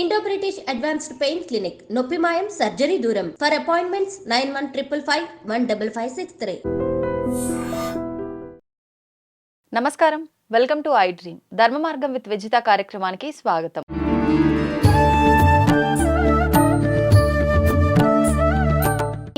Indo British advanced pain clinic నొప్పి మాయం surgery దూరం ఫర్ అపాయింట్మెంట్స్ 9155515563. నమస్కారం, వెల్కమ్ టు ఐ డ్రీమ్. ధర్మ మార్గం విత్ విజిత కార్యక్రమానికి స్వాగతం.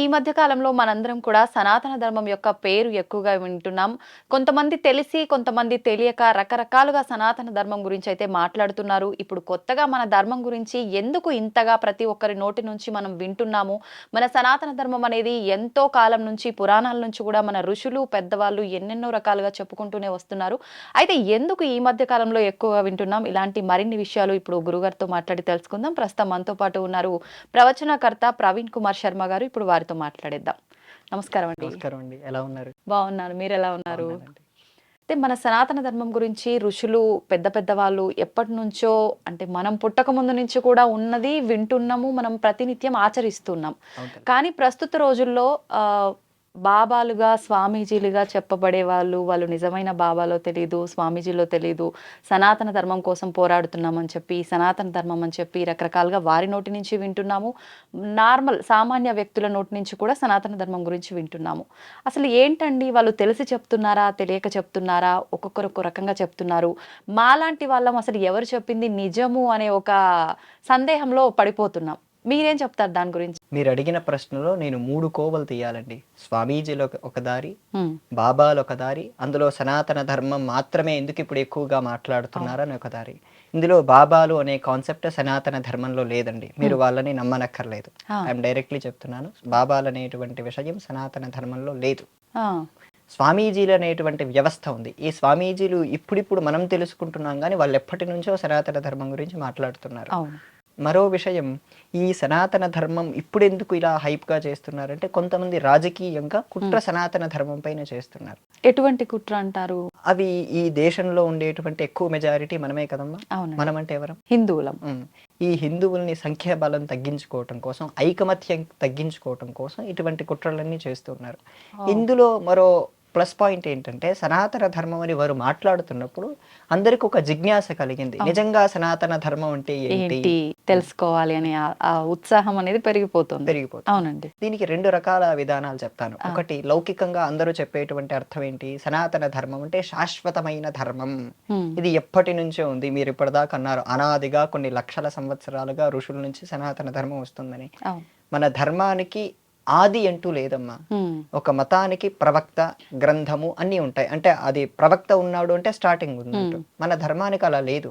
ఈ మధ్య కాలంలో మనందరం కూడా సనాతన ధర్మం యొక్క పేరు ఎక్కువగా వింటున్నాం. కొంతమంది తెలిసి, కొంతమంది తెలియక రకరకాలుగా సనాతన ధర్మం గురించి అయితే మాట్లాడుతున్నారు. ఇప్పుడు కొత్తగా మన ధర్మం గురించి ఎందుకు ఇంతగా ప్రతి ఒక్కరి నోటి నుంచి మనం వింటున్నాము? మన సనాతన ధర్మం అనేది ఎంతో కాలం నుంచి, పురాణాల నుంచి కూడా మన ఋషులు, పెద్దవాళ్ళు ఎన్నెన్నో రకాలుగా చెప్పుకుంటూనే వస్తున్నారు. అయితే ఎందుకు ఈ మధ్య కాలంలో ఎక్కువగా వింటున్నాం? ఇలాంటి మరిన్ని విషయాలు ఇప్పుడు గురుగారితో మాట్లాడి తెలుసుకుందాం. ప్రస్తుతం మనతో పాటు ఉన్నారు ప్రవచనకర్త ప్రవీణ్ కుమార్ శర్మ గారు. ఇప్పుడు వారితో మాట్లాడేద్దాం. నమస్కారం అండి. నమస్కారం అండి. ఎలా ఉన్నారు? బాగున్నాను, మీరు ఎలా ఉన్నారు? బాగున్నానండి. అయితే మన సనాతన ధర్మం గురించి ఋషులు, పెద్ద పెద్ద వాళ్ళు ఎప్పటి నుంచో, అంటే మనం పుట్టక ముందు నుంచి కూడా ఉన్నది వింటున్నాము, మనం ప్రతినిత్యం ఆచరిస్తున్నాం. అవును. కానీ ప్రస్తుత రోజుల్లో బాబాలుగా, స్వామీజీలుగా చెప్పబడే వాళ్ళు నిజమైన బాబాలో తెలియదు, స్వామీజీలో తెలియదు, సనాతన ధర్మం కోసం పోరాడుతున్నామని చెప్పి, సనాతన ధర్మం అని చెప్పి రకరకాలుగా వారి నోటి నుంచి వింటున్నాము. నార్మల్ సామాన్య వ్యక్తుల నోటి నుంచి కూడా సనాతన ధర్మం గురించి వింటున్నాము. అసలు ఏంటండి, వాళ్ళు తెలిసి చెప్తున్నారా, తెలియక చెప్తున్నారా? ఒక్కొక్కరు ఒక్కొక్క రకంగా చెప్తున్నారు. మాలాంటి వాళ్ళం అసలు ఎవరు చెప్పింది నిజము అనే ఒక సందేహంలో పడిపోతున్నాం. మీరేం చెప్తారు దాని గురించి? మీరు అడిగిన ప్రశ్నలో నేను 3 కోవలు తీయాలండి. స్వామీజీలో ఒక దారి, బాబాలో ఒక దారి, అందులో సనాతన ధర్మం మాత్రమే ఎందుకు ఇప్పుడు ఎక్కువగా మాట్లాడుతున్నారని ఒక దారి. ఇందులో బాబాలు అనే కాన్సెప్ట్ సనాతన ధర్మంలో లేదండి. మీరు వాళ్ళని నమ్మనక్కర్లేదు. ఐఎమ్ డైరెక్ట్లీ చెప్తున్నాను, బాబాలు అనేటువంటి విషయం సనాతన ధర్మంలో లేదు. స్వామీజీలు అనేటువంటి వ్యవస్థ ఉంది. ఈ స్వామీజీలు ఇప్పుడిప్పుడు మనం తెలుసుకుంటున్నాం, కానీ వాళ్ళు ఎప్పటి నుంచో సనాతన ధర్మం గురించి మాట్లాడుతున్నారు. మరో విషయం, ఈ సనాతన ధర్మం ఇప్పుడు ఎందుకు ఇలా హైప్గా చేస్తున్నారంటే, కొంతమంది రాజకీయంగా కుట్ర సనాతన ధర్మం పైన చేస్తున్నారు. ఎటువంటి కుట్ర అంటారు? అవి ఈ దేశంలో ఉండేటువంటి ఎక్కువ మెజారిటీ మనమే కదమ్మా. మనం అంటే ఎవరం? హిందువులం. ఈ హిందువుల్ని సంఖ్యాబలం తగ్గించుకోవటం కోసం, ఐకమత్యం తగ్గించుకోవటం కోసం ఇటువంటి కుట్రలన్నీ చేస్తున్నారు. ఇందులో మరో ప్లస్ పాయింట్ ఏంటంటే, సనాతన ధర్మం అని వారు మాట్లాడుతున్నప్పుడు అందరికి ఒక జిజ్ఞాస కలిగింది. నిజంగా సనాతన ధర్మం అంటే ఏంటి తెలుసుకోవాలి అనే ఆ ఉత్సాహం అనేది పెరిగిపోతుంది. అవునండి. దీనికి 2 రకాల విధానాలు చెప్తాను. ఒకటి, లౌకికంగా అందరూ చెప్పేటువంటి అర్థం ఏంటి? సనాతన ధర్మం అంటే శాశ్వతమైన ధర్మం. ఇది ఎప్పటి నుంచో ఉంది. మీరు ఇప్పటిదాకా అన్నారు, అనాదిగా కొన్ని లక్షల సంవత్సరాలుగా ఋషుల నుంచి సనాతన ధర్మం వస్తుందని. మన ధర్మానికి ఆది అంటూ లేదమ్మా. ఒక మతానికి ప్రవక్త, గ్రంథము అన్నీ ఉంటాయి. అంటే అది ప్రవక్త ఉన్నాడు అంటే స్టార్టింగ్ ఉంది. మన ధర్మానికి అలా లేదు.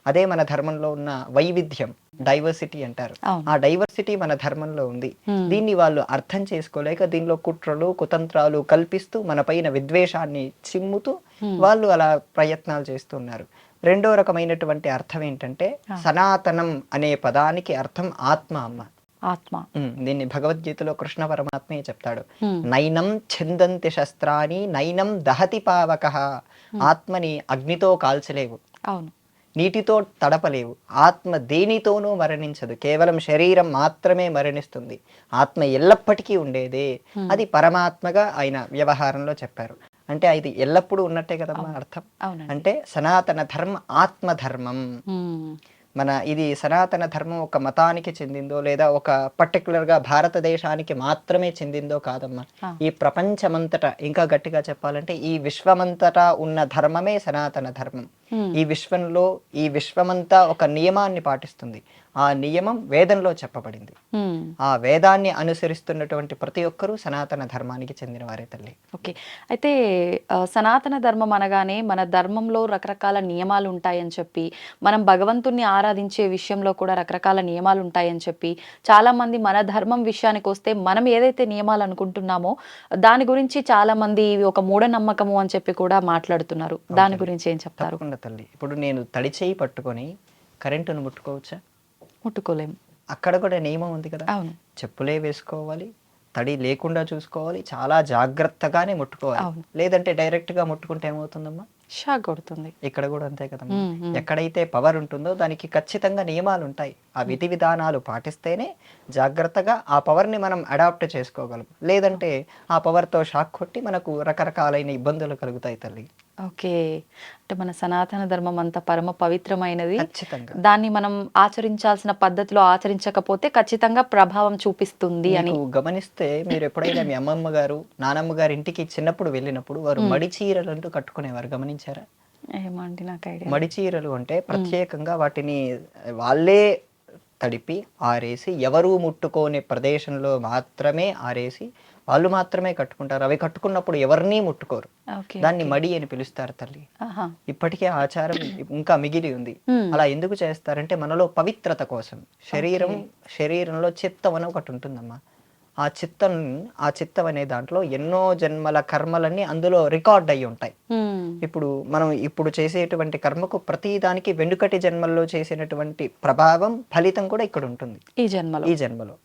అదే మన ధర్మంలో ఉన్న వైవిధ్యం, డైవర్సిటీ అంటారు. ఆ డైవర్సిటీ మన ధర్మంలో ఉంది. దీన్ని వాళ్ళు అర్థం చేసుకోలేక దీనిలో కుట్రలు, కుతంత్రాలు కల్పిస్తూ మన పైన విద్వేషాన్ని చిమ్ముతూ వాళ్ళు అలా ప్రయత్నాలు చేస్తున్నారు. రెండో రకమైనటువంటి అర్థం ఏంటంటే, సనాతనం అనే పదానికి అర్థం ఆత్మ అమ్మ. ఆత్మ. దీన్ని భగవద్గీతలో కృష్ణ పరమాత్మే చెప్తాడు. నైనం ఛందంతి శస్త్రాని నైనం దహతి పావకః. ఆత్మని అగ్నితో కాల్చలేవు, నీటితో తడపలేవు. ఆత్మ దేనితోనూ మరణించదు, కేవలం శరీరం మాత్రమే మరణిస్తుంది. ఆత్మ ఎల్లప్పటికీ ఉండేదే. అది పరమాత్మగా ఆయన వ్యవహారంలో చెప్పారు. అంటే అది ఎల్లప్పుడూ ఉన్నట్టే కదమ్మా అర్థం. అంటే సనాతన ధర్మం ఆత్మధర్మం. ఇది సనాతన ధర్మం ఒక మతానికి చెందిందో లేదా ఒక పర్టికులర్గా భారతదేశానికి మాత్రమే చెందిందో కాదమ్మా. ఈ ప్రపంచమంతటా, ఇంకా గట్టిగా చెప్పాలంటే ఈ విశ్వమంతటా ఉన్న ధర్మమే సనాతన ధర్మం. ఈ విశ్వమంతా ఒక నియమాన్ని పాటిస్తుంది. ఆ నియమం వేదంలో చెప్పబడింది. ఆ వేదాన్ని అనుసరిస్తున్నటువంటి ప్రతి ఒక్కరూ సనాతన ధర్మానికి చెందిన వారే తల్లి. ఓకే. అయితే సనాతన ధర్మం అనగానే మన ధర్మంలో రకరకాల నియమాలు ఉంటాయని చెప్పి, మనం భగవంతుణ్ణి ఆరాధించే విషయంలో కూడా రకరకాల నియమాలు ఉంటాయని చెప్పి, చాలా మంది మన ధర్మం విషయానికి వస్తే మనం ఏదైతే నియమాలు అనుకుంటున్నామో దాని గురించి చాలా మంది ఒక మూఢనమ్మకము అని చెప్పి కూడా మాట్లాడుతున్నారు. దాని గురించి ఏం చెప్తారు? తల్లి, ఇప్పుడు నేను తడి చేయి పట్టుకొని కరెంటును ముట్టుకోవచ్చా? ముట్టుకోలేము. అక్కడ కూడా నియమం ఉంది కదా. చెప్పులే వేసుకోవాలి, తడి లేకుండా చూసుకోవాలి, చాలా జాగ్రత్తగానే ముట్టుకోవాలి. లేదంటే డైరెక్ట్ గా ముట్టుకుంటే ఏమవుతుందమ్మా? షాక్ కొడుతుంది. ఇక్కడ కూడా అంతే కదమ్మా. ఎక్కడైతే పవర్ ఉంటుందో దానికి ఖచ్చితంగా నియమాలు ఉంటాయి. ఆ విధి విధానాలు పాటిస్తేనే జాగ్రత్తగా ఆ పవర్ ని మనం అడాప్ట్ చేసుకోగలం. లేదంటే ఆ పవర్ తో షాక్ కొట్టి మనకు రకరకాలైన ఇబ్బందులు కలుగుతాయి తల్లి. ఓకే. అంటే మన సనాతన ధర్మం అంత పరమ పవిత్రమైనది. ఖచ్చితంగా దాన్ని మనం ఆచరించాల్సిన పద్ధతిలో ఆచరించకపోతే ఖచ్చితంగా ప్రభావం చూపిస్తుంది అని. మీకు గమనిస్తే మీరు ఎప్పుడైనా మీ అమ్మమ్మ గారు నానమ్మ గారి ఇంటికి చిన్నప్పుడు వెళ్ళినప్పుడు వారు మడి చీరలు అంటూ కట్టుకునేవారు, గమనించారా? ఏమండి నాకు ఐడియా. మడి చీరలు అంటే ప్రత్యేకంగా వాటిని వాళ్ళే తడిపి ఆరేసి ఎవరు ముట్టుకోని ప్రదేశంలో మాత్రమే ఆరేసి వాళ్ళు మాత్రమే కట్టుకుంటారు. అవి కట్టుకున్నప్పుడు ఎవరినీ ముట్టుకోరు. ఓకే. దాన్ని మడి అని పిలుస్తారు తల్లి. ఆహా. ఇప్పటికే ఆచారం ఇంకా మిగిలి ఉంది. అలా ఎందుకు చేస్తారంటే మనలో పవిత్రత కోసం. శరీరంలో చిత్తం అని ఒకటి ఉంటుందమ్మా. ఆ చిత్తం అనే దాంట్లో ఎన్నో జన్మల కర్మలన్నీ అందులో రికార్డ్ అయ్యి ఉంటాయి. ఇప్పుడు మనం ఇప్పుడు చేసేటువంటి కర్మకు ప్రతి దానికి వెనుకటి జన్మల్లో చేసినటువంటి ప్రభావం ఫలితం కూడా ఇక్కడ ఉంటుంది ఈ జన్మలో.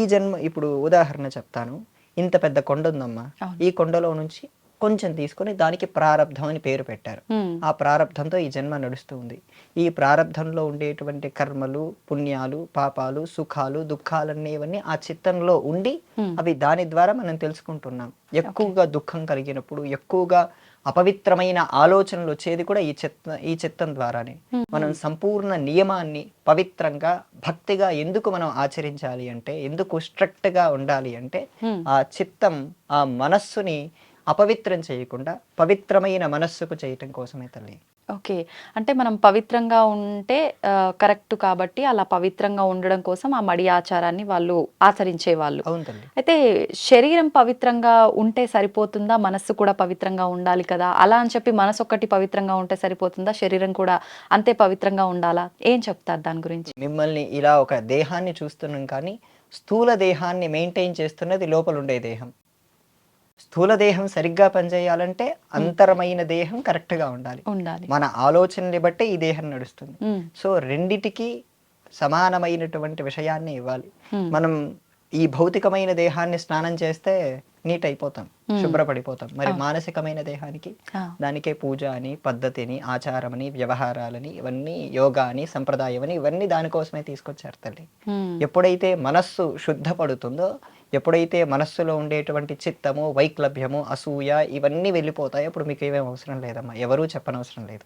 ఈ జన్మ ఇప్పుడు ఉదాహరణ చెప్తాను. ఇంత పెద్ద కొండ ఉందమ్మా. ఈ కొండలో నుంచి కొంచెం తీసుకొని దానికి ప్రారబ్ధం అని పేరు పెట్టారు. ఆ ప్రారబ్ధంతో ఈ జన్మ నడుస్తూ ఉంది. ఈ ప్రారబ్ధంలో ఉండేటువంటి కర్మలు, పుణ్యాలు, పాపాలు, సుఖాలు, దుఃఖాలన్నీ ఇవన్నీ ఆ చిత్తంలో ఉండి అవి దాని ద్వారా మనం తెలుసుకుంటున్నాం. ఎక్కువగా దుఃఖం కలిగినప్పుడు, ఎక్కువగా అపవిత్రమైన ఆలోచనలు వచ్చేది కూడా ఈ చిత్తం ద్వారానే. మనం సంపూర్ణ నియమాన్ని పవిత్రంగా భక్తిగా ఎందుకు మనం ఆచరించాలి అంటే, ఎందుకు స్ట్రిక్ట్ గా ఉండాలి అంటే, ఆ చిత్తం ఆ మనస్సుని అపవిత్రం చేయకుండా పవిత్రమైన మనస్సుకు చేయటం కోసమే తల్లి. ఓకే. అంటే మనం పవిత్రంగా ఉంటే కరెక్ట్ కాబట్టి అలా పవిత్రంగా ఉండడం కోసం ఆ మడి ఆచారాన్ని వాళ్ళు ఆచరించేవాళ్ళు. అవును తల్లి. అయితే శరీరం పవిత్రంగా ఉంటే సరిపోతుందా? మనస్సు కూడా పవిత్రంగా ఉండాలి కదా, అలా అని చెప్పి మనసు ఒక్కటి పవిత్రంగా ఉంటే సరిపోతుందా? శరీరం కూడా అంతే పవిత్రంగా ఉండాలా? ఏం చెప్తారు దాని గురించి? మిమ్మల్ని ఇలా ఒక దేహాన్ని చూస్తున్నాం కానీ స్థూల దేహాన్ని మెయింటైన్ చేస్తున్నది లోపల ఉండే దేహం. స్థూల దేహం సరిగ్గా పనిచేయాలంటే అంతరమైన దేహం కరెక్ట్ గా ఉండాలి. మన ఆలోచనని బట్టే ఈ దేహం నడుస్తుంది. సో రెండిటికి సమానమైనటువంటి విషయాన్ని ఇవ్వాలి. మనం ఈ భౌతికమైన దేహాన్ని స్నానం చేస్తే నీట్ అయిపోతాం, శుభ్రపడిపోతాం. మరి మానసికమైన దేహానికి దానికే పూజ అని, పద్ధతిని, ఆచారమని, వ్యవహారాలని, ఇవన్నీ యోగా అని, సంప్రదాయం అని, ఇవన్నీ దానికోసమే తీసుకొచ్చారు తల్లి. ఎప్పుడైతే మనస్సు శుద్ధపడుతుందో, ఎప్పుడైతే మనస్సులో ఉండేటువంటి చిత్తము, వైక్లభ్యము, అసూయ ఇవన్నీ వెళ్ళిపోతాయి. అప్పుడు మీకు ఏమేం అవసరం లేదమ్మా, ఎవరూ చెప్పనవసరం లేదు,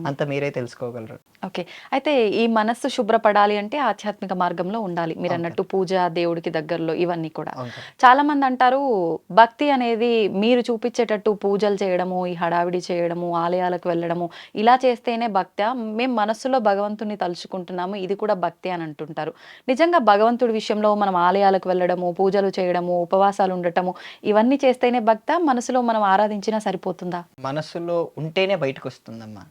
అంత మీరే తెలుసుకోగలరు. ఓకే. అయితే ఈ మనస్సు శుభ్రపడాలి అంటే ఆధ్యాత్మిక మార్గంలో ఉండాలి. మీరు అన్నట్టు పూజ, దేవుడికి దగ్గరలో, ఇవన్నీ కూడా. చాలా మంది అంటారు భక్తి అనేది మీరు చూపించేటట్టు పూజలు చేయడము, ఈ హడావిడి చేయడము, ఆలయాలకు వెళ్ళడము, ఇలా చేస్తేనే భక్తి. మేము మనస్సులో భగవంతుని తలుచుకుంటున్నాము, ఇది కూడా భక్తి అని అంటుంటారు. నిజంగా భగవంతుడి విషయంలో మనం ఆలయాలకు వెళ్ళడము, పూజలు చేయడము, ఉపవాసాలు ఉండటము, ఇవన్నీ చేస్తేనే భక్తి, మనసులో మనం ఆరాధించినా సరిపోతుందా? మనసులో ఉంటేనే బయటకు వస్తుందమ్మా.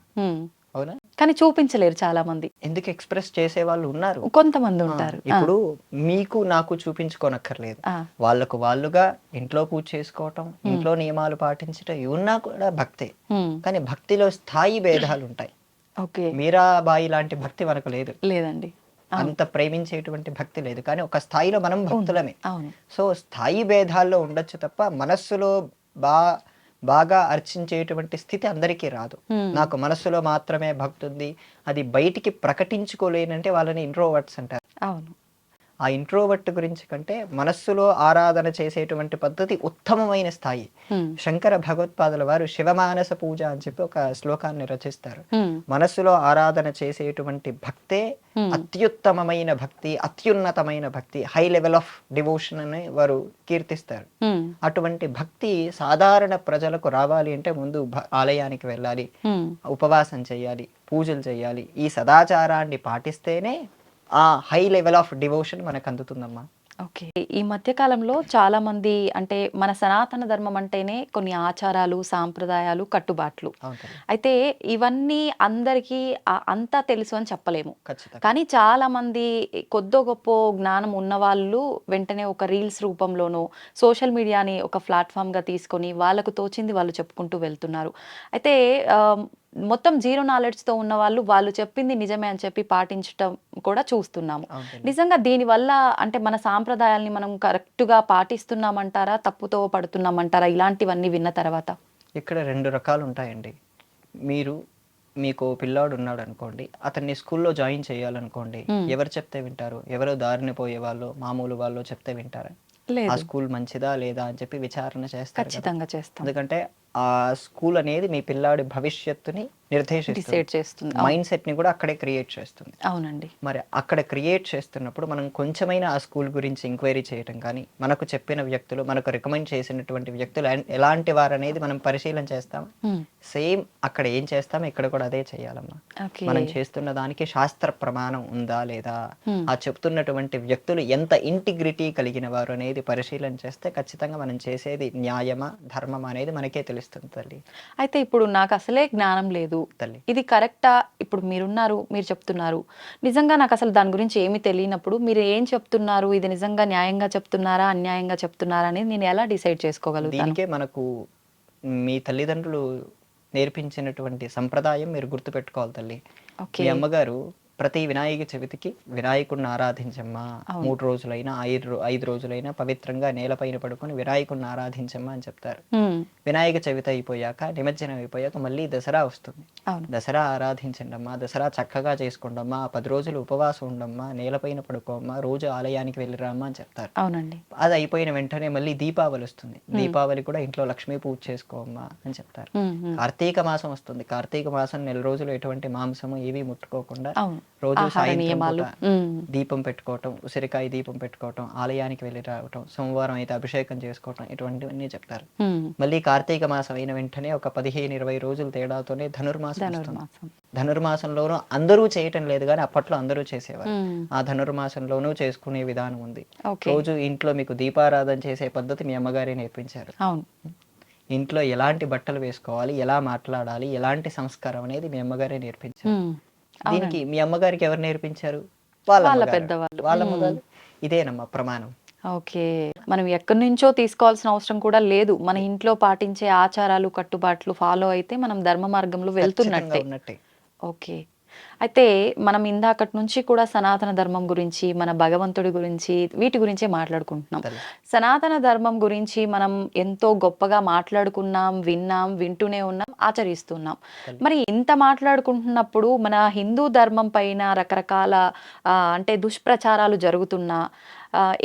అవునా? కానీ చూపించలేరు చాలా మంది. ఎందుకు? ఎక్స్ప్రెస్ చేసే వాళ్ళు ఉన్నారు, కొంతమంది ఉంటారు. ఇప్పుడు మీకు నాకు చూపించుకోనక్కర్లేదు, వాళ్ళకు వాళ్ళుగా ఇంట్లో పూజ చేసుకోవటం, ఇంట్లో నియమాలు పాటించటం ఇవన్నా కూడా భక్తే. కానీ భక్తిలో స్థాయి భేదాలు ఉంటాయి. మీరాబాయి లాంటి భక్తి మనకు లేదండి. అంత ప్రేమించేటువంటి భక్తి లేదు. కానీ ఒక స్థాయిలో మనం భక్తులమే. సో స్థాయి భేదాల్లో ఉండొచ్చు తప్ప మనస్సులో బాగా అర్చించేటువంటి స్థితి అందరికీ రాదు. నాకు మనస్సులో మాత్రమే భక్తి ఉంది, అది బయటికి ప్రకటించుకోలేనంటే వాళ్ళని ఇంట్రోవర్ట్స్ అంటారు. అవును. ఆ ఇంట్రోవర్ట్ గురించి కంటే మనస్సులో ఆరాధన చేసేటువంటి పద్ధతి ఉత్తమమైన స్థాయి. శంకర భగవత్పాదుల వారు శివమానస పూజ అని చెప్పి ఒక శ్లోకాన్ని రచిస్తారు. మనస్సులో ఆరాధన చేసేటువంటి భక్తే అత్యుత్తమమైన భక్తి, అత్యున్నతమైన భక్తి, హై లెవెల్ ఆఫ్ డివోషన్ అని వారు కీర్తిస్తారు. అటువంటి భక్తి సాధారణ ప్రజలకు రావాలి అంటే ముందు ఆలయానికి వెళ్ళాలి, ఉపవాసం చేయాలి, పూజలు చేయాలి. ఈ సదాచారాన్ని పాటిస్తేనే ఆ హై లెవెల్ ఆఫ్ డివోషన్ మనకు అందుతుందమ్మా. ఓకే. ఈ మధ్య కాలంలో చాలా మంది అంటే మన సనాతన ధర్మం అంటేనే కొన్ని ఆచారాలు, సాంప్రదాయాలు, కట్టుబాట్లు. అయితే ఇవన్నీ అందరికీ అంతా తెలుసు అని చెప్పలేము. కానీ చాలా మంది కొద్దో గొప్ప జ్ఞానం ఉన్న వాళ్ళు వెంటనే ఒక రీల్స్ రూపంలోనో సోషల్ మీడియాని ఒక ప్లాట్ఫామ్ గా తీసుకొని వాళ్ళకు తోచింది వాళ్ళు చెప్పుకుంటూ వెళ్తున్నారు. అయితే మొత్తం జీరో నాలెడ్జ్తో ఉన్న వాళ్ళు చెప్పింది నిజమే అని చెప్పి పాటించడం కూడా చూస్తున్నాము. నిజంగా దీనివల్ల అంటే మన సాంప్రదాయాల్ని మనం కరెక్ట్గా పాటిస్తున్నామంటారా, తప్పుతో పడుతున్నామంటారా? ఇలాంటివన్నీ విన్న తర్వాత ఇక్కడ 2 రకాలు ఉంటాయండి. మీకు పిల్లాడు ఉన్నాడు అనుకోండి, అతన్ని స్కూల్లో జాయిన్ చేయాలనుకోండి, ఎవరు చెప్తే వింటారు? ఎవరో దారిని పోయే వాళ్ళు, మామూలు వాళ్ళు చెప్తే వింటారా? ఆ స్కూల్ మంచిదా లేదా అని చెప్పి విచారణ చేస్తారు. ఖచ్చితంగా చేస్తాం. ఎందుకంటే ఆ స్కూల్ అనేది మీ పిల్లాడి భవిష్యత్తుని నిర్దేశిస్తుంది, డిసైడ్ చేస్తుంది. మైండ్ సెట్ ని కూడా అక్కడే క్రియేట్ చేస్తుంది. అవునండి. మరి అక్కడ క్రియేట్ చేస్తున్నప్పుడు మనం కొంచెమైనా ఆ స్కూల్ గురించి ఎంక్వైరీ చేయటం కానీ, మనకు చెప్పిన వ్యక్తులు, మనకు రికమెండ్ చేసినటువంటి వ్యక్తులు ఎలాంటి వారు అనేది మనం పరిశీలన చేస్తాం. సేమ్ అక్కడ ఏం చేస్తాం ఇక్కడ కూడా అదే చేయాలమ్మా. మనం చేస్తున్న దానికి శాస్త్ర ప్రమాణం ఉందా లేదా, ఆ చెప్తున్నటువంటి వ్యక్తులు ఎంత ఇంటిగ్రిటీ కలిగిన వారు అనేది పరిశీలన చేస్తే ఖచ్చితంగా మనం చేసేది న్యాయమా ధర్మమా అనేది మనకే తెలుస్తుంది తల్లి. అయితే ఇప్పుడు నాకు అసలే జ్ఞానం లేదు తల్లి, ఇది కరెక్టా, ఇప్పుడు మీరున్నారు, మీరు చెప్తున్నారు, నిజంగా నాకు అసలు దాని గురించి ఏమీ తెలియనప్పుడు మీరు ఏం చెప్తున్నారు, ఇది నిజంగా న్యాయంగా చెప్తున్నారా అన్యాయంగా చెప్తున్నారా అనేది నేను ఎలా డిసైడ్ చేసుకోగలుగుతాను? దీనికే మనకు మీ తల్లిదండ్రులు నేర్పించినటువంటి సంప్రదాయం మీరు గుర్తుపెట్టుకోవాలి తల్లి. మీ అమ్మగారు ప్రతి వినాయక చవితికి వినాయకుడిని ఆరాధించమ్మా, 3 రోజులైనా 5 రోజులైనా పవిత్రంగా నేలపైన పడుకొని వినాయకుడిని ఆరాధించమ్మా అని చెప్తారు. వినాయక చవితి అయిపోయాక, నిమజ్జనం అయిపోయాక మళ్ళీ దసరా వస్తుంది. దసరా ఆరాధించండి అమ్మా, దసరా చక్కగా చేసుకోండమ్మా, 10 రోజులు ఉపవాసం ఉండమ్మా, నేలపైన పడుకోమ్మా, రోజు ఆలయానికి వెళ్ళిరామ్మా అని చెప్తారు. అవునండి. అది అయిపోయిన వెంటనే మళ్ళీ దీపావళి వస్తుంది, దీపావళి కూడా ఇంట్లో లక్ష్మీ పూజ చేసుకోమ్మా అని చెప్తారు. కార్తీక మాసం వస్తుంది, కార్తీక మాసం 4 రోజులు ఎటువంటి మాంసము ఏవి ముట్టుకోకుండా రోజు సాయంత్రం దీపం పెట్టుకోవటం, ఉసిరికాయ దీపం పెట్టుకోవటం, ఆలయానికి వెళ్ళి రావటం, సోమవారం అయితే అభిషేకం చేసుకోవటం, ఇటువంటివన్నీ చెప్తారు. మళ్ళీ కార్తీక మాసం అయిన వెంటనే ఒక 15-20 రోజుల తేడాతోనే ధనుర్మాసం. ధనుర్మాసంలోనూ అందరూ చేయటం లేదు కానీ అప్పట్లో అందరూ చేసేవారు. ఆ ధనుర్మాసంలోనూ చేసుకునే విధానం ఉంది. రోజు ఇంట్లో మీకు దీపారాధన చేసే పద్ధతి మీ అమ్మగారే నేర్పించారు. ఇంట్లో ఎలాంటి బట్టలు వేసుకోవాలి, ఎలా మాట్లాడాలి, ఎలాంటి సంస్కారం అనేది మీ అమ్మగారే నేర్పించారు. దీనికి మీ అమ్మగారికి ఎవరు నేర్పించారు? వాళ్ళ పెద్దవాళ్ళు, వాళ్ళ అమ్మగారు. ఇదేనమ్మా ప్రమాణం. ఓకే, మనం ఎక్కడి నుంచో తీసుకోవాల్సిన అవసరం కూడా లేదు. మన ఇంట్లో పాటించే ఆచారాలు కట్టుబాట్లు ఫాలో అయితే మనం ధర్మ మార్గంలో వెళ్తున్నట్టే. ఓకే, అయితే మనం ఇందాకటి నుంచి కూడా సనాతన ధర్మం గురించి, మన భగవంతుడి గురించి, వీటి గురించే మాట్లాడుకుంటున్నాం. సనాతన ధర్మం గురించి మనం ఎంతో గొప్పగా మాట్లాడుకున్నాం, విన్నాం, వింటూనే ఉన్నాం, ఆచరిస్తున్నాం. మరి ఇంత మాట్లాడుకుంటున్నప్పుడు మన హిందూ ధర్మం పైన రకరకాల అంటే దుష్ప్రచారాలు జరుగుతున్నా,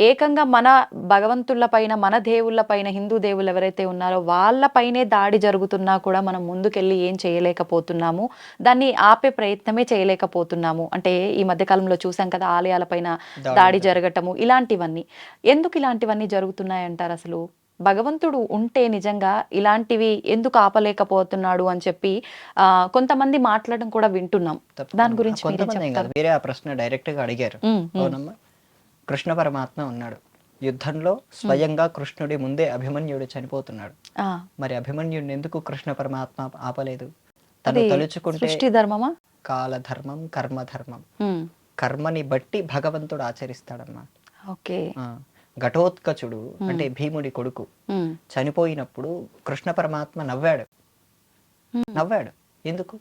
ఏకంగా మన భగవంతుల పైన, మన దేవుళ్ళ పైన, హిందూ దేవుళ్ళు ఎవరైతే ఉన్నారో వాళ్ళపైనే దాడి జరుగుతున్నా కూడా మనం ముందుకెళ్ళి ఏం చేయలేకపోతున్నాము, దాన్ని ఆపే ప్రయత్నమే చేయలేకపోతున్నాము. అంటే ఈ మధ్యకాలంలో చూసాం కదా, ఆలయాలపైన దాడి జరగటము, ఇలాంటివన్నీ. ఎందుకు ఇలాంటివన్నీ జరుగుతున్నాయంటారు? అసలు భగవంతుడు ఉంటే నిజంగా ఇలాంటివి ఎందుకు ఆపలేకపోతున్నాడు అని చెప్పి కొంతమంది మాట్లాడడం కూడా వింటున్నాం. దాని గురించి మీరే ఆ ప్రశ్న డైరెక్ట్ గా అడిగారు. అవునమ్మా, కృష్ణ పరమాత్మ ఉన్నాడు యుద్ధంలో, స్వయంగా కృష్ణుడి ముందే అభిమన్యుడు చనిపోతున్నాడు. మరి అభిమన్యుడిని ఎందుకు కృష్ణ పరమాత్మ ఆపలేదు? తను తలుచుకుంటే ధర్మమా, కాలధర్మం, కర్మధర్మం, కర్మని బట్టి భగవంతుడు ఆచరిస్తాడమ్మా. ఓకే, ఘటోత్కచుడు అంటే భీముడి కొడుకు చనిపోయినప్పుడు కృష్ణ పరమాత్మ నవ్వాడు. ఎందుకు?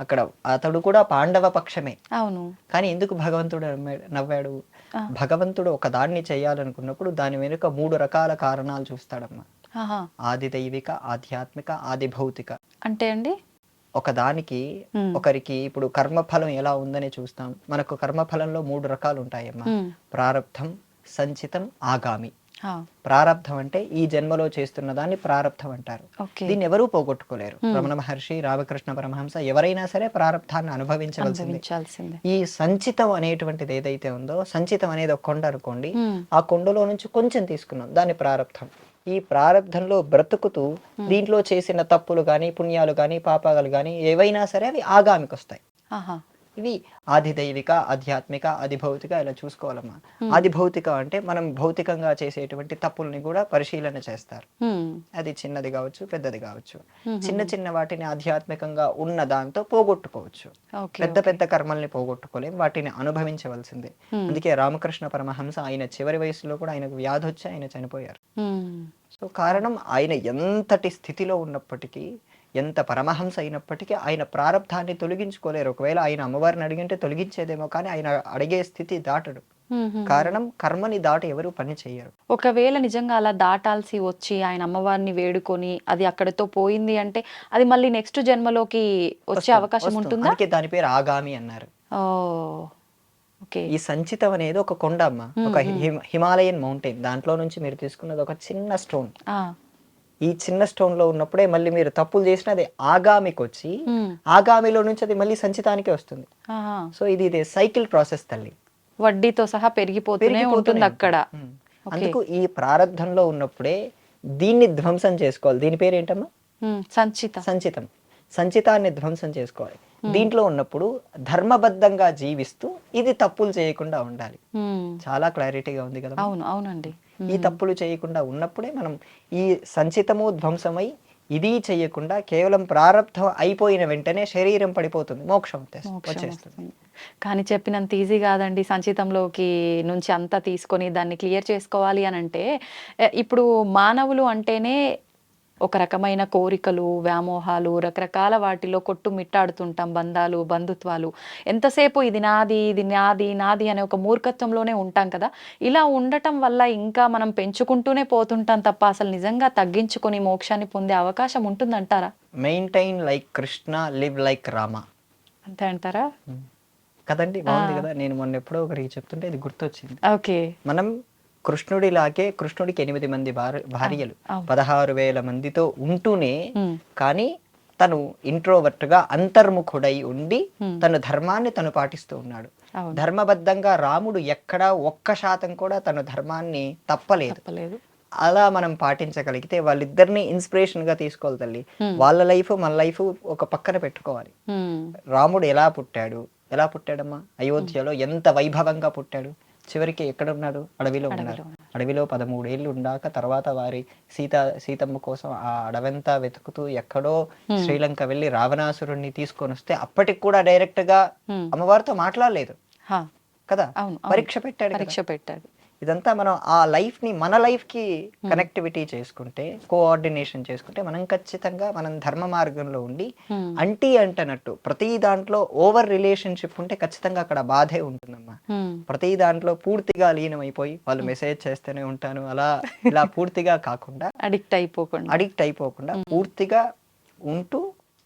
అక్కడ అతడు కూడా పాండవ పక్షమే. అవును, కానీ ఎందుకు భగవంతుడు నవ్వాడు? భగవంతుడు ఒక దాన్ని చేయాలనుకున్నప్పుడు దాని వెనుక 3 రకాల కారణాలు చూస్తాడమ్మా. ఆది దైవిక, ఆధ్యాత్మిక, ఆది భౌతిక. అంటే అండి, ఒకదానికి ఒకరికి ఇప్పుడు కర్మఫలం ఎలా ఉందని చూస్తాం. మనకు కర్మఫలంలో 3 రకాలు ఉంటాయమ్మా. ప్రారబ్ధం, సంచితం, ఆగామి. ప్రారబ్ధం అంటే ఈ జన్మలో చేస్తున్న దాన్ని ప్రారబ్ధం అంటారు. దీన్ని ఎవరూ పోగొట్టుకోలేరు. రమణ మహర్షి, రామకృష్ణ పరమహంస ఎవరైనా సరే ప్రారబ్ధాన్ని అనుభవించవలసిందే. ఈ సంచితం అనేటువంటిది ఏదైతే ఉందో, సంచితం అనేది ఒక కొండ అనుకోండి, ఆ కొండలో నుంచి కొంచెం తీసుకున్నాం, దాన్ని ప్రారబ్ధం. ఈ ప్రారబ్ధంలో బ్రతుకుతూ దీంట్లో చేసిన తప్పులు గాని, పుణ్యాలు గాని, పాపాలు గాని ఏవైనా సరే అవి ఆగామికి వస్తాయి. ఇవి ఆది దైవిక, ఆధ్యాత్మిక, ఆది భౌతిక ఇలా చూసుకోవాలమ్మా. ఆది భౌతిక అంటే మనం భౌతికంగా చేసేటువంటి తప్పుల్ని కూడా పరిశీలన చేస్తారు. అది చిన్నది కావచ్చు, పెద్దది కావచ్చు. చిన్న చిన్న వాటిని ఆధ్యాత్మికంగా ఉన్న దాంతో పోగొట్టుకోవచ్చు. పెద్ద పెద్ద కర్మల్ని పోగొట్టుకోలేం, వాటిని అనుభవించవలసిందే. అందుకే రామకృష్ణ పరమహంస ఆయన చివరి వయసులో కూడా ఆయనకు వ్యాధి వచ్చి ఆయన చనిపోయారు. సో కారణం ఆయన ఎంతటి స్థితిలో ఉన్నప్పటికీ, ఎంత పరమహంస అయినప్పటికీ ఆయన ప్రారబ్ధాన్ని తొలగించుకోలేరు. ఒకవేళ ఆయన అమ్మవారిని అడిగింటే తొలగించేదేమో, కానీ ఆయన అడిగే స్థితి దాటడు. కారణం కర్మని దాటి ఎవరు పని చేయరు. ఒకవేళ నిజంగా అలా దాటాల్సి వచ్చి ఆయన అమ్మవారిని వేడుకొని అది అక్కడితో పోయింది అంటే అది మళ్ళీ నెక్స్ట్ జన్మలోకి వచ్చే అవకాశం ఉంటుందా? అందుకే దాని పేరు ఆగామి అన్నారు. ఈ సంచితం అనేది ఒక కొండ అమ్మ, ఒక హిమాలయన్ మౌంటైన్. దాంట్లో నుంచి మీరు తీసుకున్నది ఒక చిన్న స్టోన్. ఈ చిన్న స్టోన్ లో ఉన్నప్పుడే మళ్ళీ మీరు తప్పులు చేసిన అది ఆగామికి వచ్చి ఆగామిలో నుంచి అది మళ్ళీ సంచితానికే వస్తుంది. ఆహా. సో ఇది సైకిల్ ప్రాసెస్ తల్లి, వడ్డీతో సహా పెరిగిపోతూనే ఉంటుంది అక్కడ. అందుకు ఈ ప్రారంధంలో ఉన్నప్పుడే దీన్ని ధ్వంసం చేసుకోవాలి. దీని పేరు ఏంటమ్మా? సంచితం. సంచితాన్ని ధ్వంసం చేసుకోవాలి. దీంట్లో ఉన్నప్పుడు ధర్మబద్ధంగా జీవిస్తూ ఇది తప్పులు చేయకుండా ఉండాలి. చాలా క్లారిటీగా ఉంది కదా. అవును, అవునండి. ఈ తప్పులు చేయకుండా ఉన్నప్పుడే మనం ఈ సంచితము ధ్వంసమై ఇది చెయ్యకుండా కేవలం ప్రారంధం అయిపోయిన వెంటనే శరీరం పడిపోతుంది, మోక్షం వచ్చేస్తుంది. కానీ చెప్పినంత ఈజీ కాదండి సంచితంలోకి నుంచి అంతా తీసుకొని దాన్ని క్లియర్ చేసుకోవాలి అని అంటే. ఇప్పుడు మానవులు అంటేనే ఒక రకమైన కోరికలు, వ్యామోహాలు, రకరకాల వాటిలో కొట్టుమిట్టాడుతుంటాం. బంధాలు, బంధుత్వాలు, ఎంతసేపు ఇది నాది, ఇది నాది, నాది అనే ఒక మూర్ఖత్వంలోనే ఉంటాం కదా. ఇలా ఉండటం వల్ల ఇంకా మనం పెంచుకుంటూనే పోతుంటాం తప్ప అసలు నిజంగా తగ్గించుకొని మోక్షాన్ని పొందే అవకాశం ఉంటుందంటారా? Maintain like Krishna, live like Rama, అంతే అంటారా? కదండి, బాగుంది కదా. నేను మొన్న ఎప్పుడో ఒకరికి చెప్తుంటే ఇది గుర్తొచ్చింది. ఓకే. మనం కృష్ణుడిలాగే, కృష్ణుడికి 8 మంది భార్యలు 16,000 మందితో ఉంటూనే కానీ తను ఇంట్రోవర్ట్ గా అంతర్ముఖుడై ఉండి తన ధర్మాన్ని తను పాటిస్తూ ఉన్నాడు. ధర్మబద్ధంగా రాముడు ఎక్కడా 1% కూడా తన ధర్మాన్ని తప్పలేదు. అలా మనం పాటించగలిగితే వాళ్ళిద్దరిని ఇన్స్పిరేషన్ గా తీసుకోవాలి తల్లి. వాళ్ళ లైఫ్ మన లైఫ్ ఒక పక్కన పెట్టుకోవాలి. రాముడు ఎలా పుట్టాడమ్మా? అయోధ్యలో ఎంత వైభవంగా పుట్టాడు. చివరికి ఎక్కడ ఉన్నాడు? అడవిలో ఉన్నాడు. అడవిలో 13 ఏళ్ళు ఉండాక తర్వాత వారి సీతమ్మ కోసం ఆ అడవంతా వెతుకుతూ ఎక్కడో శ్రీలంక వెళ్ళి రావణాసురుణ్ణి తీసుకొని వస్తే అప్పటికి కూడా డైరెక్ట్ గా అమ్మవారితో మాట్లాడలేదు కదా, పరీక్ష పెట్టాడు. ఇదంతా మనం ఆ లైఫ్ ని మన లైఫ్ కి కనెక్టివిటీ చేసుకుంటే, కోఆర్డినేషన్ చేసుకుంటే మనం ఖచ్చితంగా మనం ధర్మ మార్గంలో ఉండి అంటనట్టు ప్రతి దాంట్లో ఓవర్ రిలేషన్షిప్ ఉంటే ఖచ్చితంగా అక్కడ బాధే ఉంటుందమ్మా. ప్రతి దాంట్లో పూర్తిగా లీనమైపోయి వాళ్ళు మెసేజ్ చేస్తూనే ఉంటాను అలా ఇలా పూర్తిగా కాకుండా అడిక్ట్ అయిపోకుండా పూర్తిగా ఉంటూ,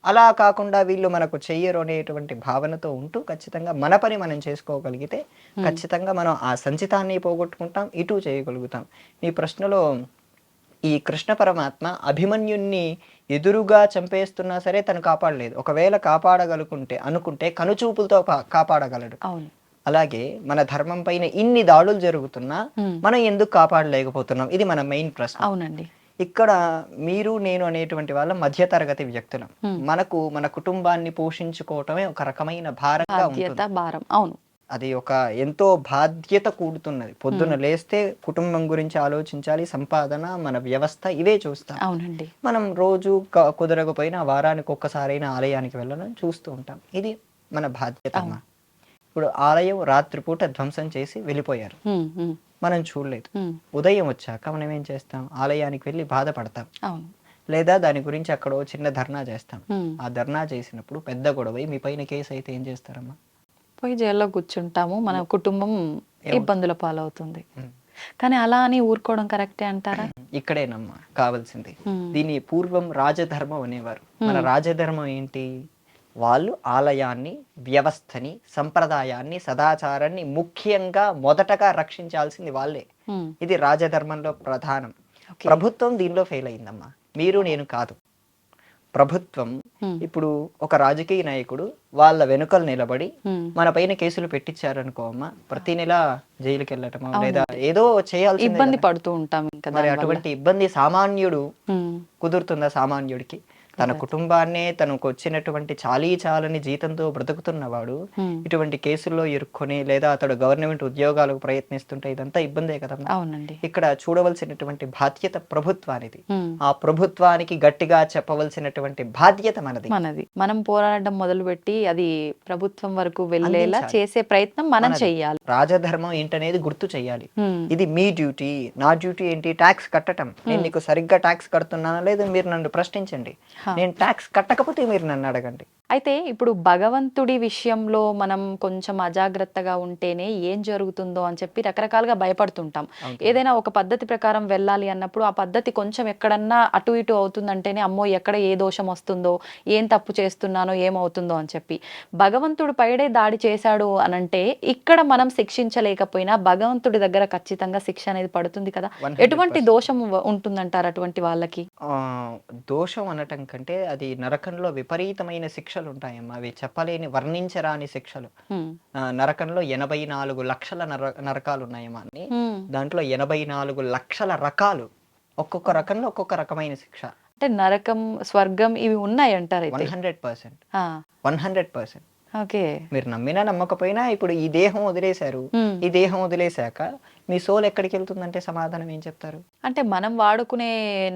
అలా కాకుండా వీళ్ళు మనకు చెయ్యరు అనేటువంటి భావనతో ఉంటూ ఖచ్చితంగా మన పని మనం చేసుకోగలిగితే ఖచ్చితంగా మనం ఆ సంచితాన్ని పోగొట్టుకుంటాం, ఇటు చేయగలుగుతాం. ఈ ప్రశ్నలో ఈ కృష్ణ పరమాత్మ అభిమన్యుణ్ణి ఎదురుగా చంపేస్తున్నా సరే తను కాపాడలేదు. ఒకవేళ అనుకుంటే కనుచూపులతో కాపాడగలడు. అలాగే మన ధర్మం పైన ఇన్ని దాడులు జరుగుతున్నా మనం ఎందుకు కాపాడలేకపోతున్నాం? ఇది మన మెయిన్ ప్రశ్న. అవునండి. ఇక్కడ మీరు నేను అనేటువంటి వాళ్ళ మధ్య తరగతి వ్యక్తులం. మనకు మన కుటుంబాన్ని పోషించుకోవటమే ఒక రకమైన భారంగా ఉంటుంది. అది ఒక ఎంతో బాధ్యత కూడుతున్నది. పొద్దున లేస్తే కుటుంబం గురించి ఆలోచించాలి, సంపాదన, మన వ్యవస్థ, ఇవే చూస్తాం. అవునండి. మనం రోజు కుదరకపోయినా వారానికి ఒక్కసారైనా ఆలయానికి వెళ్ళడం చూస్తూ ఉంటాం. ఇది మన బాధ్యత. ఇప్పుడు ఆలయం రాత్రిపూట ధ్వంసం చేసి వెళ్ళిపోయారు, మనం చూడలేదు. ఉదయం వచ్చాక మనం ఏం చేస్తాం? ఆలయానికి వెళ్ళి బాధపడతాం, లేదా దాని గురించి అక్కడ చిన్న ధర్నా చేస్తాం. ఆ ధర్నా చేసినప్పుడు పెద్ద గొడవ మీ పైన కేసు అయితే ఏం చేస్తారమ్మా? పోయి జైల్లో కూర్చుంటాము, మన కుటుంబం ఇబ్బందుల పాలవుతుంది. కానీ అలా అని ఊరుకోవడం కరెక్టే అంటారా? ఇక్కడేనమ్మా కావాల్సింది. దీని పూర్వం రాజధర్మం అనేవారు. మన రాజధర్మం ఏంటి? వాళ్ళు ఆలయాన్ని, వ్యవస్థని, సంప్రదాయాన్ని, సదాచారాన్ని ముఖ్యంగా మొదటగా రక్షించాల్సింది వాళ్ళే. ఇది రాజధర్మంలో ప్రధానం. ప్రభుత్వం దీనిలో ఫెయిల్ అయిందమ్మా, మీరు నేను కాదు. ప్రభుత్వం ఇప్పుడు ఒక రాజకీయ నాయకుడు వాళ్ళ వెనుకలు నిలబడి మన పైన కేసులు పెట్టించారనుకో అమ్మా, ప్రతి నెల జైలుకి వెళ్ళటమో లేదా ఏదో చేయాల్సి ఇబ్బంది పడుతూ ఉంటాం. మరి అటువంటి ఇబ్బంది సామాన్యుడు కుదురుతుందా? సామాన్యుడికి తన కుటుంబాన్నే తనకు వచ్చినటువంటి చాలని జీతంతో బ్రతుకుతున్నవాడు ఇటువంటి కేసుల్లో ఇరుక్కొని లేదా అతడు గవర్నమెంట్ ఉద్యోగాలకు ప్రయత్నిస్తుంటే ఇదంతా ఇబ్బందే కదా. అవునండి. ఇక్కడ చూడవలసినటువంటి బాధ్యత ప్రభుత్వానిది. ఆ ప్రభుత్వానికి గట్టిగా చెప్పవలసినటువంటి బాధ్యత మనది. మనం పోరాడడం మొదలుపెట్టి అది ప్రభుత్వం వరకు వెళ్ళేలా చేసే ప్రయత్నం మనం చెయ్యాలి. రాజధర్మం ఏంటనేది గుర్తు చెయ్యాలి. ఇది మీ డ్యూటీ. నా డ్యూటీ ఏంటి? ట్యాక్స్ కట్టడం. నేను నీకు సరిగ్గా ట్యాక్స్ కడుతున్నానా లేదు మీరు నన్ను ప్రశ్నించండి. నేను ట్యాక్స్ కట్టకపోతే మీరు నన్ను అడగండి. అయితే ఇప్పుడు భగవంతుడి విషయంలో మనం కొంచెం అజాగ్రత్తగా ఉంటేనే ఏం జరుగుతుందో అని చెప్పి రకరకాలుగా భయపడుతుంటాం. అవును. ఏదైనా ఒక పద్ధతి ప్రకారం వెళ్ళాలి అన్నప్పుడు ఆ పద్ధతి కొంచెం ఎక్కడన్నా అటు ఇటు అవుతుందంటేనే అమ్మో ఎక్కడ ఏ దోషం వస్తుందో, ఏం తప్పు చేస్తున్నానో, ఏమవుతుందో అని చెప్పి. భగవంతుడు పైడే దాడి చేశాడు అనంటే ఇక్కడ మనం శిక్షించలేకపోయినా భగవంతుడి దగ్గర ఖచ్చితంగా శిక్ష అనేది పడుతుంది కదా. 100% ఎటువంటి దోషం ఉంటుందంటారు అటువంటి వాళ్ళకి? దోషం అనటం కంటే అది నరకంలో విపరీతమైన శిక్షలు ఉంటాయమ్మా. అవి చెప్పలేని వర్ణించరాని శిక్షలు. హ్మ్. నరకంలో 84 లక్షల నరకాలు ఉన్నాయమ్మా అని. హ్మ్. దాంట్లో 84 లక్షల రకాలు. ఒక్కొక్క రకంలో ఒక్కొక్క రకమైన శిక్ష. అంటే నరకం, స్వర్గం ఇవి ఉన్నాయంటారు అయితే. 100%. ఆ! 100%. ఓకే. మీరు నమ్మినా నమ్మకపోయినా ఇప్పుడు ఈ దేహం వదిలేశారు. హ్మ్. ఈ దేహం వదిలేశాక మీ సోల్ ఎక్కడికి వెళ్తుందంటే సమాధానం ఏం చెప్తారు? అంటే మనం వాడుకునే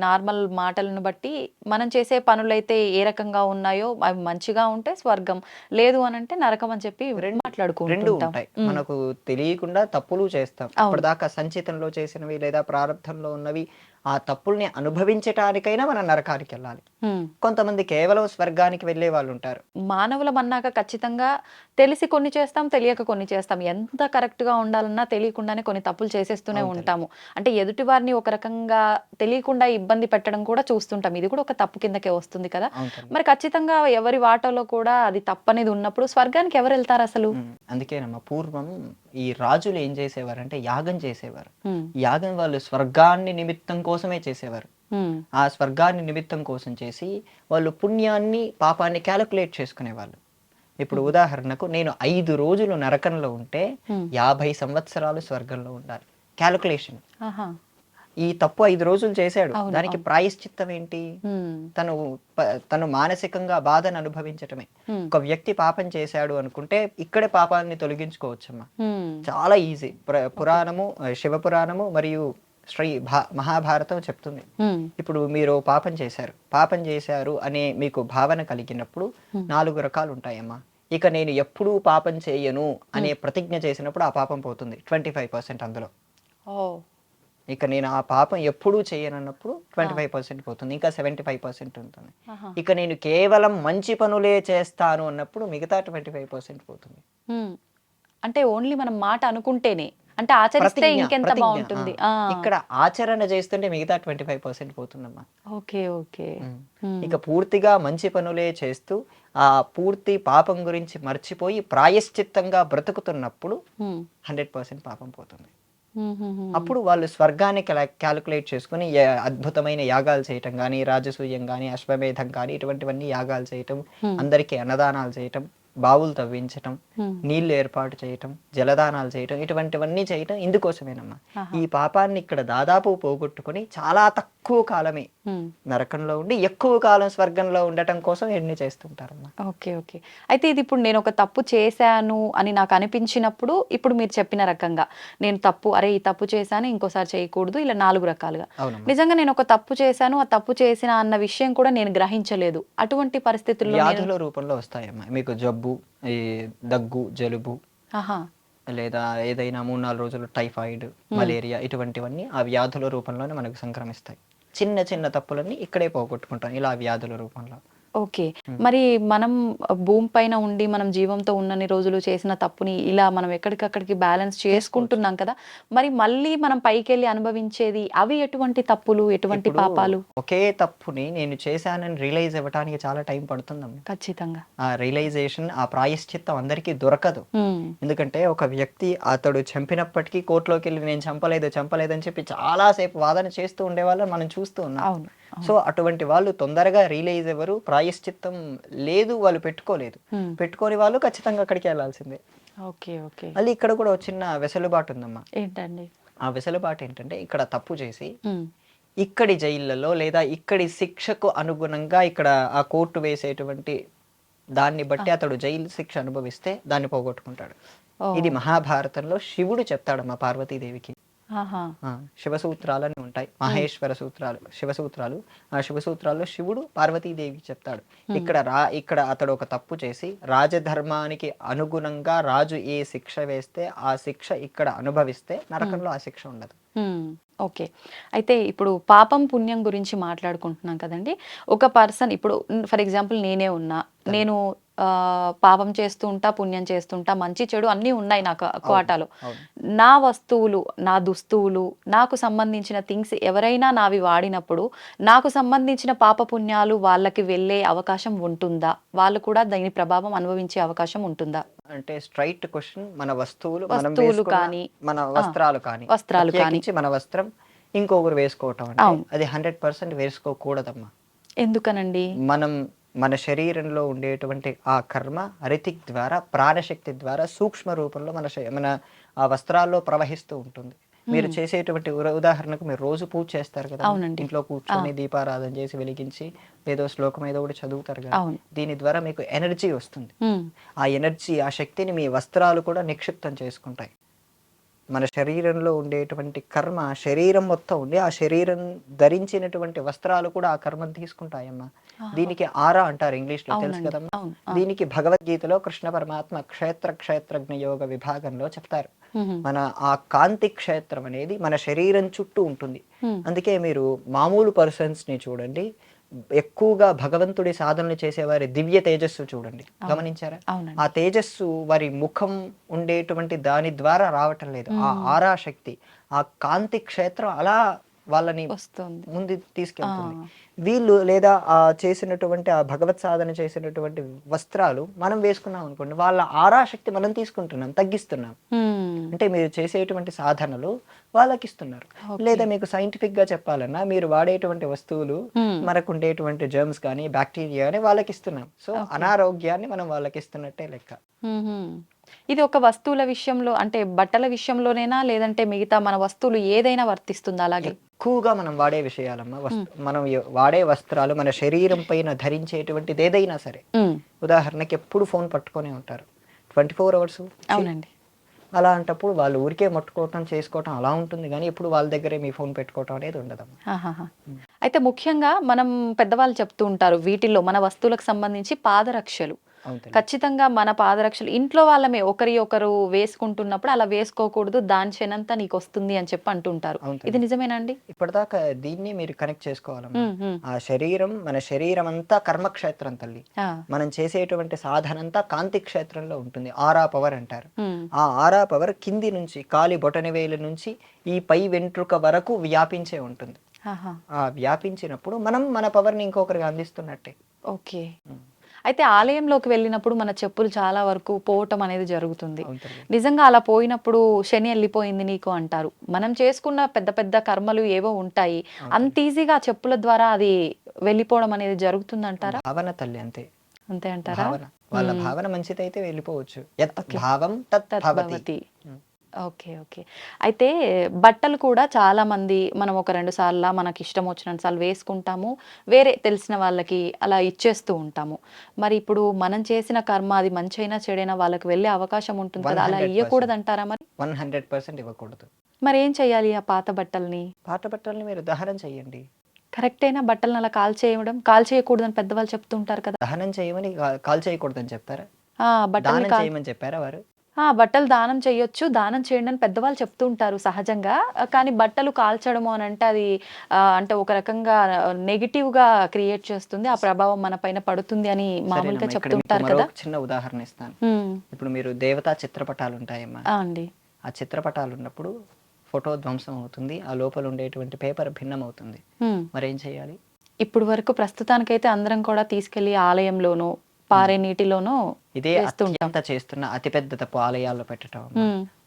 నార్మల్ మాటలను బట్టి మనం చేసే పనులైతే ఏ రకంగా ఉన్నాయో అవి మంచిగా ఉంటే స్వర్గం, లేదు అనంటే నరకం అని చెప్పి రెండు మాట్లాడుకుంటుంటాం. ఉంటాయి. మనకు తెలియకుండా తప్పులు చేస్తాం. అవును. ఇప్పటిదాకా సంచితంలో చేసినవి లేదా ప్రారంధంలో ఉన్నవి ఆ తప్పుల్ని అనుభవించటానికైనా మనం నరకానికి వెళ్ళాలి. హ్మ్. కొంతమంది కేవలం స్వర్గానికి వెళ్ళే వాళ్ళు ఉంటారు. మానవులం అన్నాక ఖచ్చితంగా తెలిసి కొన్ని చేస్తాం, తెలియక కొన్ని చేస్తాం. ఎంత కరెక్ట్ గా ఉండాలన్నా తెలియకుండానే కొన్ని తప్పులు చేసేస్తూనే అవును తల్లి. ఉంటాము. అంటే ఎదుటి వారిని ఒక రకంగా తెలియకుండా ఇబ్బంది పెట్టడం కూడా చూస్తుంటాం. ఇది కూడా ఒక తప్పు కిందకే వస్తుంది కదా. అవును తల్లి. మరి ఖచ్చితంగా ఎవరి వాటలో కూడా అది తప్పనేది ఉన్నప్పుడు స్వర్గానికి ఎవరు వెళ్తారు అసలు? అందుకేనమ్మా పూర్వం ఈ రాజులు ఏం చేసేవారంటే యాగం చేసేవారు. హ్మ్. యాగం వాళ్ళు స్వర్గాన్ని నిమిత్తం కోసమే చేసేవారు. హ్మ్. ఆ స్వర్గాన్ని నిమిత్తం కోసం చేసి వాళ్ళు పుణ్యాన్ని పాపాన్ని క్యాలిక్యులేట్ చేసుకునేవాళ్ళు. ఇప్పుడు ఉదాహరణకు నేను 5 రోజులు నరకంలో ఉంటే 50 సంవత్సరాలు స్వర్గంలో ఉండాలి. క్యాలిక్యులేషన్. ఆహా. ఈ తప్పు 5 రోజులు చేశాడు. అవును, దానికి అవును. ప్రాయశ్చిత్తం ఏంటి? హ్మ్. తను మానసికంగా బాధను అనుభవించటమే. హ్మ్. ఒక వ్యక్తి పాపం చేశాడు అనుకుంటే ఇక్కడే పాపాన్ని తొలగించుకోవచ్చమ్మా. హ్మ్. చాలా ఈజీ. పురాణము, శివపురాణము మరియు మహాభారతం చెప్తుంది. హ్మ్. ఇప్పుడు మీరు పాపం చేశారు అనే మీకు భావన కలిగినప్పుడు 4 రకాలు ఉంటాయమ్మా. ఇక నేను ఎప్పుడూ పాపం చేయను అనే ప్రతిజ్ఞ చేసినప్పుడు ఆ పాపం పోతుంది 25% అందులో. ఓ. ఇక నేను ఆ పాపం ఎప్పుడూ చేయనన్నప్పుడు 25% పోతుంది. ఇంకా 75% ఉంటుంది. ఆహా. ఇక నేను కేవలం మంచి పనులే చేస్తాను అన్నప్పుడు మిగతా 25% పోతుంది. హ్మ్. అంటే ఓన్లీ మనం మాట అనుకుంటేనే, అంటే ఆచరిస్తే ఇంకెంత బాగుంటుంది. ఆ. ఇక్కడ ఆచరణ చేస్తుంటే మిగతా 25% పోతుందమ్మా. ఓకే. ఓకే. ఇక పూర్తిగా మంచి పనులే చేస్తూ ఆ పూర్తి పాపం గురించి మర్చిపోయి ప్రాయశ్చిత్తంగా బ్రతుకుతున్నప్పుడు 100% పాపం పోతుంది. అప్పుడు వాళ్ళు స్వర్గాన్ని క్యాలిక్యులేట్ చేసుకుని అద్భుతమైన యాగాలు చేయటం కానీ, రాజసూయం కానీ, అశ్వమేధం కానీ ఇటువంటివన్నీ యాగాలు చేయటం, అందరికీ అన్నదానాలు చేయటం, బావులు తవ్వించటం, నీళ్లు ఏర్పాటు చేయటం, జలదానాలు చేయటం, ఇటువంటివన్నీ చేయటం ఇందుకోసమేనమ్మా. ఈ పాపాన్ని ఇక్కడ దాదాపు పోగొట్టుకుని చాలా తక్కువ కాలమే నరకంలో ఉండి ఎక్కువ కాలం స్వర్గంలో ఉండటం కోసం ఎన్ని చేస్తుంటారమ్మా. ఓకే. ఓకే. అయితే ఇది ఇప్పుడు నేను ఒక తప్పు చేశాను అని నాకు అనిపించినప్పుడు ఇప్పుడు మీరు చెప్పిన రకంగా నేను ఈ తప్పు చేశాను ఇంకోసారి చేయకూడదు ఇలా 4 రకాలుగా. నిజంగా నేను ఒక తప్పు చేశాను, ఆ తప్పు చేసిన అన్న విషయం కూడా నేను గ్రహించలేదు. అటువంటి పరిస్థితుల్లో వ్యాధుల రూపంలో వస్తాయమ్మా. మీకు జబ్బు, ఈ దగ్గు, జలుబు, లేదా ఏదైనా 3-4 రోజులు టైఫాయిడ్, మలేరియా ఇటువంటివన్నీ ఆ వ్యాధుల రూపంలోనే మనకు సంక్రమిస్తాయి. చిన్న చిన్న తప్పులన్నీ ఇక్కడే పోగొట్టుకుంటాం ఇలా వ్యాధుల రూపంలో. ఓకే. మరి మనం భూమి పైన ఉండి మనం జీవంతో ఉన్నన్ని రోజులు చేసిన తప్పుని ఇలా మనం ఎక్కడికక్కడికి బ్యాలెన్స్ చేసుకుంటున్నాం కదా. మరి మళ్ళీ మనం పైకెళ్ళి అనుభవించేది అవి ఎటువంటి తప్పులు, ఎటువంటి పాపాలు? ఒకే తప్పుని నేను చేశానని రియలైజ్ అవ్వడానికి చాలా టైం పడుతుందమ్మా. ఖచ్చితంగా. ఆ రియలైజేషన్, ఆ ప్రాయశ్చిత్తం అందరికీ దొరకదు. ఎందుకంటే ఒక వ్యక్తి అతడు చంపినప్పటికీ కోర్టులోకి వెళ్ళి నేను చంపలేదని చెప్పి చాలా సేపు వాదన చేస్తూ ఉండేవాళ్ళని మనం చూస్తూ ఉన్నాం. సో అటువంటి వాళ్ళు తొందరగా రియలైజ్ ఎవరు, ప్రాయశ్చిత్తం లేదు, వాళ్ళు పెట్టుకోని వాళ్ళు ఖచ్చితంగా అక్కడికి వెళ్ళాల్సిందే. ఓకే. ఓకే. మళ్ళీ ఇక్కడ కూడా ఒక చిన్న వెసులుబాటు ఉందమ్మా. ఏంటండి ఆ వెసులుబాటు ఏంటంటే ఇక్కడ తప్పు చేసి ఇక్కడి జైళ్ళలో లేదా ఇక్కడి శిక్షకు అనుగుణంగా ఇక్కడ ఆ కోర్టు వేసేటువంటి దాన్ని బట్టి అతడు జైలు శిక్ష అనుభవిస్తే దాన్ని పోగొట్టుకుంటాడు. ఇది మహాభారతంలో శివుడు చెప్తాడమ్మా పార్వతీదేవికి. శివసూత్రాలని ఉంటాయి, మహేశ్వర సూత్రాలు, శివసూత్రాలు. ఆ శివసూత్రాల్లో శివుడు పార్వతీదేవికి చెప్తాడు, ఇక్కడ అతడు ఒక తప్పు చేసి రాజధర్మానికి అనుగుణంగా రాజు ఏ శిక్ష వేస్తే ఆ శిక్ష ఇక్కడ అనుభవిస్తే నరకంలో ఆ శిక్ష ఉండదు. ఓకే. అయితే ఇప్పుడు పాపం పుణ్యం గురించి మాట్లాడుకుంటున్నాం కదండి. ఒక పర్సన్ ఇప్పుడు ఫర్ ఎగ్జాంపుల్ నేనే ఉన్నా, నేను పాపం చేస్తూ ఉంటా, పుణ్యం చేస్తుంటా, మంచి చెడు అన్నీ ఉన్నాయి నాకు కోటాలో. అవును. నా వస్తువులు, నా దుస్తువులు, నాకు సంబంధించిన థింగ్స్ ఎవరైనా నావి వాడినప్పుడు నాకు సంబంధించిన పాప పుణ్యాలు వాళ్ళకి వెళ్ళే అవకాశం ఉంటుందా? వాళ్ళు కూడా దీని ప్రభావం అనుభవించే అవకాశం ఉంటుందా? అంటే స్ట్రైట్ క్వశ్చన్. మన వస్తువులు మనం వస్తువులు వేసుకున్న కానీ మన వస్త్రాలు కానీ వస్త్రాలు కానీ ప్రత్యేకించి మన వస్త్రం ఇంకొకరు వేసుకోవటం అంటే అవును. అది 100% వేసుకోకూడదమ్మా. ఎందుకనండి? మనం మన శరీరంలో ఉండేటువంటి ఆ కర్మ అరితిక్ ద్వారా ప్రాణశక్తి ద్వారా సూక్ష్మ రూపంలో మన ఆ వస్త్రాల్లో ప్రవహిస్తూ ఉంటుంది. మీరు చేసేటువంటి ఉదాహరణకు మీరు రోజు పూజ చేస్తారు కదా, అవునండి. ఇంట్లో కూర్చొని దీపారాధన చేసి వెలిగించి ఏదో శ్లోకం ఏదో ఒకటి చదువుతారు కదా, అవును. దీని ద్వారా మీకు ఎనర్జీ వస్తుంది. ఉమ్, ఆ ఎనర్జీ, ఆ శక్తిని మీ వస్త్రాలు కూడా నిక్షిప్తం చేసుకుంటాయి. మన శరీరంలో ఉండేటువంటి కర్మ శరీరం మొత్తం ఉండి ఆ శరీరం ధరించినటువంటి వస్త్రాలు కూడా ఆ కర్మను తీసుకుంటాయమ్మా. దీనికి ఆరా అంటారు ఇంగ్లీష్ లో, తెలుసు అవునండి. కదమ్మా. అవును. దీనికి భగవద్గీతలో కృష్ణ పరమాత్మ క్షేత్రజ్ఞ యోగ విభాగంలో చెప్తారు. మన ఆ కాంతి క్షేత్రం అనేది మన శరీరం చుట్టూ ఉంటుంది. అందుకే మీరు మామూలు పర్సన్స్ ని చూడండి, ఎక్కువగా భగవంతుడి సాధనలు చేసేవారి దివ్య తేజస్సు చూడండి, గమనించారా? అవునండి. ఆ తేజస్సు వారి ముఖం ఉండేటువంటి దాని ద్వారా రావటం లేదు. ఆ ఆరా శక్తి, ఆ కాంతి క్షేత్రం అలా వాళ్ళని వస్తుంది. ముందు తీసుకెళ్తుంది. వీళ్ళు లేదా ఆ చేసినటువంటి ఆ భగవత్ సాధన చేసినటువంటి వస్త్రాలు మనం వేసుకున్నాం అనుకోండి, వాళ్ళ ఆరాశక్తి మనం తీసుకుంటున్నాం, తగ్గిస్తున్నాం. అంటే మీరు చేసేటువంటి సాధనలు వాళ్ళకి ఇస్తున్నారు. లేదా మీకు సైంటిఫిక్ గా చెప్పాలన్నా మీరు వాడేటువంటి వస్తువులు మనకు ఉండేటువంటి జర్మ్స్ కానీ బ్యాక్టీరియా కానీ వాళ్ళకి ఇస్తున్నాం. సో అనారోగ్యాన్ని మనం వాళ్ళకి ఇస్తున్నట్టే లెక్క. ఇది ఒక వస్తువుల విషయంలో అంటే బట్టల విషయంలోనేనా, లేదంటే మిగతా మన వస్తువులు ఏదైనా వర్తిస్తుందా అలాగే? ఎక్కువగా మనం వాడే విషయాలమ్మా, మనం వాడే వస్త్రాలు మన శరీరం పైన ధరించేటువంటిది ఏదైనా సరే. ఉదాహరణకి ఎప్పుడు ఫోన్ పట్టుకొని ఉంటారు 24 అవర్స్. అవునండి. అలాంటప్పుడు వాళ్ళు ఊరికే ముట్టుకోవటం చేసుకోవటం అలా ఉంటుంది, కానీ ఇప్పుడు వాళ్ళ దగ్గరే మీ ఫోన్ పెట్టుకోవటం అనేది ఉండదమ్మా. అయితే ముఖ్యంగా మనం పెద్దవాళ్ళు చెప్తూ ఉంటారు, వీటిల్లో మన వస్తువులకు సంబంధించి పాదరక్షలు ఖచ్చితంగా మన పాదరక్షలు ఇంట్లో వాళ్ళమే ఒకరి ఒకరు వేసుకుంటున్నప్పుడు అలా వేసుకోకూడదు, దాని చెనంతా నీకు వస్తుంది అని చెప్పి అంటుంటారు. ఇది నిజమేనండి? ఇప్పటిదాకా దీన్ని మీరు కనెక్ట్ చేసుకోవాలమ్మా. ఆ శరీరం, మన శరీరం అంతా కర్మక్షేత్రం తల్లి. మనం చేసేటువంటి సాధన అంతా కాంతి క్షేత్రంలో ఉంటుంది. ఆరా పవర్ అంటారు. ఆ ఆరా పవర్ కింది నుంచి కాలి బొటనవేలు నుంచి ఈ పై వెంట్రుక వరకు వ్యాపించే ఉంటుంది. ఆ వ్యాపించినప్పుడు మనం మన పవర్ ని ఇంకొకరికి అందిస్తున్నట్టే. ఓకే. అయితే ఆలయంలోకి వెళ్ళినప్పుడు మన చెప్పులు చాలా వరకు పోవటం అనేది జరుగుతుంది. నిజంగా అలా పోయినప్పుడు శని వెళ్ళిపోయింది నీకు అంటారు. మనం చేసుకున్న పెద్ద పెద్ద కర్మలు ఏవో ఉంటాయి, అంత ఈజీగా చెప్పుల ద్వారా అది వెళ్ళిపోవడం అనేది జరుగుతుంది అంటారా? భావన తల్లి, అంతే. అంతే అంటారా? వాళ్ళ భావన మంచిదైతే వెళ్ళిపోవచ్చు. యత్ భావం తత్ భవతి. ఓకే. ఓకే. అయితే బట్టలు కూడా చాలా మంది మనం ఒక 2 సార్లు మనకి ఇష్టం వచ్చినంత సార్లు వేసుకుంటాము, వేరే తెలిసిన వాళ్ళకి అలా ఇచ్చేస్తూ ఉంటాము. మరి ఇప్పుడు మనం చేసిన కర్మ అది మంచైనా చెడైనా వాళ్ళకి వెళ్ళే అవకాశం ఉంటుంది కదా, అలా ఇవ్వకూడదు అంటారా? మరి 100% ఇవ్వకూడదు. మరి ఏం చెయ్యాలి? ఆ పాత బట్టల్ని మీరు దహనం చెయ్యండి. కరెక్టేనా? బట్టలను అలా కాల్ చేయకూడదని పెద్దవాళ్ళు చెప్తూ ఉంటారు కదా. దహనం చేయమని, కాల్ చేయకూడదని చెప్పారా? బట్టలు చేయమని చెప్పారా వారు? బట్టలు దానం చేయొచ్చు, దానం చేయండి అని పెద్దవాళ్ళు చెప్తూ ఉంటారు సహజంగా. కానీ బట్టలు కాల్చడము అని అంటే అది అంటే ఒక రకంగా నెగిటివ్ గా క్రియేట్ చేస్తుంది, ఆ ప్రభావం మన పైన పడుతుంది అని మామూలుగా చెప్తుంటారు కదా. చిన్న ఉదాహరణ ఇస్తాను. ఇప్పుడు మీరు దేవతా చిత్రపటాలు ఉంటాయమ్మా అండి, ఆ చిత్రపటాలు ఉన్నప్పుడు ఫోటో ధ్వంసం అవుతుంది, ఆ లోపల ఉండేటువంటి పేపర్ భిన్నం అవుతుంది. మరి ఏం చేయాలి? ఇప్పుడు వరకు ప్రస్తుతానికైతే అందరం కూడా తీసుకెళ్లి ఆలయంలోనూ పారే నీటిలోనూ ఇదే అత్యంత చేస్తున్న అతిపెద్ద తప్పు, ఆలయాల్లో పెట్టడం.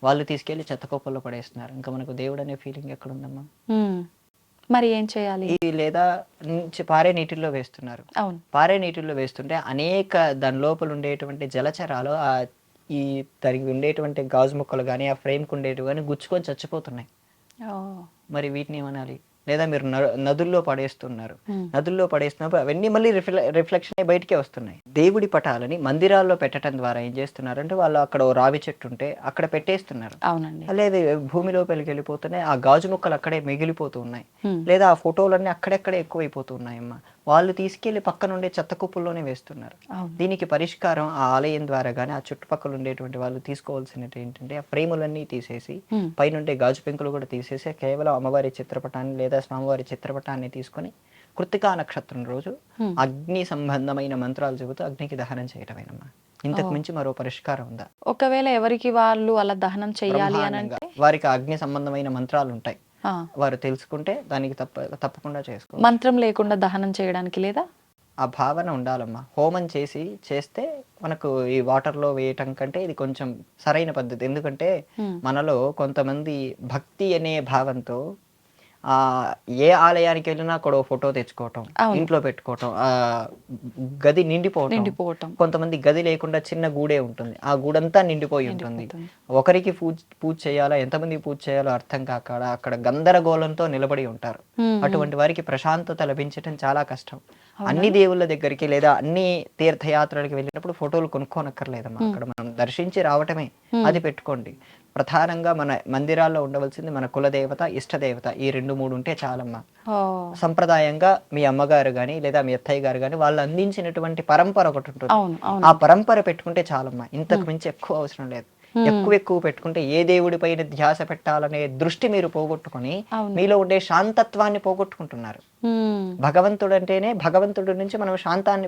వాళ్ళు తీసుకెళ్లి చెత్తకోపల్లో పడేస్తున్నారు. ఇంకా మనకు దేవుడు అనే ఫీలింగ్ ఎక్కడ ఉందమ్మా? మరి ఏం చేయాలి? లేదా పారే నీటిల్లో వేస్తున్నారు. పారే నీటిల్లో వేస్తుంటే అనేక దాని లోపల ఉండేటువంటి జలచరాలు ఈ దానికి ఉండేటువంటి గాజు ముక్కలు కానీ ఆ ఫ్రేమ్ కు ఉండేటివి కానీ గుచ్చుకొని చచ్చిపోతున్నాయి. మరి వీటిని ఏమనాలి? లేదా మీరు నదుల్లో పడేస్తున్నారు. ఉమ్. నదుల్లో పడేస్తున్నప్పుడు అవన్నీ మళ్ళీ రిఫ్లెక్షన్ అయ్యి బయటికే వస్తున్నాయి. దేవుడి పటాలని మందిరాల్లో పెట్టడం ద్వారా ఏం చేస్తున్నారంటే వాళ్ళు అక్కడ ఓ రావి చెట్టు ఉంటే అక్కడ పెట్టేస్తున్నారు. అవునండి. లేదా భూమిలోపలికి వెళ్ళిపోతున్నాయి, ఆ గాజు ముక్కలు అక్కడే మిగిలిపోతూ ఉన్నాయి. ఉమ్. లేదా ఆ ఫోటోలన్నీ అక్కడెక్కడే ఎక్కువైపోతూ ఉన్నాయమ్మా. వాళ్ళు తీసుకెళ్లి పక్కనుండే చెత్త కుప్పల్లోనే వేస్తున్నారు. అవును. దీనికి పరిష్కారం ఆ ఆలయం ద్వారా కానీ ఆ చుట్టుపక్కల ఉండేటువంటి వాళ్ళు తీసుకోవాల్సినది ఏంటంటే ఆ ఫ్రేములన్నీ తీసేసి ఉమ్. పైనుండే గాజు పెంకులు కూడా తీసేసి కేవలం అమ్మవారి చిత్రపటాన్ని లేదా స్వామివారి చిత్రపటాన్ని తీసుకొని కృత్తికా నక్షత్రం రోజు ఉమ్. అగ్ని సంబంధమైన మంత్రాలు చెబుతూ అగ్నికి దహనం చేయటమేనమ్మా. ఇంతకు ఓ. మించి మరో పరిష్కారం ఉందా? ఒకవేళ ఎవరికి వాళ్ళు అలా దహనం చెయ్యాలి అని బ్రహ్మాండంగా అంటే వారికి ఆ అగ్ని సంబంధమైన మంత్రాలు ఉంటాయి. ఆ, వారు తెలుసుకుంటే దానికి తప్పకుండా చేసుకో. మంత్రం లేకుండా దహనం చేయడానికి లేదా? ఆ భావన ఉండాలమ్మా. హోమం చేస్తే మనకు ఈ వాటర్లో వేయటం కంటే ఇది కొంచెం సరైన పద్ధతి. ఎందుకంటే ఉమ్. మనలో కొంతమంది భక్తి అనే భావంతో ఆ ఏ ఆలయానికి వెళ్ళినా అక్కడ ఓ ఫోటో తెచ్చుకోవటం, అవును. ఇంట్లో పెట్టుకోవటం, ఆ గది నిండిపోవటం. నిండిపోవటం. కొంతమంది గది లేకుండా చిన్న గూడే ఉంటుంది, ఆ గూడంతా నిండిపోయి ఉంటుంది. నిండిపోతుంది. ఒకరికి పూజ చేయాలా, ఎంతమంది పూజ చేయాలో అర్థం కాక అక్కడ గందరగోళంతో నిలబడి ఉంటారు. ఉమ్. అటువంటి వారికి ప్రశాంతత లభించడం చాలా కష్టం. అన్ని దేవుళ్ళ దగ్గరికి లేదా అన్ని తీర్థయాత్రలకు వెళ్ళినప్పుడు ఫోటోలు కొనుక్కోనక్కర్లేదమ్మా. అక్కడ మనం దర్శించి రావటమే. అది పెట్టుకోండి. ప్రధానంగా మన మందిరాల్లో ఉండవలసింది మన కులదేవత, ఇష్టదేవత, ఈ 2-3 ఉంటే చాలమ్మా. ఓ. సంప్రదాయంగా మీ అమ్మగారు కానీ లేదా మీ అత్తయ్య గారు కానీ వాళ్ళు అందించినటువంటి పరంపర ఒకటి ఉంటుంది. అవును. అవును. ఆ పరంపర పెట్టుకుంటే చాలమ్మా. ఇంతకు మించి ఎక్కువ అవసరం లేదు. ఎక్కువ పెట్టుకుంటే ఏ దేవుడి పైన ధ్యాస పెట్టాలనే దృష్టి మీరు పోగొట్టుకొని అవును. మీలో ఉండే శాంతత్వాన్ని పోగొట్టుకుంటున్నారు. ఉమ్. భగవంతుడు అంటేనే భగవంతుడి నుంచి మనం శాంతాన్ని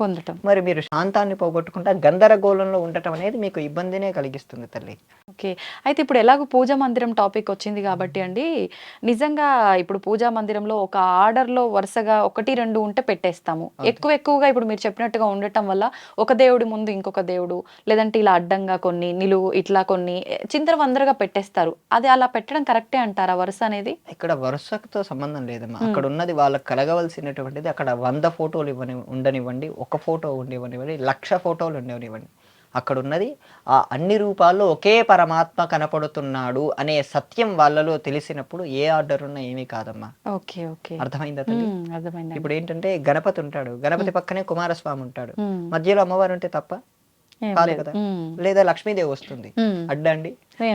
పొందటం. మరి మీరు శాంతాన్ని పోగొట్టుకుంటే గందరగోళంలో ఉండటం అనేది మీకు ఇబ్బందినే కలిగిస్తుంది తల్లి. ఓకే. అయితే ఇప్పుడు ఎలాగో పూజా మందిరం టాపిక్ వచ్చింది కాబట్టి అండి, నిజంగా ఇప్పుడు పూజా మందిరంలో ఒక ఆర్డర్‌లో వరుసగా 1, 2 ఉంటే పెట్టేస్తాము. ఎక్కువగా ఇప్పుడు మీరు చెప్పినట్టుగా ఉండటం వల్ల ఒక దేవుడి ముందు ఇంకొక దేవుడు, లేదంటే ఇలా అడ్డంగా కొన్ని, నిలువు ఇట్లా కొన్ని చిందరవందరగా పెట్టేస్తారు. అది అలా పెట్టడం కరెక్టే అంటారా వరుస అనేది? ఇక్కడ వరుసతో సంబంధం లేదమ్మా. అక్కడ ఉన్నది వాళ్ళకి కలగవలసినటువంటిది అక్కడ 100 ఫోటోలు ఉండనివ్వండి, 1 ఫోటో ఉండనివ్వండి, 1,00,000 ఫోటోలు ఉండనివ్వండి. అక్కడ ఉన్నది ఆ అన్ని రూపాల్లో ఒకే పరమాత్మ కనపడుతున్నాడు అనే సత్యం వాళ్ళలో తెలిసినప్పుడు ఏ ఆర్డర్ ఉన్నా ఏమీ కాదమ్మా. ఓకే. ఓకే. అర్థమైందా తల్లి? అర్థమైంది. ఇప్పుడు ఏంటంటే గణపతి ఉంటాడు, గణపతి పక్కనే కుమారస్వామి ఉంటాడు, మధ్యలో అమ్మవారు ఉంటే తప్ప కాదు కదా. లేదా లక్ష్మీదేవి వస్తుంది అడ్డండి,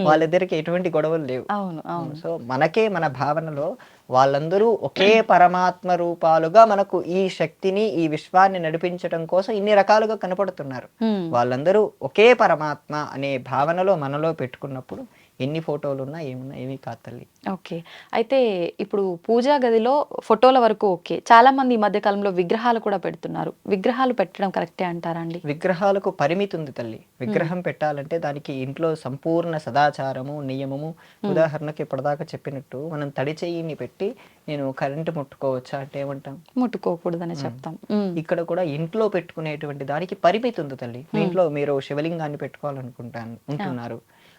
వాళ్ళిద్దరికి ఎటువంటి గొడవలు లేవు. అవును. అవును. సో మనకే మన భావనలో వాళ్ళందరూ ఒకే పరమాత్మ రూపాలుగా మనకు ఈ శక్తిని, ఈ విశ్వాన్ని నడిపించడం కోసం ఇన్ని రకాలుగా కనపడుతున్నారు. వాళ్ళందరూ ఒకే పరమాత్మ అనే భావనలో మనలో పెట్టుకున్నప్పుడు ఎన్ని ఫోటోలు ఉన్నా ఏమున్నా ఏమీ కాదు తల్లి. ఓకే. అయితే ఇప్పుడు పూజా గదిలో ఫోటోల వరకు ఓకే. చాలా మంది ఈ మధ్య కాలంలో విగ్రహాలు కూడా పెడుతున్నారు. విగ్రహాలు పెట్టడం కరెక్టే అంటారా అండి? విగ్రహాలకు పరిమితి ఉంది తల్లి. విగ్రహం పెట్టాలంటే దానికి ఇంట్లో సంపూర్ణ సదాచారము, నియమము. ఉదాహరణకి ఇప్పటిదాకా చెప్పినట్టు మనం తడి చెయ్యిని పెట్టి నేను కరెంటు ముట్టుకోవచ్చా అంటే ఏమంటాం? ముట్టుకోకూడదని చెప్తాం. ఇక్కడ కూడా ఇంట్లో పెట్టుకునేటువంటి దానికి పరిమితి ఉంది తల్లి. మీ ఇంట్లో మీరు శివలింగాన్ని ఉంటున్నారు,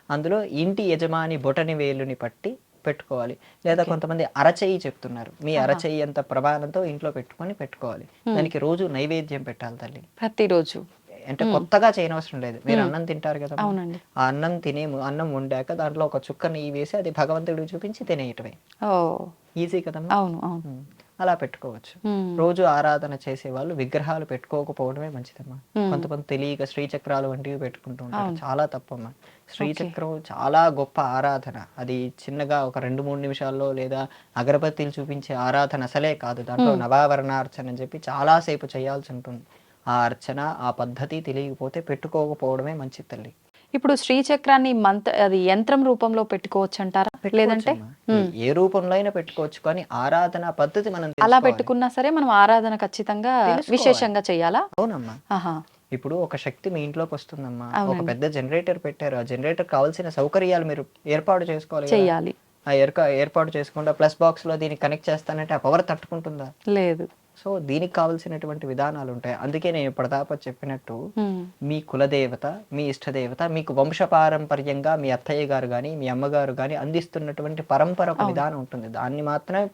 అందులో ఇంటి యజమాని బొటని వేలుని పట్టి పెట్టుకోవాలి. లేదా కొంతమంది అరచెయ్యి చెప్తున్నారు, మీ అరచెయ్యి అంత ప్రమాణంతో ఇంట్లో పెట్టుకోవాలి. దానికి రోజు నైవేద్యం పెట్టాలి తల్లి. ప్రతిరోజు అంటే కొత్తగా చేయనవసరం లేదు. మీరు అన్నం తింటారు కదా, అవునండి. ఆ అన్నం వండాక దాంట్లో ఒక చుక్క నెయ్యి వేసి అది భగవంతుడికి చూపించి తినేయటమే. ఈజీ కదమ్మా. అవును. అవును. అలా పెట్టుకోవచ్చు. రోజు ఆరాధన చేసే వాళ్ళు విగ్రహాలు పెట్టుకోకపోవడమే మంచిదమ్మా. కొంతమంది తెలియక శ్రీచక్రాలు వంటివి పెట్టుకుంటూ ఉంటారు, చాలా తప్పమ్మా. శ్రీచక్రం చాలా గొప్ప ఆరాధన. అది చిన్నగా ఒక 2-3 నిమిషాల్లో లేదా అగరబత్తీలు చూపించే ఆరాధన అసలే కాదు. దాంట్లో నవావరణార్చన అని చెప్పి చాలాసేపు చేయాల్సి ఉంటుంది. ఆ అర్చన, ఆ పద్ధతి తెలియకపోతే పెట్టుకోకపోవడమే మంచిది తల్లి. ఇప్పుడు శ్రీచక్రాన్ని అది యంత్రం రూపంలో పెట్టుకోవచ్చు అంటారా? లేదంటే ఏ రూపంలో అయినా పెట్టుకోవచ్చు, కానీ ఆరాధన పద్ధతి మనం అలా పెట్టుకున్నా సరే మనం ఆరాధన ఖచ్చితంగా విశేషంగా చేయాలా? అవునమ్మా. ఇప్పుడు ఒక శక్తి మీ ఇంట్లోకి వస్తుందమ్మా, ఒక పెద్ద జనరేటర్ పెట్టారు, ఆ జనరేటర్ కావాల్సిన సౌకర్యాలు మీరు ఏర్పాటు చేసుకోవాలి. ఆ ఏర్పాటు చేసుకుంటా ప్లస్ బాక్స్ లో దీన్ని కనెక్ట్ చేస్తానంటే ఆ పవర్ తట్టుకుంటుందా? లేదు. సో దీనికి కావాల్సినటువంటి విధానాలు ఉంటాయి. అందుకే నేను ఇప్పటిదాకా చెప్పినట్టు మీ కులదేవత, మీ ఇష్టదేవత మీకు వంశపారంపర్యంగా మీ అత్తయ్య గారు కానీ మీ అమ్మగారు కానీ అందిస్తున్నటువంటి పరంపర ఒక విధానం ఉంటుంది. దాన్ని మాత్రమే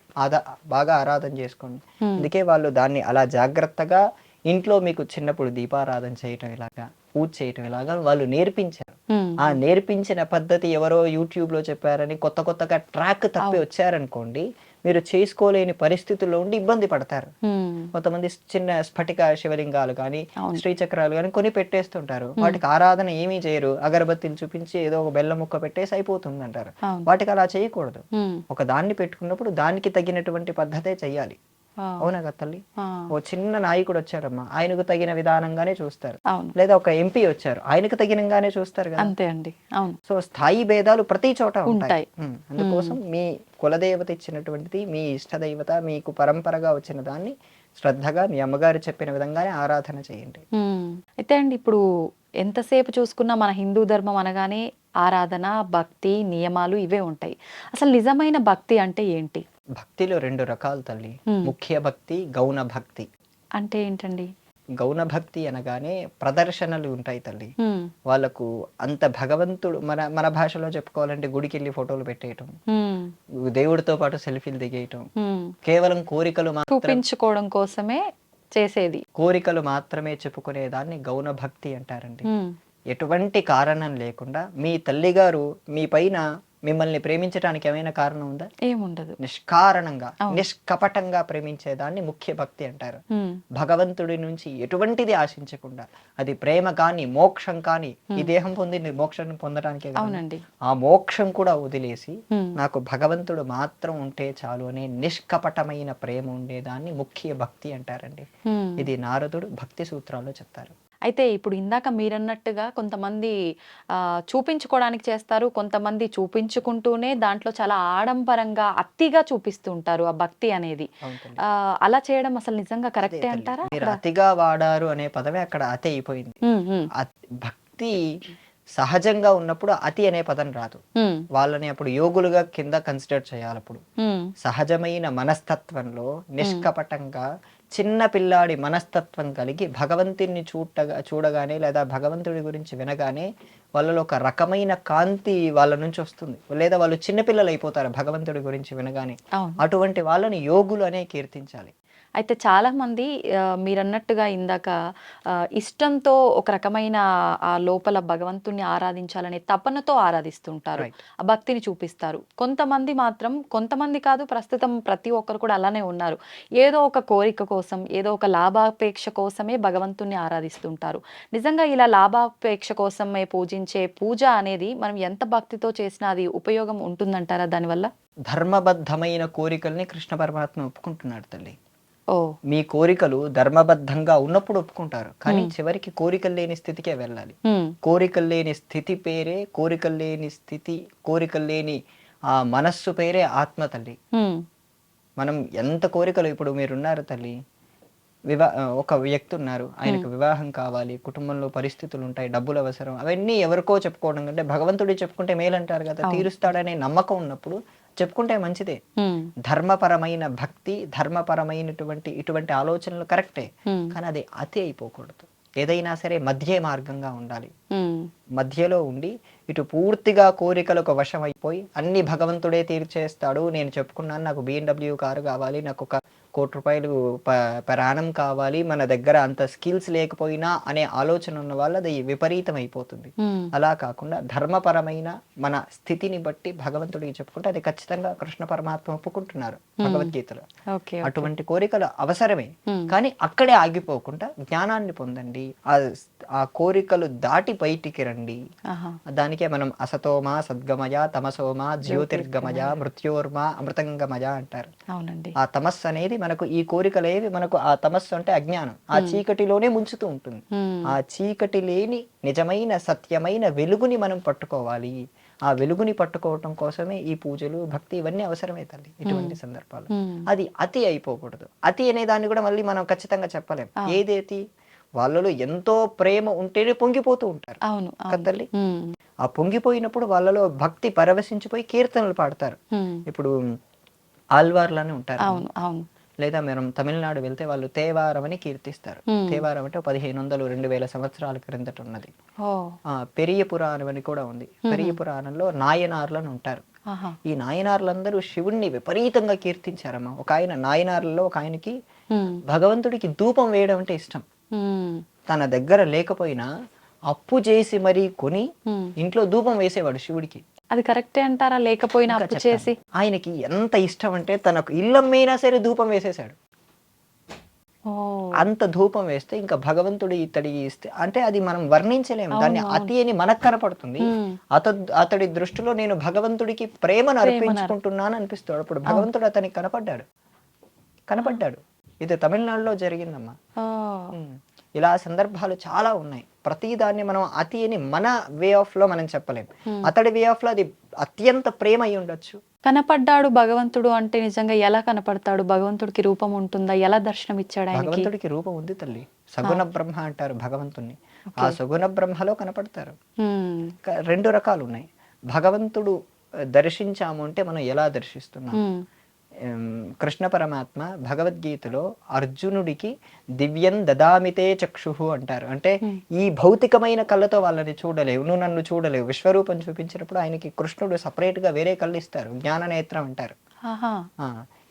బాగా ఆరాధన చేసుకోండి. అందుకే వాళ్ళు దాన్ని అలా జాగ్రత్తగా ఇంట్లో మీకు చిన్నప్పుడు దీపారాధన చేయటం ఇలాగా, పూజ చేయటం ఇలాగా వాళ్ళు నేర్పించారు. ఆ నేర్పించిన పద్ధతి ఎవరో యూట్యూబ్ లో చెప్పారని కొత్తగా ట్రాక్ తప్పి వచ్చారనుకోండి, మీరు చేసుకోలేని పరిస్థితుల్లో ఉండి ఇబ్బంది పడతారు. కొంతమంది చిన్న స్ఫటిక శివలింగాలు కానీ శ్రీచక్రాలు కానీ కొని పెట్టేస్తుంటారు. వాటికి ఆరాధన ఏమీ చేయరు, అగరబత్తిని చూపించి ఏదో ఒక బెల్లం ముక్క పెట్టేసి అయిపోతుంది అంటారు. వాటికి అలా చేయకూడదు. ఒక దాన్ని పెట్టుకున్నప్పుడు దానికి తగినటువంటి పద్ధతే చెయ్యాలి. అవునా కదా తల్లి? ఓ చిన్న నాయకుడు వచ్చారమ్మా, ఆయనకు తగిన విధానంగానే చూస్తారు. లేదా ఒక ఎంపీ వచ్చారు, ఆయనకు తగినంగానే చూస్తారు కదా. అంతే అండి. అవును. సో స్థాయి భేదాలు ప్రతి చోట ఉంటాయి. అందుకోసం మీ కులదేవత ఇచ్చినటువంటిది, మీ ఇష్టదైవత, మీకు పరంపరగా వచ్చిన దాన్ని శ్రద్ధగా మీ అమ్మగారు చెప్పిన విధంగానే ఆరాధన చేయండి. అయితే అండి, ఇప్పుడు ఎంతసేపు చూసుకున్నా మన హిందూ ధర్మం అనగానే ఆరాధన, భక్తి, నియమాలు ఇవే ఉంటాయి. అసలు నిజమైన భక్తి అంటే ఏంటి? భక్తిలో 2 రకాలు తల్లి. ముఖ్య భక్తి, గౌణ భక్తి. అంటే ఏంటండి? గౌణ భక్తి అనగానే ప్రదర్శనలు ఉంటాయి తల్లి. వాళ్ళకు అంత భగవంతుడు, మన భాషలో చెప్పుకోవాలంటే గుడికి వెళ్ళి ఫోటోలు పెట్టేయటం, దేవుడితో పాటు సెల్ఫీలు దిగేయటం, కేవలం కోరికలు చూపించుకోవడం కోసమే చేసేది, కోరికలు మాత్రమే చెప్పుకునేదాన్ని గౌణ భక్తి అంటారండి. ఎటువంటి కారణం లేకుండా మీ తల్లిగారు మీ పైన మిమ్మల్ని ప్రేమించడానికి ఏమైనా కారణం ఉందా? ఏముండదు. నిష్కారణంగా నిష్కపటంగా ప్రేమించేదాన్ని ముఖ్య భక్తి అంటారు. భగవంతుడి నుంచి ఎటువంటిది ఆశించకుండా, అది ప్రేమ కాని మోక్షం కాని, ఈ దేహం పొంది మోక్షం పొందడానికి ఆ మోక్షం కూడా వదిలేసి నాకు భగవంతుడు మాత్రం ఉంటే చాలు అనే నిష్కపటమైన ప్రేమ ఉండేదాన్ని ముఖ్య భక్తి అంటారండి. ఇది నారదుడు భక్తి సూత్రాల్లో చెప్తారు. అయితే ఇప్పుడు ఇందాక మీరన్నట్టుగా కొంతమంది చూపించుకోవడానికి చేస్తారు, కొంతమంది చూపించుకుంటూనే దాంట్లో చాలా ఆడంబరంగా అతిగా చూపిస్తూ ఉంటారు ఆ భక్తి అనేది. అలా చేయడం అసలు నిజంగా కరెక్టే అంటారా? మీరు అతిగా వాడారు అనే పదమే అక్కడ అతి అయిపోయింది. భక్తి సహజంగా ఉన్నప్పుడు అతి అనే పదం రాదు. వాళ్ళని అప్పుడు యోగులుగా కింద కన్సిడర్ చేయాలి. అప్పుడు సహజమైన మనస్తత్వంలో నిష్కపటంగా చిన్న పిల్లాడి మనస్తత్వం కలిగి భగవంతుని చూడగానే లేదా భగవంతుడి గురించి వినగానే వాళ్ళలో ఒక రకమైన కాంతి వాళ్ళ నుంచి వస్తుంది. లేదా వాళ్ళు చిన్నపిల్లలు అయిపోతారు భగవంతుడి గురించి వినగానే. అటువంటి వాళ్ళని యోగులు అనే కీర్తించాలి. అయితే చాలా మంది మీరన్నట్టుగా ఇందాక ఇష్టంతో ఒక రకమైన ఆ లోపల భగవంతుణ్ణి ఆరాధించాలనే తపనతో ఆరాధిస్తుంటారు, ఆ భక్తిని చూపిస్తారు. కొంతమంది మాత్రం, కొంతమంది కాదు, ప్రస్తుతం ప్రతి ఒక్కరు కూడా అలానే ఉన్నారు, ఏదో ఒక కోరిక కోసం, ఏదో ఒక లాభాపేక్ష కోసమే భగవంతుణ్ణి ఆరాధిస్తుంటారు. నిజంగా ఇలా లాభాపేక్ష కోసమే పూజించే పూజ అనేది మనం ఎంత భక్తితో చేసినా అది ఉపయోగం ఉంటుందంటారా దానివల్ల? ధర్మబద్ధమైన కోరికల్ని కృష్ణ పరమాత్మ ఒప్పుకుంటున్నాడు తల్లి. మీ కోరికలు ధర్మబద్ధంగా ఉన్నప్పుడు ఒప్పుకుంటారు, కానీ చివరికి కోరికలు లేని స్థితికే వెళ్ళాలి. కోరికలు లేని స్థితి పేరే, కోరికలు లేని స్థితి, కోరికలు లేని ఆ మనస్సు పేరే ఆత్మ తల్లి. మనం ఎంత కోరికలు, ఇప్పుడు మీరున్నారు తల్లి, ఒక వ్యక్తి ఉన్నారు, ఆయనకు వివాహం కావాలి, కుటుంబంలో పరిస్థితులు ఉంటాయి, డబ్బులు అవసరం, అవన్నీ ఎవరికో చెప్పుకోవడం కంటే భగవంతుడి చెప్పుకుంటే మేలంటారు కదా. తీరుస్తాడనే నమ్మకం ఉన్నప్పుడు చెప్పుకుంటే మంచిదే. ధర్మపరమైన భక్తి, ధర్మపరమైనటువంటి ఇటువంటి ఆలోచనలు కరెక్టే, కానీ అది అతి అయిపోకూడదు. ఏదైనా సరే మధ్య మార్గంగా ఉండాలి. మధ్యలో ఉండి ఇటు పూర్తిగా కోరికలకు వశం అయిపోయి అన్ని భగవంతుడే తీర్చేస్తాడు, నేను చెప్పుకున్నాను నాకు BMW కారు కావాలి, నాకు ఒక ₹1 కోటి ప్రయాణం కావాలి, మన దగ్గర అంత స్కిల్స్ లేకపోయినా అనే ఆలోచన ఉన్న వాళ్ళది విపరీతం అయిపోతుంది. అలా కాకుండా ధర్మపరమైన మన స్థితిని బట్టి భగవంతుడికి చెప్పుకుంటే అది ఖచ్చితంగా కృష్ణ పరమాత్మ ఒప్పుకుంటున్నారు భగవద్గీతలో. అటువంటి కోరికలు అవసరమే, కానీ అక్కడే ఆగిపోకుండా జ్ఞానాన్ని పొందండి. ఆ కోరికలు దాటి బయటికి రండి. దానికే మనం అసతోమా సద్గమయ, తమసోమా జ్యోతిర్గమయ, మృత్యోర్మా అమృతంగమయ అంటారు. ఆ తమస్సు అనేది మనకు, ఈ కోరికలేవి మనకు, ఆ తమస్సు అంటే అజ్ఞానం, ఆ చీకటిలోనే ముంచుతూ ఉంటుంది. ఆ చీకటి లేని నిజమైన సత్యమైన వెలుగుని మనం పట్టుకోవాలి. ఆ వెలుగుని పట్టుకోవటం కోసమే ఈ పూజలు, భక్తి ఇవన్నీ అవసరమే తల్లి. ఇటువంటి సందర్భాలు అది అతి అయిపోకూడదు. అతి అనే దాన్ని కూడా మళ్ళీ మనం ఖచ్చితంగా చెప్పలేం. ఏదేతి, వాళ్ళలో ఎంతో ప్రేమ ఉంటేనే పొంగిపోతూ ఉంటారు తల్లి. ఆ పొంగిపోయినప్పుడు వాళ్ళలో భక్తి పరవశించిపోయి కీర్తనలు పాడతారు. ఇప్పుడు ఆల్వార్లని ఉంటారు, లేదా మనం తమిళనాడు వెళ్తే వాళ్ళు తేవారం అని కీర్తిస్తారు. తేవారం అంటే 1500-2000 సంవత్సరాల క్రిందట ఉన్నది. పెరియ పురాణం అని కూడా ఉంది. పెరియ పురాణంలో నాయనార్లను ఉంటారు. ఈ నాయనార్లందరూ శివుణ్ణి విపరీతంగా కీర్తించారమ్మా. ఒక ఆయన నాయనార్లలో ఒక ఆయనకి భగవంతుడికి ధూపం వేయడం అంటే ఇష్టం. తన దగ్గర లేకపోయినా అప్పు చేసి మరీ కొని ఇంట్లో ధూపం వేసేవాడు శివుడికి. అది కరెక్టే అంటారా? లేకపోయినా ఇంకా అప్పు చెప్తాను. చేసి ఆయనకి ఎంత ఇష్టం అంటే తనకు ఇల్లమ్మైనా సరే ధూపం వేసేసాడు. ఓ అంత ధూపం వేస్తే ఇంకా భగవంతుడు ఇతడికి ఇస్తే అంటే అది మనం వర్ణించలేము. దాన్ని అవును, అతి అని మనకు కనపడుతుంది. అతడి దృష్టిలో నేను భగవంతుడికి ప్రేమను అర్పించుకుంటున్నాను అనిపిస్తాడు. అప్పుడు భగవంతుడు అతనికి కనపడ్డాడు. ఇది తమిళనాడులో జరిగిందమ్మా. ఓ ఉమ్. ఇలా సందర్భాలు చాలా ఉన్నాయి. ప్రతి దాన్ని మనం అతి అని మన వే ఆఫ్ లో మనం చెప్పలేం. అతడి వే ఆఫ్ లో అది అత్యంత ప్రేమ అయి ఉండొచ్చు. కనపడ్డాడు భగవంతుడు అంటే నిజంగా ఎలా కనపడతాడు? భగవంతుడికి రూపం ఉంటుందా? ఎలా దర్శనం ఇచ్చాడు ఆయనకి? భగవంతుడికి రూపం ఉంది తల్లి. సగుణ బ్రహ్మ అంటారు భగవంతుణ్ణి. ఆ సగుణ బ్రహ్మలో కనపడతారు. రెండు రకాలు ఉన్నాయి. భగవంతుడు దర్శించాము అంటే మనం ఎలా దర్శిస్తున్నాం? కృష్ణ పరమాత్మ భగవద్గీతలో అర్జునుడికి దివ్యం దదామితే చక్షుహు అంటారు. అంటే ఈ భౌతికమైన కళ్ళతో వాళ్ళని చూడలేవు, నువ్వు నన్ను చూడలేవు. విశ్వరూపం చూపించినప్పుడు ఆయనకి కృష్ణుడు సపరేట్ గా వేరే కళ్ళు ఇస్తారు, జ్ఞాన నేత్రం అంటారు.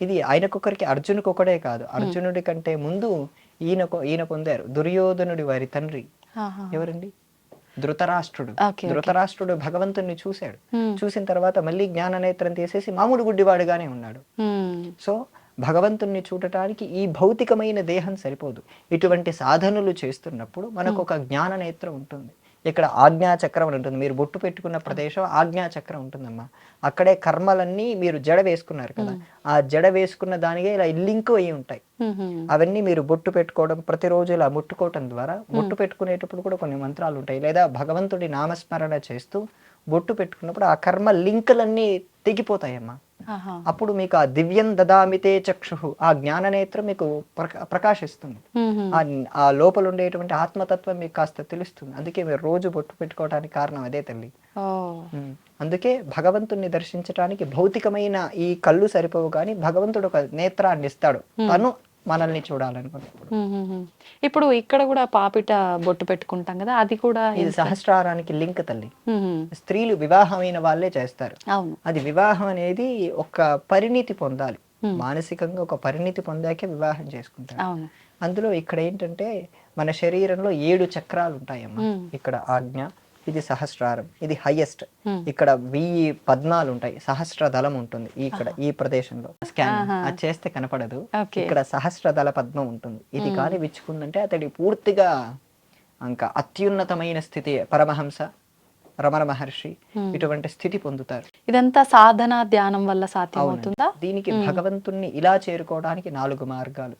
ఇది ఆయనకొకరికి అర్జునుకొకడే కాదు, అర్జునుడి కంటే ముందు ఈయన పొందారు. దుర్యోధనుడి వారి తండ్రి ఎవరండి? ధృతరాష్ట్రుడు భగవంతుణ్ణి చూశాడు. చూసిన తర్వాత మళ్ళీ జ్ఞాన నేత్రం తీసేసి మామూలు గుడ్డివాడుగానే ఉన్నాడు. సో భగవంతుణ్ణి చూడటానికి ఈ భౌతికమైన దేహం సరిపోదు. ఇటువంటి సాధనలు చేస్తున్నప్పుడు మనకు ఒక జ్ఞాన నేత్రం ఉంటుంది. ఇక్కడ ఆజ్ఞా చక్రం అని ఉంటుంది. మీరు బొట్టు పెట్టుకున్న ప్రదేశం ఆజ్ఞా చక్రం ఉంటుందమ్మా. అక్కడే కర్మలన్నీ మీరు జడ వేసుకున్నారు కదా, ఆ జడ వేసుకున్న దానికే ఇలా లింక్ అయి ఉంటాయి. అవన్నీ మీరు బొట్టు పెట్టుకోవడం, ప్రతిరోజు ఇలా ముట్టుకోవటం ద్వారా, బొట్టు పెట్టుకునేటప్పుడు కూడా కొన్ని మంత్రాలు ఉంటాయి, లేదా భగవంతుడి నామస్మరణ చేస్తూ బొట్టు పెట్టుకున్నప్పుడు ఆ కర్మ లింకులన్నీ తెగిపోతాయమ్మా. అప్పుడు మీకు ఆ దివ్యం దదామితే చక్షు, ఆ జ్ఞాననేత్రం మీకు ప్రకాశిస్తుంది. ఆ లోపల ఉండేటువంటి ఆత్మతత్వం మీకు కాస్త తెలుస్తుంది. అందుకే మీరు రోజు బొట్టు పెట్టుకోవడానికి కారణం అదే తల్లి. అందుకే భగవంతుణ్ణి దర్శించడానికి భౌతికమైన ఈ కళ్ళు సరిపోవు, కానీ భగవంతుడు ఒక నేత్రాన్ని ఇస్తాడు తను మనల్ని చూడాలనుకున్నప్పుడు. ఇప్పుడు ఇక్కడ కూడా పాపిట బొట్టు పెట్టుకుంటాం కదా, అది కూడా ఇది సహస్రారానికి లింక్ తల్లి. స్త్రీలు వివాహమైన వాళ్ళే చేస్తారు. అది వివాహం అనేది ఒక పరిణితి పొందాలి, మానసికంగా ఒక పరిణితి పొందాకే వివాహం చేసుకుంటారు. అందులో ఇక్కడ ఏంటంటే మన శరీరంలో 7 చక్రాలు ఉంటాయమ్మా. ఇక్కడ ఆజ్ఞ, ఇది సహస్రారం, ఇది హైయెస్ట్. ఇక్కడ 1000 పద్మాలు ఉంటాయి, సహస్ర దళం ఉంటుంది ఇక్కడ ఈ ప్రదేశంలో. స్కాన్ అది చేస్తే కనపడదు. ఇక్కడ సహస్ర దళ పద్మం ఉంటుంది. ఇది కానీ విచ్చుకుందంటే అతడి పూర్తిగా ఇంకా అత్యున్నతమైన స్థితి, పరమహంస, రమణ మహర్షి ఇటువంటి స్థితి పొందుతారు. ఇదంతా సాధన ధ్యానం వల్ల సాధ్యమవుతుందా? దీనికి భగవంతుణ్ణి ఇలా చేరుకోవడానికి 4 మార్గాలు: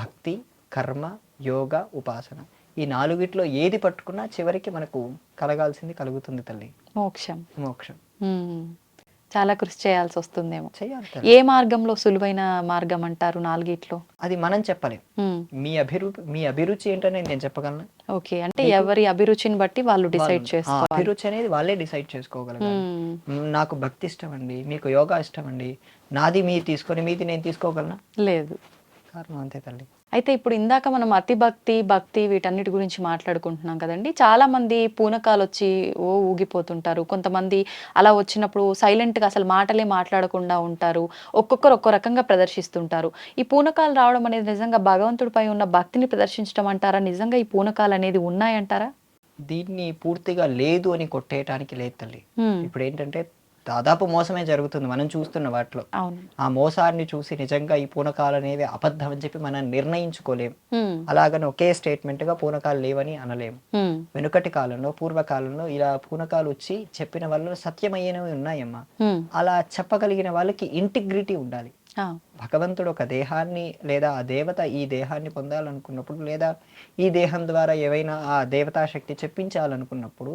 భక్తి, కర్మ, యోగ, ఉపాసన. ఈ 4 ఏది పట్టుకున్నా చివరికి మనకు కలగాల్సింది కలుగుతుంది తల్లి, మోక్షం. చాలా కృషి చేయాల్సి వస్తుందేమో. చేయాలి. ఏ మార్గంలో సులువైన మార్గం అంటారు 4? అది మనం చెప్పలేం. మీ అభిరుచి ఏంటనే నేను చెప్పగలను. ఓకే, అంటే ఎవరి అభిరుచిని బట్టి వాళ్ళు డిసైడ్ చేసుకోవాలి. అభిరుచి అనేది వాళ్ళే డిసైడ్ చేసుకోగలగాలి. నాకు భక్తి ఇష్టం అండి, మీకు యోగా ఇష్టం అండి, నాది మీరు తీసుకొని మీది నేను తీసుకోగలనా? లేదు. కారణం అంతే తల్లి. అయితే ఇప్పుడు ఇందాక మనం అతి భక్తి వీటన్నిటి గురించి మాట్లాడుకుంటున్నాం కదండి. చాలా మంది పూనకాలు వచ్చి ఊగిపోతుంటారు. కొంతమంది అలా వచ్చినప్పుడు సైలెంట్గా అసలు మాటలే మాట్లాడకుండా ఉంటారు. ఒక్కొక్కరు ఒక్కో రకంగా ప్రదర్శిస్తుంటారు. ఈ పూనకాలు రావడం అనేది నిజంగా భగవంతుడిపై ఉన్న భక్తిని ప్రదర్శించడం అంటారా? నిజంగా ఈ పూనకాలు అనేది ఉన్నాయంటారా? దీన్ని పూర్తిగా లేదు అని కొట్టేయటానికి లేదు తల్లి. ఇప్పుడు ఏంటంటే దాదాపు మోసమే జరుగుతుంది మనం చూస్తున్న వాటిలో. ఆ మోసాన్ని చూసి నిజంగా ఈ పూనకాలు అనేవి అబద్ధం అని చెప్పి మనం నిర్ణయించుకోలేము. అలాగని ఒకే స్టేట్మెంట్ గా పూనకాలు లేవని అనలేము. వెనుకటి కాలంలో, పూర్వకాలంలో ఇలా పూనకాలు వచ్చి చెప్పిన వాళ్ళు సత్యమయ్యేవి ఉన్నాయమ్మా. అలా చెప్పగలిగిన వాళ్ళకి ఇంటిగ్రిటీ ఉండాలి. భగవంతుడు ఒక దేహాన్ని లేదా ఆ దేవత ఈ దేహాన్ని పొందాలనుకున్నప్పుడు, లేదా ఈ దేహం ద్వారా ఏవైనా ఆ దేవతా శక్తి చెప్పించాలనుకున్నప్పుడు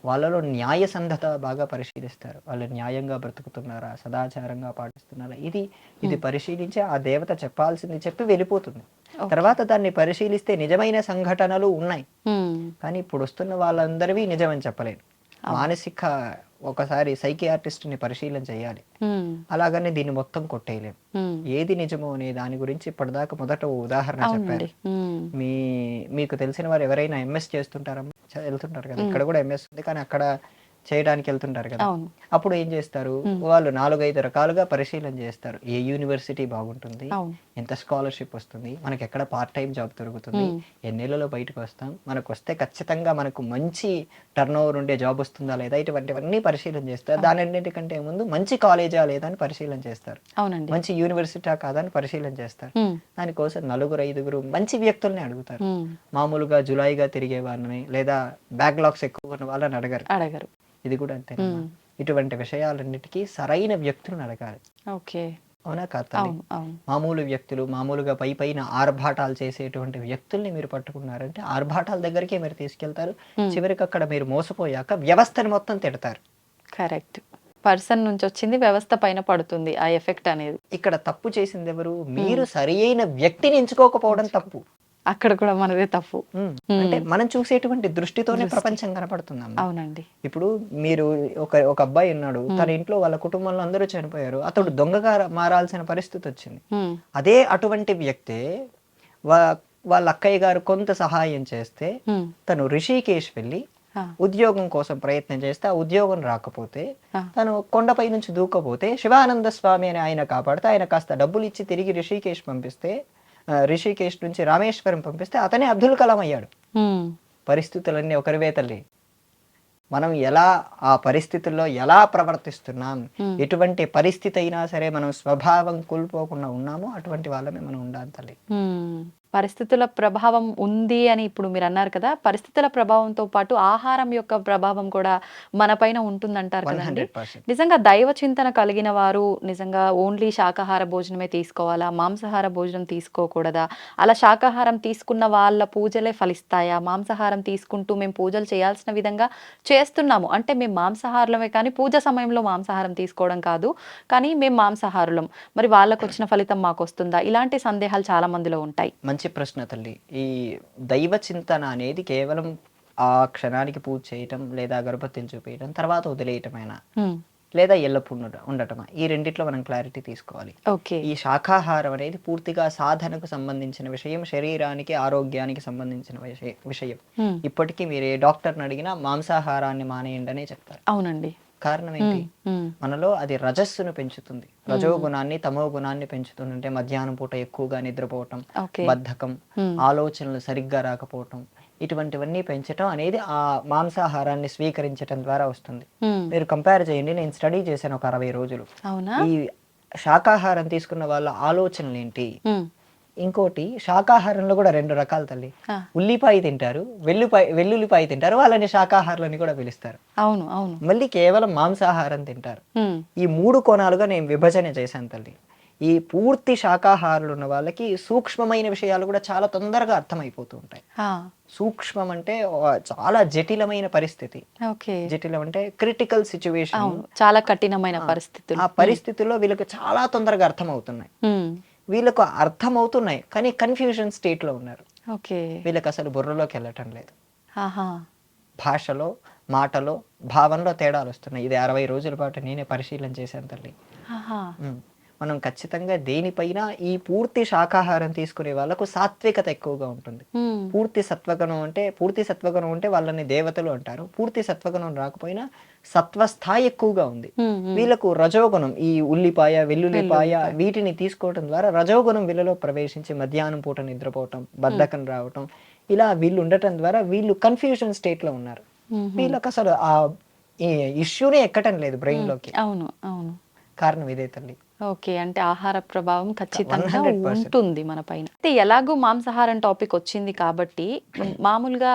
వాళ్ళలో న్యాయసంధత బాగా పరిశీలిస్తారు. వాళ్ళు న్యాయంగా బ్రతుకుతున్నారా, సదాచారంగా పాటిస్తున్నారా, ఇది పరిశీలించి ఆ దేవత చెప్పాల్సింది చెప్పి వెళ్ళిపోతుంది. తర్వాత దాన్ని పరిశీలిస్తే నిజమైన సంఘటనలు ఉన్నాయి, కానీ ఇప్పుడు వస్తున్న వాళ్ళందరివి నిజమని చెప్పలేను. మానసిక ఒకసారి సైకియాట్రిస్ట్ ని పరిశీలన చేయాలి. అలాగనే దీన్ని మొత్తం కొట్టేయలేం. ఏది నిజమో అనే దాని గురించి ఇప్పటిదాకా మొదట ఉదాహరణ చెప్పారు. మీకు తెలిసిన వారు ఎవరైనా ఎంఎస్ చేస్తుంటారా? వెళ్తుంటారు కదా, ఇక్కడ కూడా ఎంఎస్ ఉంది, కానీ అక్కడ చేయడానికి వెళ్తుంటారు కదా, అవును. అప్పుడు ఏం చేస్తారు, వాళ్ళు 4-5 రకాలుగా పరిశీలన చేస్తారు. ఏ యూనివర్సిటీ బాగుంటుంది, అవును. ఎంత స్కాలర్షిప్ వస్తుంది, మనకి ఎక్కడ పార్ట్ టైం జాబ్ దొరుకుతుంది, ఎన్నేళ్లలో బయటకు వస్తాం, మనకు వస్తే ఖచ్చితంగా మనకు మంచి టర్న్ ఓవర్ ఉండే జాబ్ వస్తుందా లేదా, ఇటువంటివన్నీ పరిశీలన చేస్తారు. దానన్నిటికంటే ముందు మంచి కాలేజా లేదా అని పరిశీలన చేస్తారు. అవునండి. మంచి యూనివర్సిటీ కాదా అని పరిశీలన చేస్తారు. ఉమ్, దానికోసం 4-5 మంచి వ్యక్తుల్ని అడుగుతారు. ఉమ్, మామూలుగా జులాయిగా తిరిగే వాళ్ళని లేదా బ్యాక్లాగ్స్ ఎక్కువ ఉన్న వాళ్ళని అడగరు. అడగరు. ఇది కూడా అంతేనమ్మా. ఇటువంటి విషయాలన్నిటికీ సరైన వ్యక్తులను అడగాలి. ఓకే. అవునా కాదు? అవును, అవును. మామూలు వ్యక్తులు, మామూలుగా పైన ఆర్భాటాలు చేసేటువంటి వ్యక్తుల్ని మీరు పట్టుకున్నారంటే ఆర్భాటాల దగ్గరికే మీరు తీసుకెళ్తారు. చివరికి అక్కడ మీరు మోసపోయాక వ్యవస్థని మొత్తం తిడతారు. కరెక్ట్. పర్సన్ నుంచి వచ్చింది వ్యవస్థ పైన పడుతుంది ఆ ఎఫెక్ట్ అనేది. ఇక్కడ తప్పు చేసింది ఎవరు? మీరు సరి అయిన వ్యక్తిని ఎంచుకోకపోవడం తప్పు. అక్కడ కూడా మనదే తప్పు. అంటే మనం చూసేటువంటి దృష్టితోనే ప్రపంచం కనపడుతుంది. అవునండి. ఇప్పుడు మీరు ఒక అబ్బాయి ఉన్నాడు, తన ఇంట్లో వాళ్ళ కుటుంబంలో అందరూ చనిపోయారు, అతడు దొంగగా మారాల్సిన పరిస్థితి వచ్చింది. అదే అటువంటి వ్యక్తే వాళ్ళ అక్కయ్య గారు కొంత సహాయం చేస్తే తను రిషికేశ్ వెళ్ళి ఉద్యోగం కోసం ప్రయత్నం చేస్తే ఆ ఉద్యోగం రాకపోతే తను కొండపై నుంచి దూకపోతే శివానంద స్వామి అని ఆయన కాపాడితే ఆయన కాస్త డబ్బులు ఇచ్చి తిరిగి రిషికేశ్ పంపిస్తే, రిషికేశ్ నుంచి రామేశ్వరం పంపిస్తే అతనే అబ్దుల్ కలాం అయ్యాడు. పరిస్థితులన్నీ ఒకరివే తల్లి. మనం ఎలా ఆ పరిస్థితుల్లో ఎలా ప్రవర్తిస్తున్నాం, ఎటువంటి పరిస్థితి అయినా సరే మనం స్వభావం కోల్పోకుండా ఉన్నామో అటువంటి వాళ్ళమే మనం ఉండాలి తల్లి. పరిస్థితుల ప్రభావం ఉంది అని ఇప్పుడు మీరు అన్నారు కదా, పరిస్థితుల ప్రభావంతో పాటు ఆహారం యొక్క ప్రభావం కూడా మన పైన ఉంటుందంటారు కదండి. 100%. నిజంగా దైవ చింతన కలిగిన వారు నిజంగా ఓన్లీ శాకాహార భోజనమే తీసుకోవాలా, మాంసాహార భోజనం తీసుకోకూడదా? అలా శాకాహారం తీసుకున్న వాళ్ళ పూజలే ఫలిస్తాయా? మాంసాహారం తీసుకుంటూ మేము పూజలు చేయాల్సిన విధంగా చేస్తున్నాము అంటే మేము మాంసాహారులమే కానీ పూజ సమయంలో మాంసాహారం తీసుకోవడం కాదు, కానీ మేము మాంసాహారులం, మరి వాళ్ళకు వచ్చిన ఫలితం మాకు వస్తుందా? ఇలాంటి సందేహాలు చాలా మందిలో ఉంటాయి. మంచి ప్రశ్న తల్లి. ఈ దైవ చింతన అనేది కేవలం ఆ క్షణానికి పూజ చేయటం లేదా గర్భవతిని చూపేయటం తర్వాత వదిలేయటమైనా లేదా ఎల్లప్పుడు ఉండటమా, ఈ రెండిట్లో మనం క్లారిటీ తీసుకోవాలి. ఈ శాకాహారం అనేది పూర్తిగా సాధనకు సంబంధించిన విషయం, శరీరానికి ఆరోగ్యానికి సంబంధించిన విషయం. ఇప్పటికీ మీరు ఏ డాక్టర్ని అడిగినా మాంసాహారాన్ని మానేయండి అనే చెప్తారు. అవునండి. కారణం ఏంటి? మనలో అది రజస్సును పెంచుతుంది, రజో గుణాన్ని తమో గుణాన్ని పెంచుతుంటే మధ్యాహ్నం పూట ఎక్కువగా నిద్రపోవటం, బద్ధకం, ఆలోచనలు సరిగ్గా రాకపోవటం, ఇటువంటివన్నీ పెంచటం అనేది ఆ మాంసాహారాన్ని స్వీకరించటం ద్వారా వస్తుంది. మీరు కంపేర్ చేయండి, నేను స్టడీ చేశాను ఒక 60 రోజులు. ఈ శాకాహారం తీసుకున్న వాళ్ళ ఆలోచనలు ఏంటి, ఇంకోటి శాకాహారంలో కూడా 2 రకాలు తల్లి. ఉల్లిపాయ తింటారు, వెల్లుల్లిపాయ తింటారు, వాళ్ళని శాకాహారులని కూడా పిలుస్తారు. అవును, అవును. మళ్ళీ కేవలం మాంసాహారం తింటారు. ఈ 3 కోణాలుగా నేను విభజన చేశాను తల్లి. ఈ పూర్తి శాకాహారులు ఉన్న వాళ్ళకి సూక్ష్మమైన విషయాలు కూడా చాలా తొందరగా అర్థమైపోతూ ఉంటాయి. సూక్ష్మం అంటే చాలా జటిలమైన పరిస్థితి. జటిలం అంటే క్రిటికల్ సిచ్యువేషన్, చాలా కఠినమైన పరిస్థితులు. ఆ పరిస్థితుల్లో వీళ్ళకి చాలా తొందరగా అర్థమవుతున్నాయి. వీళ్ళకు అర్థమవుతున్నాయి కానీ కన్ఫ్యూజన్ స్టేట్ లో ఉన్నారు. వీళ్ళకి అసలు బుర్రలోకి వెళ్ళటం లేదు. భాషలో, మాటలో, భావనలో తేడాలు వస్తున్నాయి. ఇది 60 రోజుల పాటు నేనే పరిశీలన చేశాను తల్లి. మనం ఖచ్చితంగా దేనిపైన ఈ పూర్తి శాకాహారం తీసుకునే వాళ్ళకు సాత్వికత ఎక్కువగా ఉంటుంది. పూర్తి సత్వగుణం ఉంటే వాళ్ళని దేవతలు అంటారు. పూర్తి సత్వగుణం రాకపోయినా సత్వస్థాయి ఎక్కువగా ఉంది. వీళ్ళకు రజోగుణం, ఈ ఉల్లిపాయ, వెల్లుల్లిపాయ వీటిని తీసుకోవడం ద్వారా రజోగుణం వీళ్ళలో ప్రవేశించి మధ్యాహ్నం పూట నిద్రపోవటం, బద్ధకం రావటం, ఇలా వీళ్ళు ఉండటం ద్వారా వీళ్ళు కన్ఫ్యూజన్ స్టేట్ లో ఉన్నారు. వీళ్ళకి అసలు ఆ ఇష్యూనే ఎక్కటం లేదు బ్రెయిన్ లోకి. అవును, అవును. కారణం ఇదే తల్లి. అంటే ఆహార ప్రభావం ఖచ్చితంగా ఉంటుంది మన పైన. అయితే ఎలాగో మాంసాహారం టాపిక్ వచ్చింది కాబట్టి మామూలుగా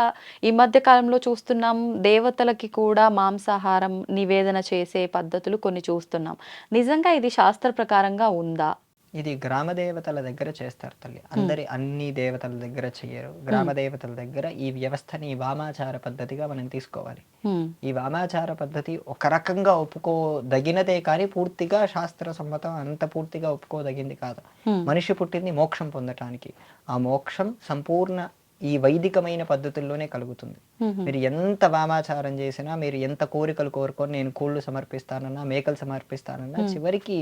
ఈ మధ్య కాలంలో చూస్తున్నాం, దేవతలకి కూడా మాంసాహారం నివేదన చేసే పద్ధతులు కొన్ని చూస్తున్నాం. నిజంగా ఇది శాస్త్ర ప్రకారంగా ఉందా? ఇది గ్రామ దేవతల దగ్గర చేస్తారు తల్లి. అన్ని దేవతల దగ్గర చెయ్యరు. గ్రామ దేవతల దగ్గర ఈ వ్యవస్థని వామాచార పద్ధతిగా మనం తీసుకోవాలి. ఈ వామాచార పద్ధతి ఒక రకంగా ఒప్పుకోదగినదే కానీ పూర్తిగా శాస్త్ర సమ్మతం అంత పూర్తిగా ఒప్పుకోదగింది కాదు. మనిషి పుట్టింది మోక్షం పొందటానికి. ఆ మోక్షం సంపూర్ణ ఈ వైదికమైన పద్ధతుల్లోనే కలుగుతుంది. మీరు ఎంత వామాచారం చేసినా, మీరు ఎంత కోరికలు కోరుకొని నేను కోళ్ళు సమర్పిస్తానన్నా, మేకలు సమర్పిస్తానన్నా, చివరికి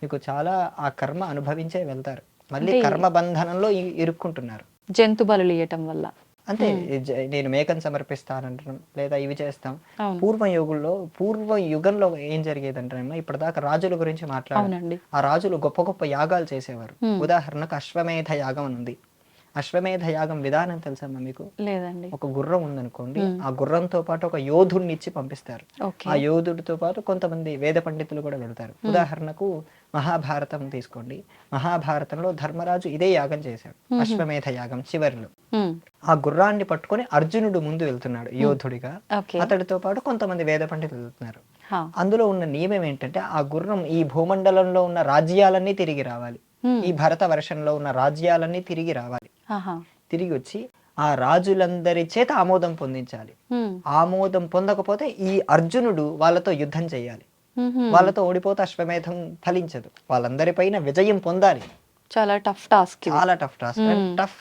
మీకు చాలా ఆ కర్మ అనుభవించే వెళ్తారు. మళ్ళీ కర్మ బంధనంలో ఇరుక్కుంటున్నారు. జంతు బలులు ఇవ్వటం వల్ల అంతే. నేను మేకను సమర్పిస్తానంటాం, లేదా ఇవి చేస్తాం. అవును. పూర్వ యుగంలో ఏం జరిగేదంటే ఇప్పటిదాకా రాజుల గురించి మాట్లాడారు. అవునండి. ఆ రాజులు గొప్ప గొప్ప యాగాలు చేసేవారు. ఉదాహరణకు అశ్వమేధ యాగం అని ఉంది. అశ్వమేధ యాగం విధానం తెలుసమ్మా మీకు? లేదండి. ఒక గుర్రం ఉందనుకోండి, ఆ గుర్రంతో పాటు ఒక యోధుడిని ఇచ్చి పంపిస్తారు. ఓకే. ఆ యోధుడితో పాటు కొంతమంది వేద పండితులు కూడా వెళ్తారు. ఉదాహరణకు మహాభారతం తీసుకోండి. మహాభారతంలో ధర్మరాజు ఇదే యాగం చేశాడు, అశ్వమేధ యాగం చివరిలో. ఆ గుర్రాన్ని పట్టుకొని అర్జునుడు ముందు వెళ్తున్నాడు యోధుడిగా, ఓకే. అతడితో పాటు కొంతమంది వేద పండితులు వెళ్తున్నారు. హా. అందులో ఉన్న నియమం ఏంటంటే ఆ గుర్రం ఈ భూమండలంలో ఉన్న రాజ్యాలన్నీ తిరిగి రావాలి. ఈ భరత వర్షంలో ఉన్న రాజ్యాలన్నీ తిరిగి రావాలి. ఆహా. తిరిగి వచ్చి ఆ రాజులందరి చేత ఆమోదం పొందించాలి. ఆమోదం పొందకపోతే ఈ అర్జునుడు వాళ్ళతో యుద్ధం చేయాలి. వాళ్ళతో ఓడిపోతే అశ్వమేధం ఫలించదు. వాళ్ళందరిపైన విజయం పొందాలి. చాలా టఫ్ టాస్క్. చాలా టఫ్ టాస్క్. టఫ్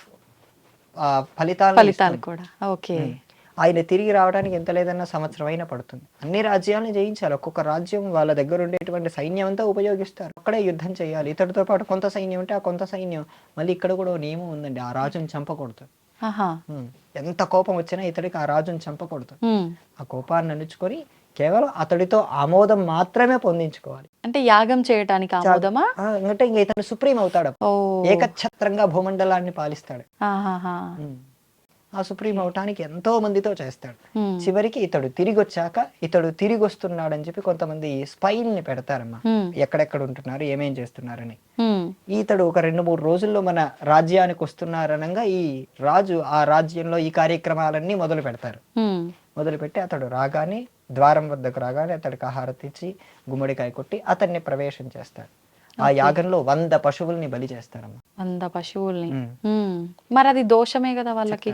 ఫలితాలు కూడా. ఓకే. ఆయన తిరిగి రావడానికి ఎంత లేదన్నా సంవత్సరం అయినా పడుతుంది. అన్ని రాజ్యాలను జయించాలి. ఒక్కొక్క రాజ్యం వాళ్ళ దగ్గర ఉండేటువంటి సైన్యం అంతా ఉపయోగిస్తారు. అక్కడే యుద్ధం చేయాలి. ఇతడితో పాటు కొంత సైన్యం ఉంటే ఆ కొంత సైన్యం మళ్ళీ ఇక్కడ కూడా నియమం ఉందండి, ఆ రాజుని చంపకూడదు. ఎంత కోపం వచ్చినా ఇతడికి ఆ రాజుని చంపకూడదు. ఆ కోపాన్ని అణుచుకొని కేవలం అతడితో ఆమోదం మాత్రమే పొందించుకోవాలి. అంటే యాగం చేయడానికి ఆమోదమా? అంటే ఇంకా ఇతడు సుప్రీం అవుతాడు, ఏకఛత్రంగా భూమండలాన్ని పాలిస్తాడు. ఆ సుప్రీం అవటానికి ఎంతో మందితో చేస్తాడు. చివరికి ఇతడు తిరిగి వచ్చాక ఇతడు తిరిగి వస్తున్నాడని చెప్పి కొంతమంది స్పైన్ ని పెడతారమ్మా, ఎక్కడెక్కడ ఉంటున్నారు ఏమేం చేస్తున్నారని. ఇతడు ఒక 2-3 రోజుల్లో మన రాజ్యానికి వస్తున్నారనగా ఈ రాజు ఆ రాజ్యంలో ఈ కార్యక్రమాలన్నీ మొదలు పెడతారు. మొదలుపెట్టి అతడు రాగానే ద్వారం వద్దకు రాగానే అతడికి ఆహారతి ఇచ్చి గుమ్మడికాయ కొట్టి అతన్ని ప్రవేశం చేస్తాడు. ఆ యాగంలో 100 పశువుల్ని బలి చేస్తారమ్మా. 100 పశువుల్ని. మరి అది దోషమే కదా వాళ్ళకి.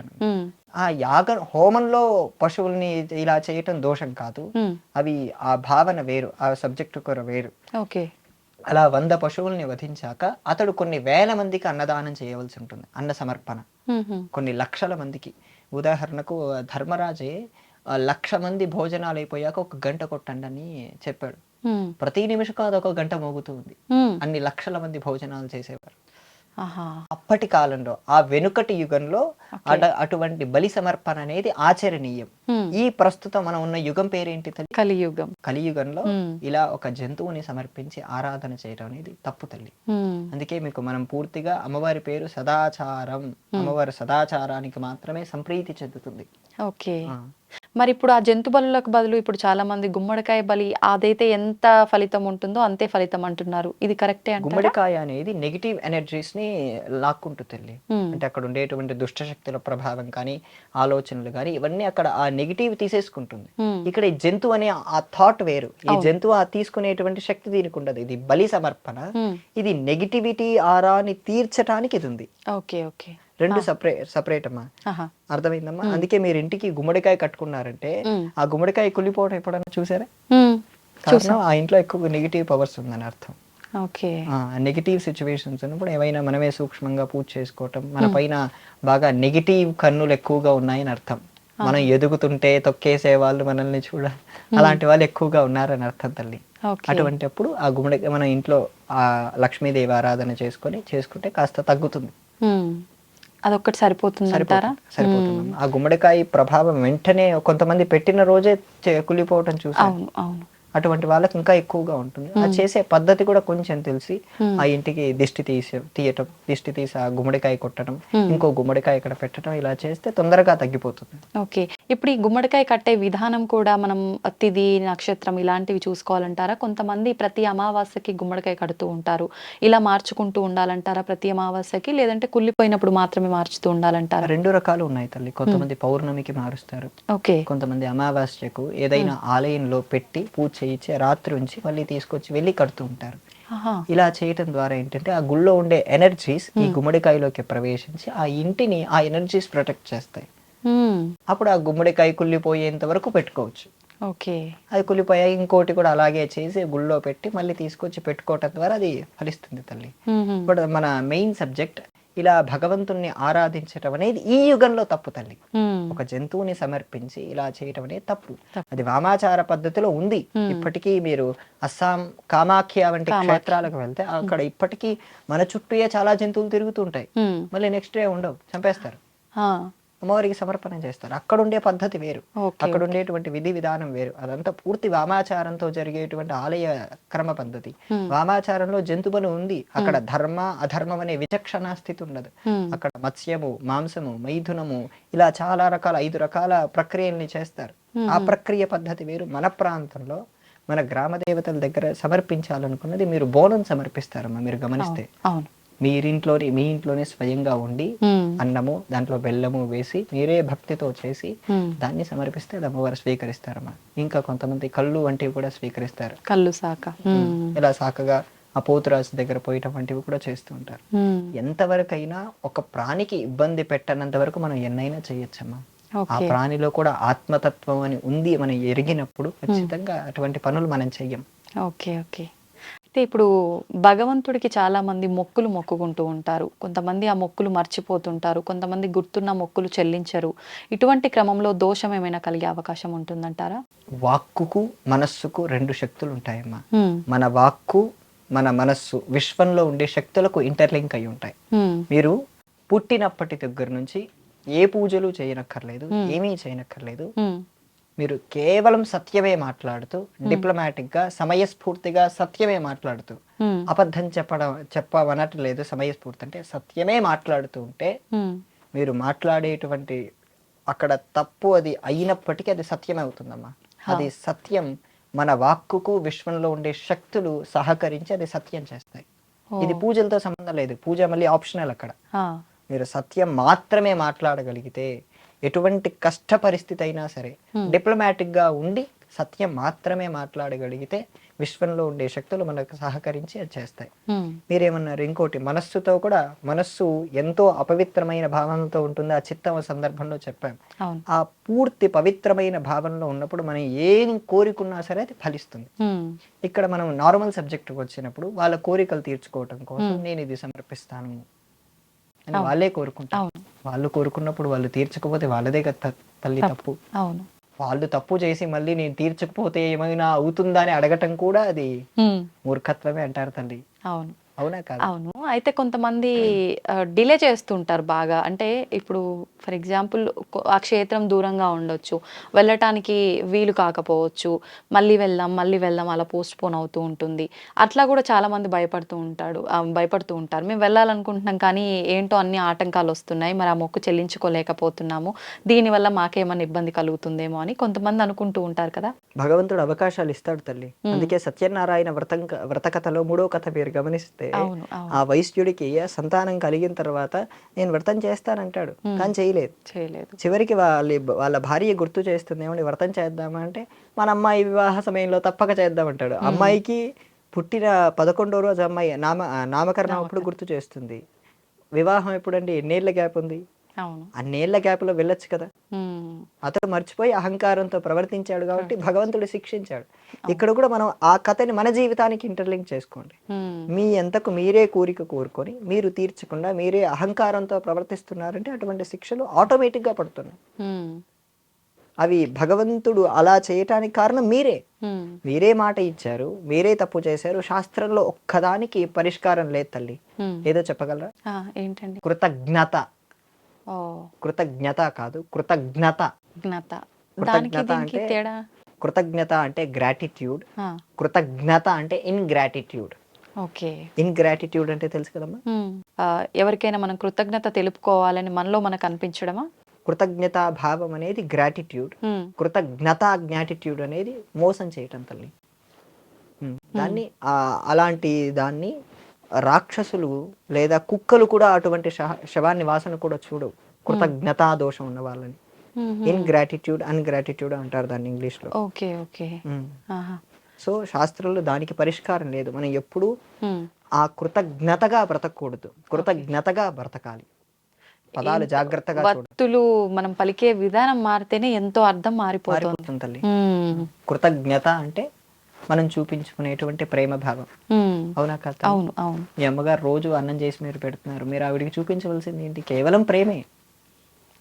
ఆ యాగ హోమంలో పశువుల్ని ఇలా చేయటం దోషం కాదు, అవి ఆ భావన వేరు, ఆ సబ్జెక్టు కూడా వేరు. ఓకే. అలా 100 పశువుల్ని వధించాక అతడు కొన్ని వేల మందికి అన్నదానం చేయవలసి ఉంటుంది, అన్న సమర్పణ. కొన్ని లక్షల మందికి. ఉదాహరణకు ధర్మరాజే 1,00,000 మంది భోజనాలు అయిపోయాక 1 గంట కొట్టండి అని చెప్పాడు. ప్రతి నిమిషం అదొక గంట మోగుతూ ఉంది. అన్ని లక్షల మంది భోజనాలు చేసేవారు. అప్పటి కాలంలో, ఆ వెనుకటి యుగంలో అటువంటి బలి సమర్పణ అనేది ఆచరణీయం. ఈ ప్రస్తుతం మనం ఉన్న యుగం పేరేంటి? కలియుగం. కలియుగంలో ఇలా ఒక జంతువుని సమర్పించి ఆరాధన చేయడం అనేది తప్పు తల్లి. అందుకే మీకు మనం పూర్తిగా అమ్మవారి పేరు సదాచారం, అమ్మవారి సదాచారానికి మాత్రమే సంప్రీతి చెందుతుంది. ఓకే. మరి ఇప్పుడు ఆ జంతు బలులకు బదులు ఇప్పుడు చాలా మంది గుమ్మడికాయ బలి, అదైతే ఎంత ఫలితం ఉంటుందో అంతే ఫలితం అంటున్నారు. ఇది కరెక్టే అంటారా? గుమ్మడికాయ అనేది నెగిటివ్ ఎనర్జీస్ ని లాక్కుంటుంది. అంటే అక్కడ ఉండేటువంటి దుష్ట శక్తుల ప్రభావం కానీ, ఆలోచనలు కానీ, ఇవన్నీ అక్కడ ఆ నెగిటివ్ తీసేసుకుంటుంది. ఇక్కడ ఈ జంతువు అనే ఆ థాట్ వేరు. ఈ జంతువు ఆ తీసుకునేటువంటి శక్తి దీనికి ఉండదు. ఇది బలి సమర్పణ. ఇది నెగిటివిటీ ఆరాని తీర్చడానికి ఇది ఉంది. ఓకే. ఓకే. రెండు సపరేట్ అమ్మా, అర్థమైందమ్మా? అందుకే మీరు ఇంటికి గుమ్మడికాయ కట్టుకున్నారంటే ఆ గుమ్మడికాయ కుళ్ళిపోవడం ఎప్పుడన్నా చూసారా? కారణం ఆ ఇంట్లో ఎక్కువ నెగిటివ్ పవర్స్ ఉందని అర్థం. నెగిటివ్ సిచ్యువేషన్స్ ఉన్నప్పుడు ఏవైనా మనమే సూక్ష్మంగా పూజ చేసుకోవటం, మన పైన బాగా నెగిటివ్ కన్నులు ఎక్కువగా ఉన్నాయని అర్థం. మనం ఎదుగుతుంటే తొక్కేసే వాళ్ళు మనల్ని అలాంటి వాళ్ళు ఎక్కువగా ఉన్నారని అర్థం తల్లి. అటువంటి అప్పుడు ఆ గుమ్మడికాయ మన ఇంట్లో ఆ లక్ష్మీదేవి ఆరాధన చేసుకుంటే కాస్త తగ్గుతుంది. అదొక్కటి సరిపోతుంది. ఆ గుమ్మడికాయ ప్రభావం వెంటనే కొంతమంది పెట్టిన రోజే కుళ్ళిపోవటం చూసాను. అటువంటి వాళ్ళకి ఇంకా ఎక్కువగా ఉంటుంది. అది చేసే పద్ధతి కూడా కొంచెం తెలిసి ఆ ఇంటికి దిష్టి తీసి ఆ గుమ్మడికాయ కొట్టడం, ఇంకో గుమ్మడికాయ ఇక్కడ పెట్టడం, ఇలా చేస్తే తొందరగా తగ్గిపోతుంది. ఓకే. ఇప్పుడు ఈ గుమ్మడికాయ కట్టే విధానం కూడా మనం తిథి, నక్షత్రం ఇలాంటివి చూసుకోవాలంటారా? కొంతమంది ప్రతి అమావాస్యకి గుమ్మడికాయ కడుతూ ఉంటారు. ఇలా మార్చుకుంటూ ఉండాలంటారా ప్రతి అమావాస్యకి, లేదంటే కుళ్ళిపోయినప్పుడు మాత్రమే మార్చుతూ ఉండాలంటారా? 2 రకాలు ఉన్నాయి తల్లి. కొంతమంది పౌర్ణమికి మారుస్తారు. ఓకే. కొంతమంది అమావాస్యకు ఏదైనా ఆలయంలో పెట్టి పూజ చేయించి రాత్రి ఉంచి మళ్ళీ తీసుకొచ్చి వెళ్ళి కడుతూ ఉంటారు. ఇలా చేయటం ద్వారా ఏంటంటే ఆ గుళ్ళో ఉండే ఎనర్జీస్ ఈ గుమ్మడికాయలోకి ప్రవేశించి ఆ ఇంటిని ఆ ఎనర్జీస్ ప్రొటెక్ట్ చేస్తాయి. అప్పుడు ఆ గుమ్మడికాయ కుళ్ళిపోయేంత వరకు పెట్టుకోవచ్చు. ఓకే. అది కుళ్ళిపోయాయి ఇంకోటి కూడా అలాగే చేసి గుళ్ళో పెట్టి మళ్ళీ తీసుకొచ్చి పెట్టుకోవటం ద్వారా అది ఫలిస్తుంది తల్లి. ఇప్పుడు మన మెయిన్ సబ్జెక్ట్ ఇలా భగవంతుణ్ణి ఆరాధించటం అనేది ఈ యుగంలో తప్పు తల్లి. ఒక జంతువుని సమర్పించి ఇలా చేయటం అనేది తప్పు. అది వామాచార పద్ధతిలో ఉంది. ఇప్పటికీ మీరు అస్సాం కామాఖ్య వంటి క్షేత్రాలకు వెళ్తే అక్కడ ఇప్పటికీ మన చుట్టూ చాలా జంతువులు తిరుగుతూ ఉంటాయి. మళ్ళీ నెక్స్ట్ డే ఉండవు, చంపేస్తారు. అమ్మవారికి సమర్పణ చేస్తారు. అక్కడ ఉండే పద్ధతి వేరు, అక్కడ ఉండేటువంటి విధి విధానం వేరు. అదంతా పూర్తి వామాచారంతో జరిగేటువంటి ఆలయ క్రమ పద్ధతి. వామాచారంలో జంతుబలు ఉంది, అక్కడ ధర్మ అధర్మం అనే విచక్షణ స్థితి ఉండదు. అక్కడ మత్స్యము, మాంసము, మైథునము, ఇలా చాలా రకాల 5 రకాల ప్రక్రియల్ని చేస్తారు. ఆ ప్రక్రియ పద్ధతి వేరు. మన ప్రాంతంలో మన గ్రామ దేవతల దగ్గర సమర్పించాలనుకున్నది మీరు బోనం సమర్పిస్తారమ్మా. మీరు గమనిస్తే మీ ఇంట్లోనే స్వయంగా ఉండి అన్నము దాంట్లో బెల్లము వేసి మీరే భక్తితో చేసి దాన్ని సమర్పిస్తే అది అమ్మవారు స్వీకరిస్తారమ్మా. ఇంకా కొంతమంది కళ్ళు వంటివి కూడా స్వీకరిస్తారు. కళ్ళు సాక ఇలా సాకగా ఆ పోతురాజు దగ్గర పోయటం వంటివి కూడా చేస్తూ ఉంటారు. ఎంతవరకైనా ఒక ప్రాణికి ఇబ్బంది పెట్టనంత వరకు మనం ఎన్నైనా చేయొచ్చమ్మా. ఆ ప్రాణిలో కూడా ఆత్మతత్వం అని ఉంది మనం ఎరిగినప్పుడు ఖచ్చితంగా అటువంటి పనులు మనం చెయ్యం. Okay okay. అయితే ఇప్పుడు భగవంతుడికి చాలా మంది మొక్కులు మొక్కుకుంటూ ఉంటారు. కొంతమంది ఆ మొక్కులు మర్చిపోతుంటారు, కొంతమంది గుర్తున్న మొక్కులు చెల్లించరు. ఇటువంటి క్రమంలో దోషం ఏమైనా కలిగే అవకాశం ఉంటుందంటారా? వాక్కుకు మనస్సుకు 2 శక్తులు ఉంటాయమ్మా. మన వాక్కు మన మనస్సు విశ్వంలో ఉండే శక్తులకు ఇంటర్లింక్ అయి ఉంటాయి. మీరు పుట్టినప్పటి దగ్గర నుంచి ఏ పూజలు చేయనక్కర్లేదు, ఏమీ చేయనక్కర్లేదు. మీరు కేవలం సత్యమే మాట్లాడుతూ డిప్లొమాటిక్ గా సమయస్ఫూర్తిగా సత్యమే మాట్లాడుతూ, అబద్ధం చెప్పవనట్లేదు. సమయస్ఫూర్తి అంటే సత్యమే మాట్లాడుతూ ఉంటే మీరు మాట్లాడేటువంటి అక్కడ తప్పు అది అయినప్పటికీ అది సత్యమే అవుతుందమ్మా. అది సత్యం మన వాక్కుకు విశ్వంలో ఉండే శక్తులు సహకరించి అది సత్యం చేస్తాయి. ఇది పూజలతో సంబంధం లేదు. పూజ మళ్ళీ ఆప్షనల్. అక్కడ మీరు సత్యం మాత్రమే మాట్లాడగలిగితే ఎటువంటి కష్ట పరిస్థితి అయినా సరే డిప్లొమాటిక్ గా ఉండి సత్యం మాత్రమే మాట్లాడగలిగితే విశ్వంలో ఉండే శక్తులు మనకు సహకరించి అది చేస్తాయి. మీరేమన్నారు ఇంకోటి, మనస్సుతో కూడా, మనస్సు ఎంతో అపవిత్రమైన భావనతో ఉంటుంది. ఆ చిత్తం సందర్భంలో చెప్పాం. ఆ పూర్తి పవిత్రమైన భావనలో ఉన్నప్పుడు మనం ఏం కోరికున్నా సరే అది ఫలిస్తుంది. ఇక్కడ మనం నార్మల్ సబ్జెక్ట్ వచ్చినప్పుడు వాళ్ళ కోరికలు తీర్చుకోవటం కోసం నేను ఇది సమర్పిస్తాను అని వాళ్ళే కోరుకుంటారు. వాళ్ళు కోరుకున్నప్పుడు వాళ్ళు తీర్చకపోతే వాళ్ళదే కదా తల్లి తప్పు. వాళ్ళు తప్పు చేసి మళ్ళీ నేను తీర్చకపోతే ఏమైనా అవుతుందా అని అడగటం కూడా అది మూర్ఖత్వమే అంటారు తల్లి. అవునా కాదు? అవును. అయితే కొంతమంది డిలే చేస్తుంటారు బాగా. అంటే ఇప్పుడు ఫర్ ఎగ్జాంపుల్ ఆ క్షేత్రం దూరంగా ఉండొచ్చు, వెళ్ళటానికి వీలు కాకపోవచ్చు, మళ్ళీ వెళ్దాం అలా పోస్ట్ పోన్ అవుతూ ఉంటుంది. అట్లా కూడా చాలా మంది భయపడుతూ ఉంటారు. మేము వెళ్ళాలనుకుంటున్నాం కానీ ఏంటో అన్ని ఆటంకాలు వస్తున్నాయి, మరి ఆ మొక్కు చెల్లించుకోలేకపోతున్నాము, దీనివల్ల మాకేమైనా ఇబ్బంది కలుగుతుందేమో అని కొంతమంది అనుకుంటూ ఉంటారు కదా. భగవంతుడు అవకాశాలు ఇస్తాడు తల్లి. అందుకే సత్యనారాయణ వ్రత కథలో 3వ కథ మీరు గమనిస్తే ఆ వైశ్యుడికి సంతానం కలిగిన తర్వాత నేను వ్రతం చేస్తానంటాడు, కానీ చేయలేదు. చివరికి వాళ్ళ భార్య గుర్తు చేస్తుంది, ఏమండి వ్రతం చేద్దామా అంటే మన అమ్మాయి వివాహ సమయంలో తప్పక చేద్దామంటాడు. అమ్మాయికి పుట్టిన 11వ రోజు అమ్మాయి నామకరణం అప్పుడు గుర్తు చేస్తుంది. వివాహం ఎప్పుడండి? ఎన్నేళ్ల గ్యాప్ ఉంది? అన్నేళ్ల గ్యాప్ లో వెళ్ళొచ్చు కదా. అతడు మర్చిపోయి అహంకారంతో ప్రవర్తించాడు కాబట్టి భగవంతుడు శిక్షించాడు. ఇక్కడ కూడా మనం ఆ కథని మన జీవితానికి ఇంటర్లింక్ చేసుకోండి. మీ ఎంతకు మీరే కోరుకొని మీరు తీర్చకుండా మీరే అహంకారంతో ప్రవర్తిస్తున్నారంటే అటువంటి శిక్షలు ఆటోమేటిక్ గా పడుతున్నాయి. అవి భగవంతుడు అలా చేయటానికి కారణం మీరే మాట ఇచ్చారు, మీరే తప్పు చేశారు. శాస్త్రంలో ఒక్కదానికి పరిష్కారం లేదు తల్లి. ఏదో చెప్పగలరా? ఏంటండి? కృతజ్ఞత. కృతజ్ఞత కాదు, కృతజ్ఞత. కృతజ్ఞత అంటే గ్రాటిట్యూడ్, కృతజ్ఞత అంటే ఇన్గ్రాటిట్యూడ్. ఇన్గ్రాటిట్యూడ్ అంటే తెలుసు కదమ్మా. ఎవరికైనా మనం కృతజ్ఞత తెలుపుకోవాలని మనలో మనకు అనిపించడమా? కృతజ్ఞతా భావం అనేది గ్రాటిట్యూడ్, కృతజ్ఞతా జ్ఞాటిట్యూడ్ అనేది మోసం చేయటం తల్లి. దాన్ని అలాంటి దాన్ని రాక్షసులు లేదా కుక్కలు కూడా అటువంటి శవాన్ని వాసన కూడా చూడవు, కృతజ్ఞతా దోషం ఉన్న వాళ్ళని. ఇన్గ్రాటిట్యూడ్, అన్గ్రాటిట్యూడ్ అంటారు దాన్ని ఇంగ్లీష్ లో. సో శాస్త్రంలో దానికి పరిష్కారం లేదు. మనం ఎప్పుడు ఆ కృతజ్ఞతగా బ్రతకూడదు, కృతజ్ఞతగా బ్రతకాలి. పదాలు జాగ్రత్తగా భక్తులు మనం పలికే విధానం మారితేనే ఎంతో అర్థం మారిపోతుంది తల్లి. కృతజ్ఞత అంటే మనం చూపించుకునేటువంటి ప్రేమ భావం. అవునా కదా? అవును అవును. మీ అమ్మగారు రోజు అన్నం చేసి మీరు పెడుతున్నారు, మీరు ఆవిడికి చూపించవలసింది ఏంటి? కేవలం ప్రేమే.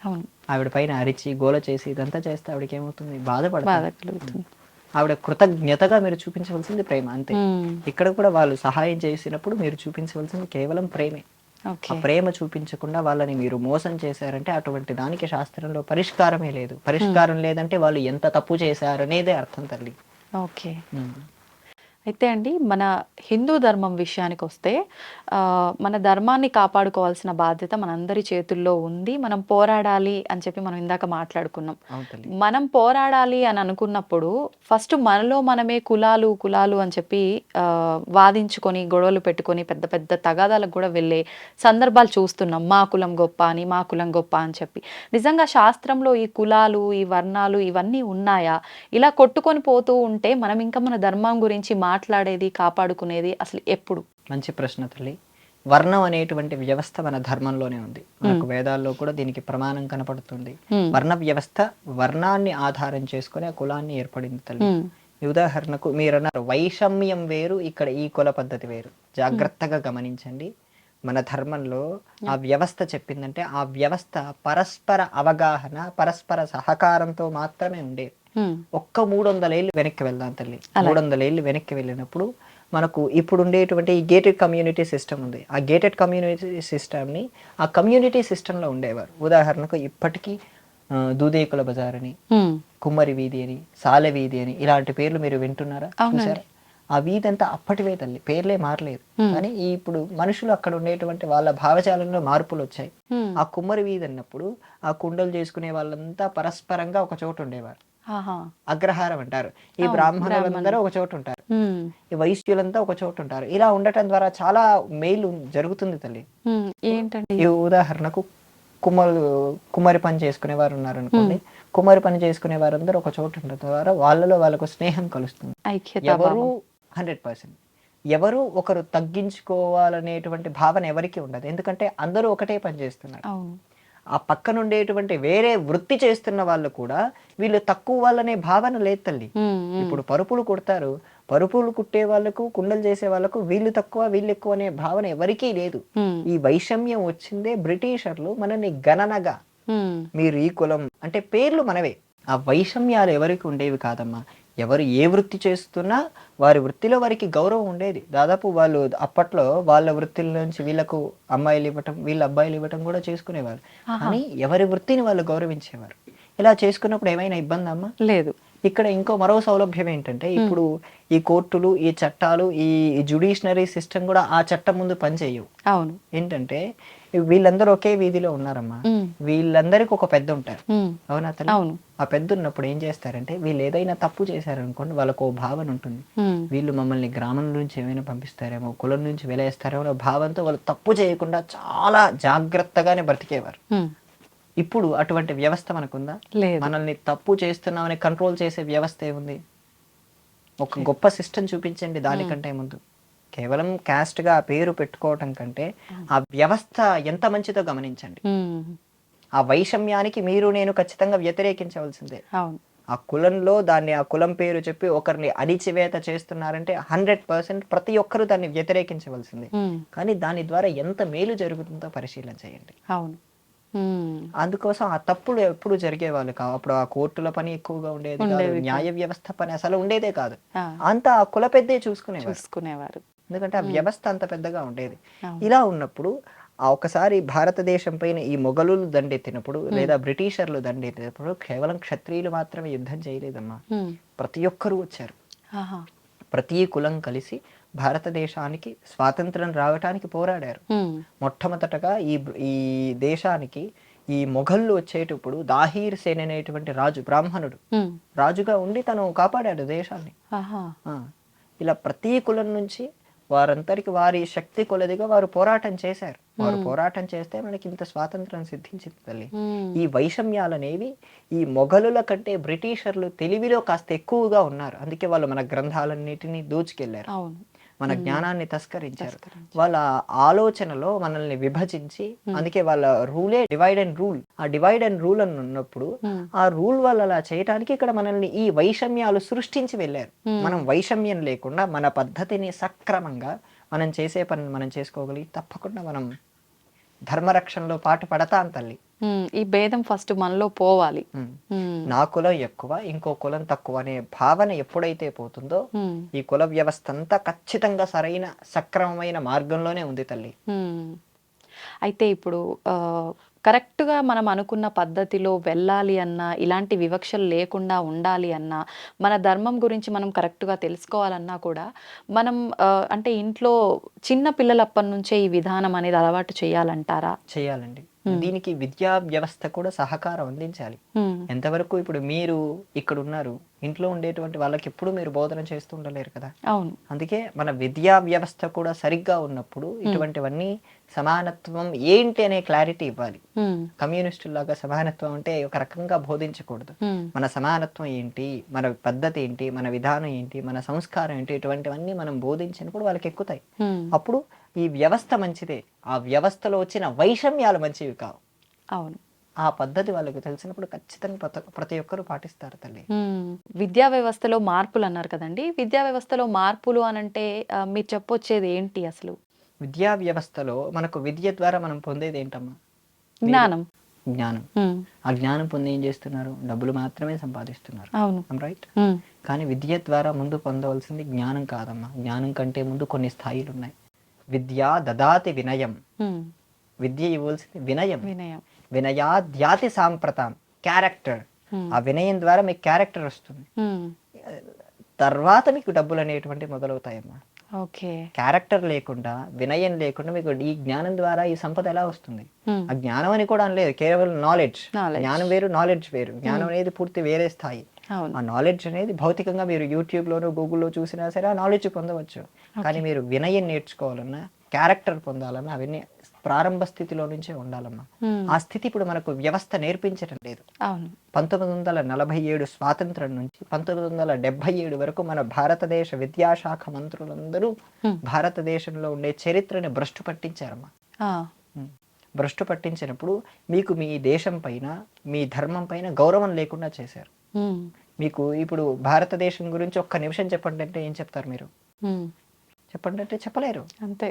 అవును. ఆవిడ పైన అరిచి గోల చేసి ఇదంతా చేస్తే ఆవిడకి ఏమవుతుంది? బాధపడుతుంది. ఆవిడ కృతజ్ఞతగా మీరు చూపించవలసింది ప్రేమ, అంతే. ఇక్కడ కూడా వాళ్ళు సహాయం చేసినప్పుడు మీరు చూపించవలసింది కేవలం ప్రేమే. ఆ ఓకే. ప్రేమ చూపించకుండా వాళ్ళని మీరు మోసం చేశారంటే అటువంటి దానికి శాస్త్రంలో పరిష్కారమే లేదు. పరిష్కారం లేదంటే వాళ్ళు ఎంత తప్పు చేశారనేదే అర్థం తల్లి. ఓకే. ఉమ్. అయితే అండి మన హిందూ ధర్మం విషయానికి వస్తే మన ధర్మాన్ని కాపాడుకోవాల్సిన బాధ్యత మనందరి చేతుల్లో ఉంది. మనం పోరాడాలి అని చెప్పి మనం ఇందాక మాట్లాడుకున్నాం. అవును తల్లి. మనం పోరాడాలి అని అనుకున్నప్పుడు ఫస్ట్ మనలో మనమే కులాలు కులాలు అని చెప్పి వాదించుకొని గొడవలు పెట్టుకొని పెద్ద పెద్ద తగాదాలకు కూడా వెళ్ళే సందర్భాలు చూస్తున్నాం. మా కులం గొప్ప అని, మా కులం గొప్ప అని చెప్పి. నిజంగా శాస్త్రంలో ఈ కులాలు, ఈ వర్ణాలు ఇవన్నీ ఉన్నాయా? ఇలా కొట్టుకొని పోతూ ఉంటే మనం ఇంకా మన ధర్మం గురించి మాట్లాడేది, కాపాడుకునేది అసలు ఎప్పుడు? మంచి ప్రశ్న తల్లి. వర్ణం అనేటువంటి వ్యవస్థ మన ధర్మంలోనే ఉంది. మనకు వేదాల్లో కూడా దీనికి ప్రమాణం కనపడుతుంది. వర్ణ వ్యవస్థ వర్ణాన్ని ఆధారం చేసుకుని ఆ కులాన్ని ఏర్పడింది తల్లి. ఈ ఉదాహరణకు మీరన్నారు వైషమ్యం వేరు, ఇక్కడ ఈ కుల పద్ధతి వేరు. జాగ్రత్తగా గమనించండి. మన ధర్మంలో ఆ వ్యవస్థ చెప్పిందంటే ఆ వ్యవస్థ పరస్పర అవగాహన, పరస్పర సహకారంతో మాత్రమే ఉండేది. ఒక్క 300 ఏళ్ళు వెనక్కి వెళ్దాం తల్లి. 300 ఏళ్ళు వెనక్కి వెళ్ళినప్పుడు మనకు ఇప్పుడు ఉండేటువంటి ఈ గేటెడ్ కమ్యూనిటీ సిస్టమ్ ఉంది. ఆ గేటెడ్ కమ్యూనిటీ సిస్టమ్ని ఆ కమ్యూనిటీ సిస్టంలో ఉండేవారు. ఉదాహరణకు ఇప్పటికీ దూదేకుల బజార్ అని, కుమ్మరి వీధి అని, సాలె వీధి అని ఇలాంటి పేర్లు మీరు వింటున్నారా? చూసారా? ఆ వీధి అంతా అప్పటివే తల్లి, పేర్లే మారలేదు. కానీ ఇప్పుడు మనుషులు అక్కడ ఉండేటువంటి వాళ్ళ భావజాలంలో మార్పులు వచ్చాయి. ఆ కుమ్మరి వీధి అన్నప్పుడు ఆ కుండలు చేసుకునే వాళ్ళంతా పరస్పరంగా ఒక చోట ఉండేవారు. అగ్రహారం అంటారు. ఈ బ్రాహ్మణులందరూ ఒక చోట ఉంటారు, ఈ వైశ్యులంతా ఒక చోట ఉంటారు. ఇలా ఉండటం ద్వారా చాలా మేలు జరుగుతుంది తల్లి. ఏంటండి? ఈ ఉదాహరణకు కుమ్మరి పని చేసుకునే వారు ఉన్నారు అనుకోండి. కుమ్మరి పని చేసుకునే వారందరూ ఒక చోట ఉండటం ద్వారా వాళ్ళకు స్నేహం కలుస్తుంది. ఎవరు 100% ఎవరు ఒకరు తగ్గించుకోవాలనేటువంటి భావన ఎవరికి ఉండదు. ఎందుకంటే అందరూ ఒకటే పని చేస్తున్నారు. ఆ పక్కన ఉండేటువంటి వేరే వృత్తి చేస్తున్న వాళ్ళు కూడా వీళ్ళు తక్కువ వాళ్ళనే భావన లేదు తల్లి. ఇప్పుడు పరుపులు కుడతారు, పరుపులు కుట్టే వాళ్ళకు, కుండలు చేసే వాళ్ళకు వీళ్ళు తక్కువ వీళ్ళు ఎక్కువ అనే భావన ఎవరికీ లేదు. ఈ వైషమ్యం వచ్చిందే బ్రిటిషర్లు మనల్ని గణనగా, మీరు ఈ కులం అంటే పేర్లు మనవే. ఆ వైషమ్యాలు ఎవరికి ఉండేవి కాదమ్మా. ఎవరు ఏ వృత్తి చేస్తున్నా వారి వృత్తిలో వారికి గౌరవం ఉండేది. దాదాపు వాళ్ళు అప్పట్లో వాళ్ళ వృత్తిల నుంచి వీళ్ళకు అమ్మాయిలు ఇవ్వటం, వీళ్ళ అబ్బాయిలు ఇవ్వటం కూడా చేసుకునేవారు. కానీ ఎవరి వృత్తిని వాళ్ళు గౌరవించేవారు. ఇలా చేసుకున్నప్పుడు ఏమైనా ఇబ్బంది అమ్మా? లేదు. ఇక్కడ ఇంకో మరో సౌలభ్యం ఏంటంటే ఇప్పుడు ఈ కోర్టులు, ఈ చట్టాలు, ఈ జ్యుడిషనరీ సిస్టమ్ కూడా ఆ చట్టం ముందు పనిచేయవు. అవును. ఏంటంటే వీళ్ళందరూ ఒకే వీధిలో ఉన్నారమ్మా. వీళ్ళందరికి ఒక పెద్ద ఉంటారు. అవునా తల్లి? అవును. ఆ పెద్ద ఉన్నప్పుడు ఏం చేస్తారంటే వీళ్ళు ఏదైనా తప్పు చేశారనుకోండి, వాళ్ళకు ఓ భావన ఉంటుంది. వీళ్ళు మమ్మల్ని గ్రామం నుంచి ఏమైనా పంపిస్తారేమో, కులం నుంచి వెలేస్తారేమో అనే భావంతో వాళ్ళు తప్పు చేయకుండా చాలా జాగ్రత్తగానే బ్రతికేవారు. ఇప్పుడు అటువంటి వ్యవస్థ మనకుందా? లేదు. మనల్ని తప్పు చేస్తున్నామని కంట్రోల్ చేసే వ్యవస్థ ఏముంది? ఒక గొప్ప సిస్టమ్ చూపించండి దానికంటే ముందు. కేవలం క్యాస్ట్ గా పేరు పెట్టుకోవటం కంటే ఆ వ్యవస్థ ఎంత మంచిదో గమనించండి. ఆ వైషమ్యానికి మీరు నేను ఖచ్చితంగా వ్యతిరేకించవలసిందే. ఆ కులంలో దాన్ని ఆ కులం పేరు చెప్పి ఒకరిని అణిచివేత చేస్తున్నారంటే 100% ప్రతి ఒక్కరూ దాన్ని వ్యతిరేకించవలసిందే. కానీ దాని ద్వారా ఎంత మేలు జరుగుతుందో పరిశీలన చేయండి. అవును. అందుకోసం ఆ తప్పులు ఎప్పుడు జరిగేవాళ్ళు కావు. అప్పుడు ఆ కోర్టుల పని ఎక్కువగా ఉండేది కాదు, న్యాయ వ్యవస్థ పని అసలు ఉండేదే కాదు. అంతా ఆ కుల పెద్దే చూసుకునేవారు. ఎందుకంటే ఆ వ్యవస్థ అంత పెద్దగా ఉండేది. ఇలా ఉన్నప్పుడు ఆ ఒకసారి భారతదేశం పైన ఈ మొఘలులు దండెత్తినప్పుడు లేదా బ్రిటిషర్లు దండెత్తినప్పుడు కేవలం క్షత్రియులు మాత్రమే యుద్ధం చేయలేదమ్మా. ప్రతి ఒక్కరూ వచ్చారు. ప్రతి కులం కలిసి భారతదేశానికి స్వాతంత్రం రావటానికి పోరాడారు. మొట్టమొదటగా ఈ దేశానికి ఈ మొఘళ్ళు వచ్చేటప్పుడు దాహీర్ సేన్ అనేటువంటి రాజు, బ్రాహ్మణుడు రాజుగా ఉండి తను కాపాడాడు దేశాన్ని. ఇలా ప్రతి కులం నుంచి వారందరికి వారి శక్తి కొలదిగా వారు పోరాటం చేశారు. వారు పోరాటం చేస్తే మనకి ఇంత స్వాతంత్రం సిద్ధించింది తల్లి. ఈ వైషమ్యాలనేవి ఈ మొఘలుల కంటే బ్రిటిషర్లు తెలివిలో కాస్త ఎక్కువగా ఉన్నారు. అందుకే వాళ్ళు మన గ్రంథాలన్నిటినీ దోచుకెళ్లారు, మన జ్ఞానాన్ని తస్కరించారు. వాళ్ళ ఆలోచనలో మనల్ని విభజించి, అందుకే వాళ్ళ రూలే డివైడ్ అండ్ రూల్. ఆ డివైడ్ అండ్ రూల్ అని ఉన్నప్పుడు ఆ రూల్ వాళ్ళు అలా చేయడానికి ఇక్కడ మనల్ని ఈ వైషమ్యాలు సృష్టించి వెళ్ళారు. మనం వైషమ్యం లేకుండా మన పద్ధతిని సక్రమంగా మనం చేసే పని మనం చేసుకోగలిగి తప్పకుండా మనం ధర్మరక్షణలో పాటు పడతాం తల్లి. ఈ భేదం ఫస్ట్ మనలో పోవాలి. నా కులం ఎక్కువ, ఇంకో కులం తక్కువ అనే భావన ఎప్పుడైతే పోతుందో ఈ కుల వ్యవస్థ అంతా ఖచ్చితంగా సరైన సక్రమమైన మార్గంలోనే ఉంది తల్లి. అయితే ఇప్పుడు కరెక్ట్‌గా మనం అనుకున్న పద్ధతిలో వెళ్ళాలి అన్నా, ఇలాంటి వివక్షలు లేకుండా ఉండాలి అన్నా, మన ధర్మం గురించి మనం కరెక్ట్‌గా తెలుసుకోవాలన్నా కూడా, మనం అంటే ఇంట్లో చిన్న పిల్లలప్పటి నుంచే ఈ విధానం అనేది అలవాటు చేయాలంటారా? చేయాలండి. హ్మ్. దీనికి విద్యా వ్యవస్థ కూడా సహకారం అందించాలి. హ్మ్. ఎంతవరకు ఇప్పుడు మీరు ఇక్కడున్నారు, ఇంట్లో ఉండేటువంటి వాళ్ళకెప్పుడు మీరు బోధన చేస్తూ ఉండలేరు కదా! అవును. అందుకే మన విద్యా వ్యవస్థ కూడా సరిగ్గా ఉన్నప్పుడు ఇటువంటివన్నీ సమానత్వం ఏంటి అనే క్లారిటీ ఇవ్వాలి. హ్మ్. కమ్యూనిస్టుల్లాగా సమానత్వం అంటే ఒక రకంగా బోధించకూడదు. హ్మ్. మన సమానత్వం ఏంటి, మన పద్ధతి ఏంటి, మన విధానం ఏంటి, మన సంస్కారం ఏంటి, ఇటువంటివన్నీ మనం బోధించినప్పుడు వాళ్ళకి ఎక్కుతాయి. హ్మ్. అప్పుడు ఈ వ్యవస్థ మంచిదే. ఆ వ్యవస్థలో వచ్చిన వైషమ్యాలు మంచివి కావు. అవును. ఆ పద్ధతి వాళ్ళకి తెలిసినప్పుడు ఖచ్చితంగా ప్రతి ఒక్కరు పాటిస్తారు తల్లి. హ్మ్. విద్యా వ్యవస్థలో మార్పులన్నారు కదండీ! విద్యా వ్యవస్థలో మార్పులు అనంటే మీరు చెప్పొచ్చేది ఏంటి అసలు? విద్యా వ్యవస్థలో మనకు విద్య ద్వారా మనం పొందేది ఏంటమ్మా? మీరు జ్ఞానం. జ్ఞానం. హ్మ్. ఆ జ్ఞానం పొంది ఏం చేస్తున్నారు? డబ్బులు మాత్రమే సంపాదిస్తున్నారు. అవును. రైట్? హ్మ్. కానీ విద్య ద్వారా ముందు పొందవలసింది జ్ఞానం కాదమ్మా. జ్ఞానం కంటే ముందు కొన్ని స్థాయిలున్నాయి. విద్యా దదాతి వినయం. హ్మ్. విద్య ఇవ్వాల్సింది వినయం. వినయం. వినయాద్యాతి సాంప్రతాం. క్యారెక్టర్. హ్మ్. ఆ వినయం ద్వారా మీకు క్యారెక్టర్ వస్తుంది. హ్మ్. తర్వాత మీకు డబ్బులు అనేటువంటివి మొదలవుతాయమ్మా. ఓకే. క్యారెక్టర్ లేకుండా, వినయం లేకుండా మీకు ఈ జ్ఞానం ద్వారా ఈ సంపద ఎలా వస్తుంది? హ్మ్. ఆ జ్ఞానం అని కూడా అనలేదు. కేవలం నాలెడ్జ్. నాలెడ్జ్. జ్ఞానం వేరు, నాలెడ్జ్ వేరు. జ్ఞానం అనేది పూర్తి వేరే స్థాయి. అవును. ఆ నాలెడ్జ్ అనేది భౌతికంగా మీరు యూట్యూబ్‌లోనో, గూగుల్‌లో చూసినా సరే ఆ నాలెడ్జ్ పొందవచ్చు. కానీ మీరు వినయం నేర్చుకోవాలన్నా, క్యారెక్టర్ పొందాలన్నా అవన్నీ ప్రారంభ స్థితిలో నుంచే ఉండాలమ్మా. హ్మ్. ఆ స్థితి ఇప్పుడు మనకు వ్యవస్థ నేర్పించటం లేదు. అవును. 1947 స్వాతంత్రం నుంచి 1977 వరకు మన భారతదేశ విద్యాశాఖ మంత్రులందరూ హ్మ్. భారతదేశంలో ఉండే చరిత్రని భ్రష్టు పట్టించారమ్మా. ఆ! భ్రష్టు పట్టించినప్పుడు మీకు మీ దేశం పైన, మీ ధర్మం పైన గౌరవం లేకుండా చేశారు. హ్మ్. మీకు ఇప్పుడు భారతదేశం గురించి ఒక్క నిమిషం చెప్పండి అంటే ఏం చెప్తారు మీరు? హ్మ్. చెప్పండి అంటే చెప్పలేరు. అంతే.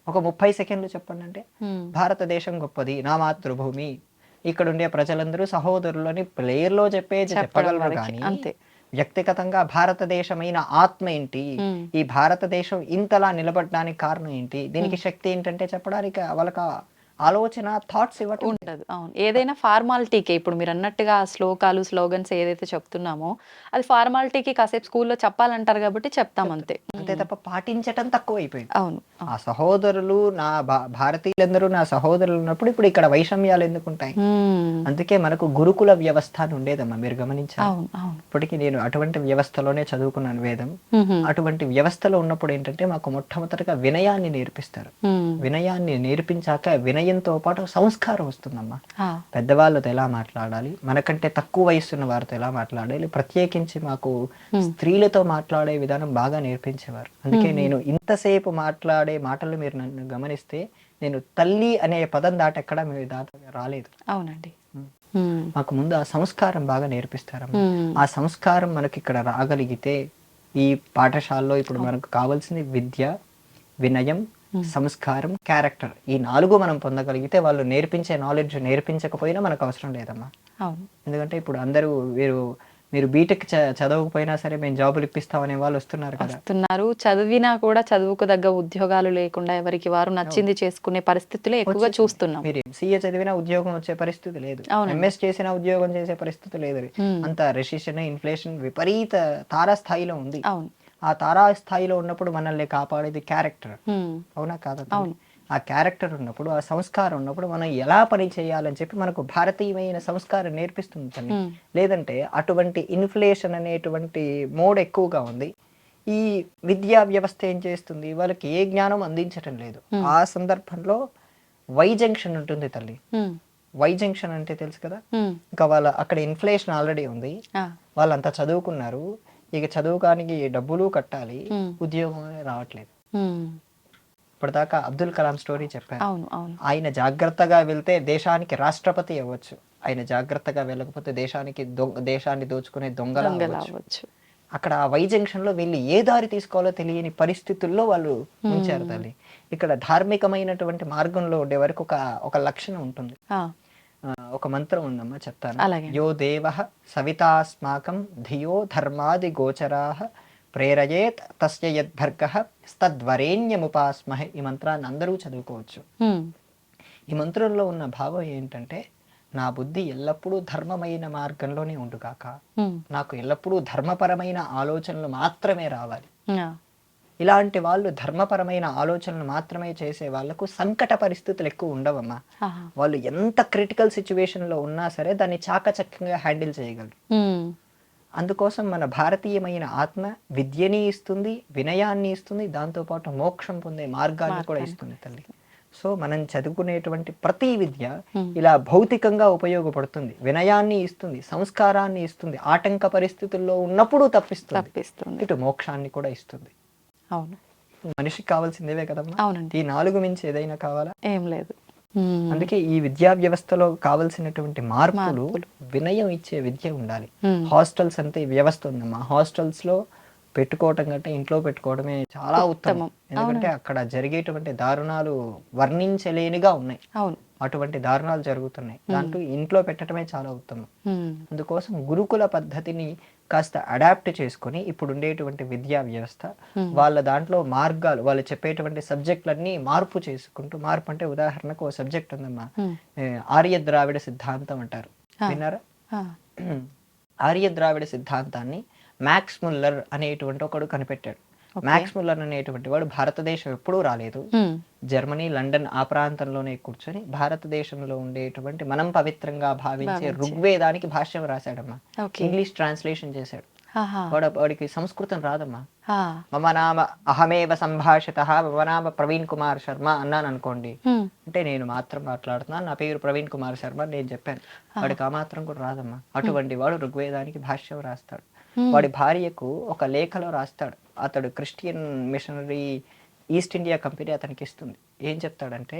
ఒక 30 సెకండ్లు చెప్పండి అంటే హ్మ్. భారతదేశం గొప్పది, నా మాతృభూమి, ఇక్కడ ఉండే ప్రజలందరూ సహోదరులని ప్లేయర్లో చెప్పేది చెప్పడం చెప్పగలరు వరకే. కానీ అంతే. వ్యక్తిగతంగా భారతదేశమైన ఆత్మ ఏంటి, హ్మ్. ఈ భారతదేశం ఇంతలా నిలబడడానికి కారణం ఏంటి, దీనికి శక్తి ఏంటంటే చెప్పడానికి వాళ్ళకి ఆలోచన థాట్స్ ఇవ్వటం లేదు. ఉండదు. అవును. ఏదైనా ఫార్మాలిటీకే ఇప్పుడు మీరన్నట్టుగా ఆ శ్లోకాలు, స్లోగన్స్ ఏదైతే చెప్తున్నామో అది ఫార్మాలిటీకి కాసేపు స్కూల్‌లో చెప్పాలంటారు గాబట్టి చెప్తాం అంతే. అంతే తప్ప పాటించటం తక్కువైపోయింది. అవును. ఆ సహోదరులు నా భారతీయులందరూ నా సహోదరులు ఉన్నప్పుడు ఇప్పుడు ఇక్కడ వైషమ్యాలు ఎందుకుంటాయి? హ్మ్. అందుకే మనకు గురుకుల వ్యవస్థ అని ఉండేదమ్మా, మీరు గమనించారు. అవును. అవును. ఇప్పటికీ నేను అటువంటి వ్యవస్థలోనే చదువుకున్నాను వేదం. హుహు. అటువంటి వ్యవస్థలో ఉన్నప్పుడు ఏంటంటే మాకు మొట్టమొదటిగా వినయాన్ని నేర్పిస్తారు. హ్మ్. వినయాన్ని నేర్పించాక వినయంతో పాటు సంస్కారం వస్తుందమ్మా. ఆ! పెద్దవాళ్ళతో ఎలా మాట్లాడాలి, మనకంటే తక్కువ వయసున్న వారితో ఎలా మాట్లాడాలి, ప్రత్యేకించి మాకు స్త్రీలతో మాట్లాడే విధానం బాగా నేర్పించేవారు. అందుకే నేను ఇంతసేపు మాట్లాడే మాటలు మీరు నన్ను గమనిస్తే నేను తల్లి అనే పదం దాటి ఎక్కడా మేము రాలేదు. అవునండి. హ్మ్. మాకు ముందు ఆ సంస్కారం బాగా నేర్పిస్తారమ్మా. హ్మ్. ఆ సంస్కారం మనకి ఇక్కడ రాగలిగితే ఈ పాఠశాలలో ఇప్పుడు మనకు కావాల్సింది విద్య, వినయం, సంస్కారం, క్యారెక్టర్. ఈ 4 మనం పొందగలిగితే వాళ్ళు నేర్పించే నాలెడ్జ్ నేర్పించకపోయినా మనకు అవసరం లేదమ్మా. అవును. ఎందుకంటే ఇప్పుడు అందరూ మీరు బీటెక్ చదవకపోయినా సరే మేము జాబులు ఇప్పిస్తామనే వాళ్ళు వస్తున్నారు కదా. వస్తున్నారు. చదివినా కూడా చదువుకు తగ్గ ఉద్యోగాలు లేకుండా ఎవరికి వారు నచ్చింది చేసుకునే పరిస్థితులే ఎక్కువగా చూస్తున్నాం. మీరు ఎంసీఏ చదివినా ఉద్యోగం వచ్చే పరిస్థితి లేదు. అవునండి. ఎంఎస్ చేసినా ఉద్యోగం చేసే పరిస్థితి లేదు. హ్మ్. అంత రెసిషన్, ఇన్ఫ్లేషన్ విపరీత తారాస్థాయిలో ఉంది. అవును. ఆ తారాస్థాయిలో ఉన్నప్పుడు మనల్ని కాపాడేది క్యారెక్టర్. హ్మ్. అవునా కాదా? అవును. ఆ క్యారెక్టర్ ఉన్నప్పుడు, ఆ సంస్కారం ఉన్నప్పుడు మనం ఎలా పని చేయాలని చెప్పి మనకు భారతీయమైన సంస్కారం నేర్పిస్తుంది తల్లి. హ్మ్. లేదంటే అటువంటి ఇన్ఫ్లేషన్ అనేటువంటి మోడ్ ఎక్కువగా ఉంది. ఈ విద్యా వ్యవస్థ ఏం చేస్తుంది, వాళ్ళకి ఏ జ్ఞానం అందించటం లేదు. ఆ సందర్భంలో వై జంక్షన్ ఉంటుంది తల్లి. హ్మ్. వై జంక్షన్ అంటే తెలుసు కదా. హ్మ్. ఇంకా అక్కడ ఇన్ఫ్లేషన్ ఆల్రెడీ ఉంది. ఆ! వాళ్ళంతా చదువుకున్నారు. ఇక చదువుకానికి డబ్బులు కట్టాలి, ఉద్యోగం రావట్లేదు. హ్మ్. ఇప్పటిదాకా అబ్దుల్ కలాం స్టోరీ చెప్పారు. అవును. అవును. ఆయన జాగ్రత్తగా వెళ్తే దేశానికి రాష్ట్రపతి అవ్వచ్చు. ఆయన జాగ్రత్తగా వెళ్ళకపోతే దేశాన్ని దోచుకునే దొంగలా అవ్వచ్చు. అక్కడ ఆ వై జంక్షన్ లో వీళ్ళు ఏ దారి తీసుకోవాలో తెలియని పరిస్థితుల్లో వాళ్ళు ఉంచారు తల్లి. ఇక్కడ ధార్మికమైనటువంటి మార్గంలో ఉండే వరకు ఒక లక్షణం ఉంటుంది. ఒక మంత్రం ఉందమ్మా, చెప్తాను. యో దేవః సవితాస్మాకం ధియో ధర్మాది గోచరాః ప్రేరయేత్ తస్య యద్భర్గః తద్వరేణ్యముపాస్మహే. ఈ మంత్రాన్ని అందరూ చదువుకోవచ్చు. ఈ మంత్రంలో ఉన్న భావం ఏంటంటే, నా బుద్ధి ఎల్లప్పుడూ ధర్మమైన మార్గంలోనే ఉండుగాక, నాకు ఎల్లప్పుడూ ధర్మపరమైన ఆలోచనలు మాత్రమే రావాలి. ఇలాంటి వాళ్ళు ధర్మపరమైన ఆలోచనలు మాత్రమే చేసే వాళ్ళకు సంకట పరిస్థితులు ఎక్కువ ఉండవమ్మా. వాళ్ళు ఎంత క్రిటికల్ సిచ్యువేషన్ లో ఉన్నా సరే దాన్ని చాకచక్యంగా హ్యాండిల్ చేయగలరు. అందుకోసం మన భారతీయమైన ఆత్మ విద్యని ఇస్తుంది, వినయాన్ని ఇస్తుంది, దాంతోపాటు మోక్షం పొందే మార్గాన్ని కూడా ఇస్తుంది తల్లి. సో మనం చదువుకునేటువంటి ప్రతి విద్య ఇలా భౌతికంగా ఉపయోగపడుతుంది, వినయాన్ని ఇస్తుంది, సంస్కారాన్ని ఇస్తుంది, ఆటంక పరిస్థితుల్లో ఉన్నప్పుడు తప్పిస్తుంది, ఇటు మోక్షాన్ని కూడా ఇస్తుంది. అవును, మనిషికి కావాల్సిందేవే కదమ్మా. అవునండి, ఈ 4 మించి ఏదైనా కావాలా? ఏం లేదు. అందుకే ఈ విద్యా వ్యవస్థలో కావలసినటువంటి మార్పులు వినయం ఇచ్చే విద్య ఉండాలి. హాస్టల్స్ అంతే వ్యవస్థ ఉందమ్మా. హాస్టల్స్ లో పెట్టుకోవటం కంటే ఇంట్లో పెట్టుకోవడమే చాలా ఉత్తమం. ఎందుకంటే అక్కడ జరిగేటువంటి దారుణాలు వర్ణించలేనిగా ఉన్నాయి. అటువంటి దారుణాలు జరుగుతున్నాయి. దాంట్లో ఇంట్లో పెట్టడమే చాలా ఉత్తమం. అందుకోసం గురుకుల పద్ధతిని కాస్త అడాప్ట్ చేసుకొని ఇప్పుడు ఉండేటువంటి విద్యా వ్యవస్థ వాళ్ళ దాంట్లో మార్గాలు, వాళ్ళు చెప్పేటువంటి సబ్జెక్టులన్నీ మార్పు చేసుకుంటూ, మార్పు అంటే ఉదాహరణకు ఓ సబ్జెక్ట్ ఉందమ్మా, ఆర్య ద్రావిడ సిద్ధాంతం అంటారు, విన్నారా? ఆర్య ద్రావిడ సిద్ధాంతాన్ని మ్యాక్స్ ముల్లర్ అనేటువంటి ఒకడు కనిపెట్టాడు. మ్యాక్స్ ముల్లర్ అనేటువంటి వాడు భారతదేశం ఎప్పుడూ రాలేదు, జర్మనీ, లండన్ ఆ ప్రాంతంలోనే కూర్చొని భారతదేశంలో ఉండేటువంటి మనం పవిత్రంగా భావించే ఋగ్వేదానికి భాష్యం రాశాడమ్మా. ఇంగ్లీష్ ట్రాన్స్లేషన్ చేశాడు. వాడికి సంస్కృతం రాదమ్మా. మమ నామ అహమేవ సంభాషిత, మమ నామ ప్రవీణ్ కుమార్ శర్మ అన్నాను అనుకోండి, అంటే నేను మాత్రం మాట్లాడుతున్నాను, నా పేరు ప్రవీణ్ కుమార్ శర్మ నేను చెప్పాను. వాడికి ఆ మాత్రం కూడా రాదమ్మా. అటువంటి వాడు ఋగ్వేదానికి భాష్యం రాస్తాడు. వాడి భార్యకు ఒక లేఖలో రాస్తాడు, అతడు Christian missionary east India company అతనికి ఇస్తుంది. ఏం చెప్తాడంటే,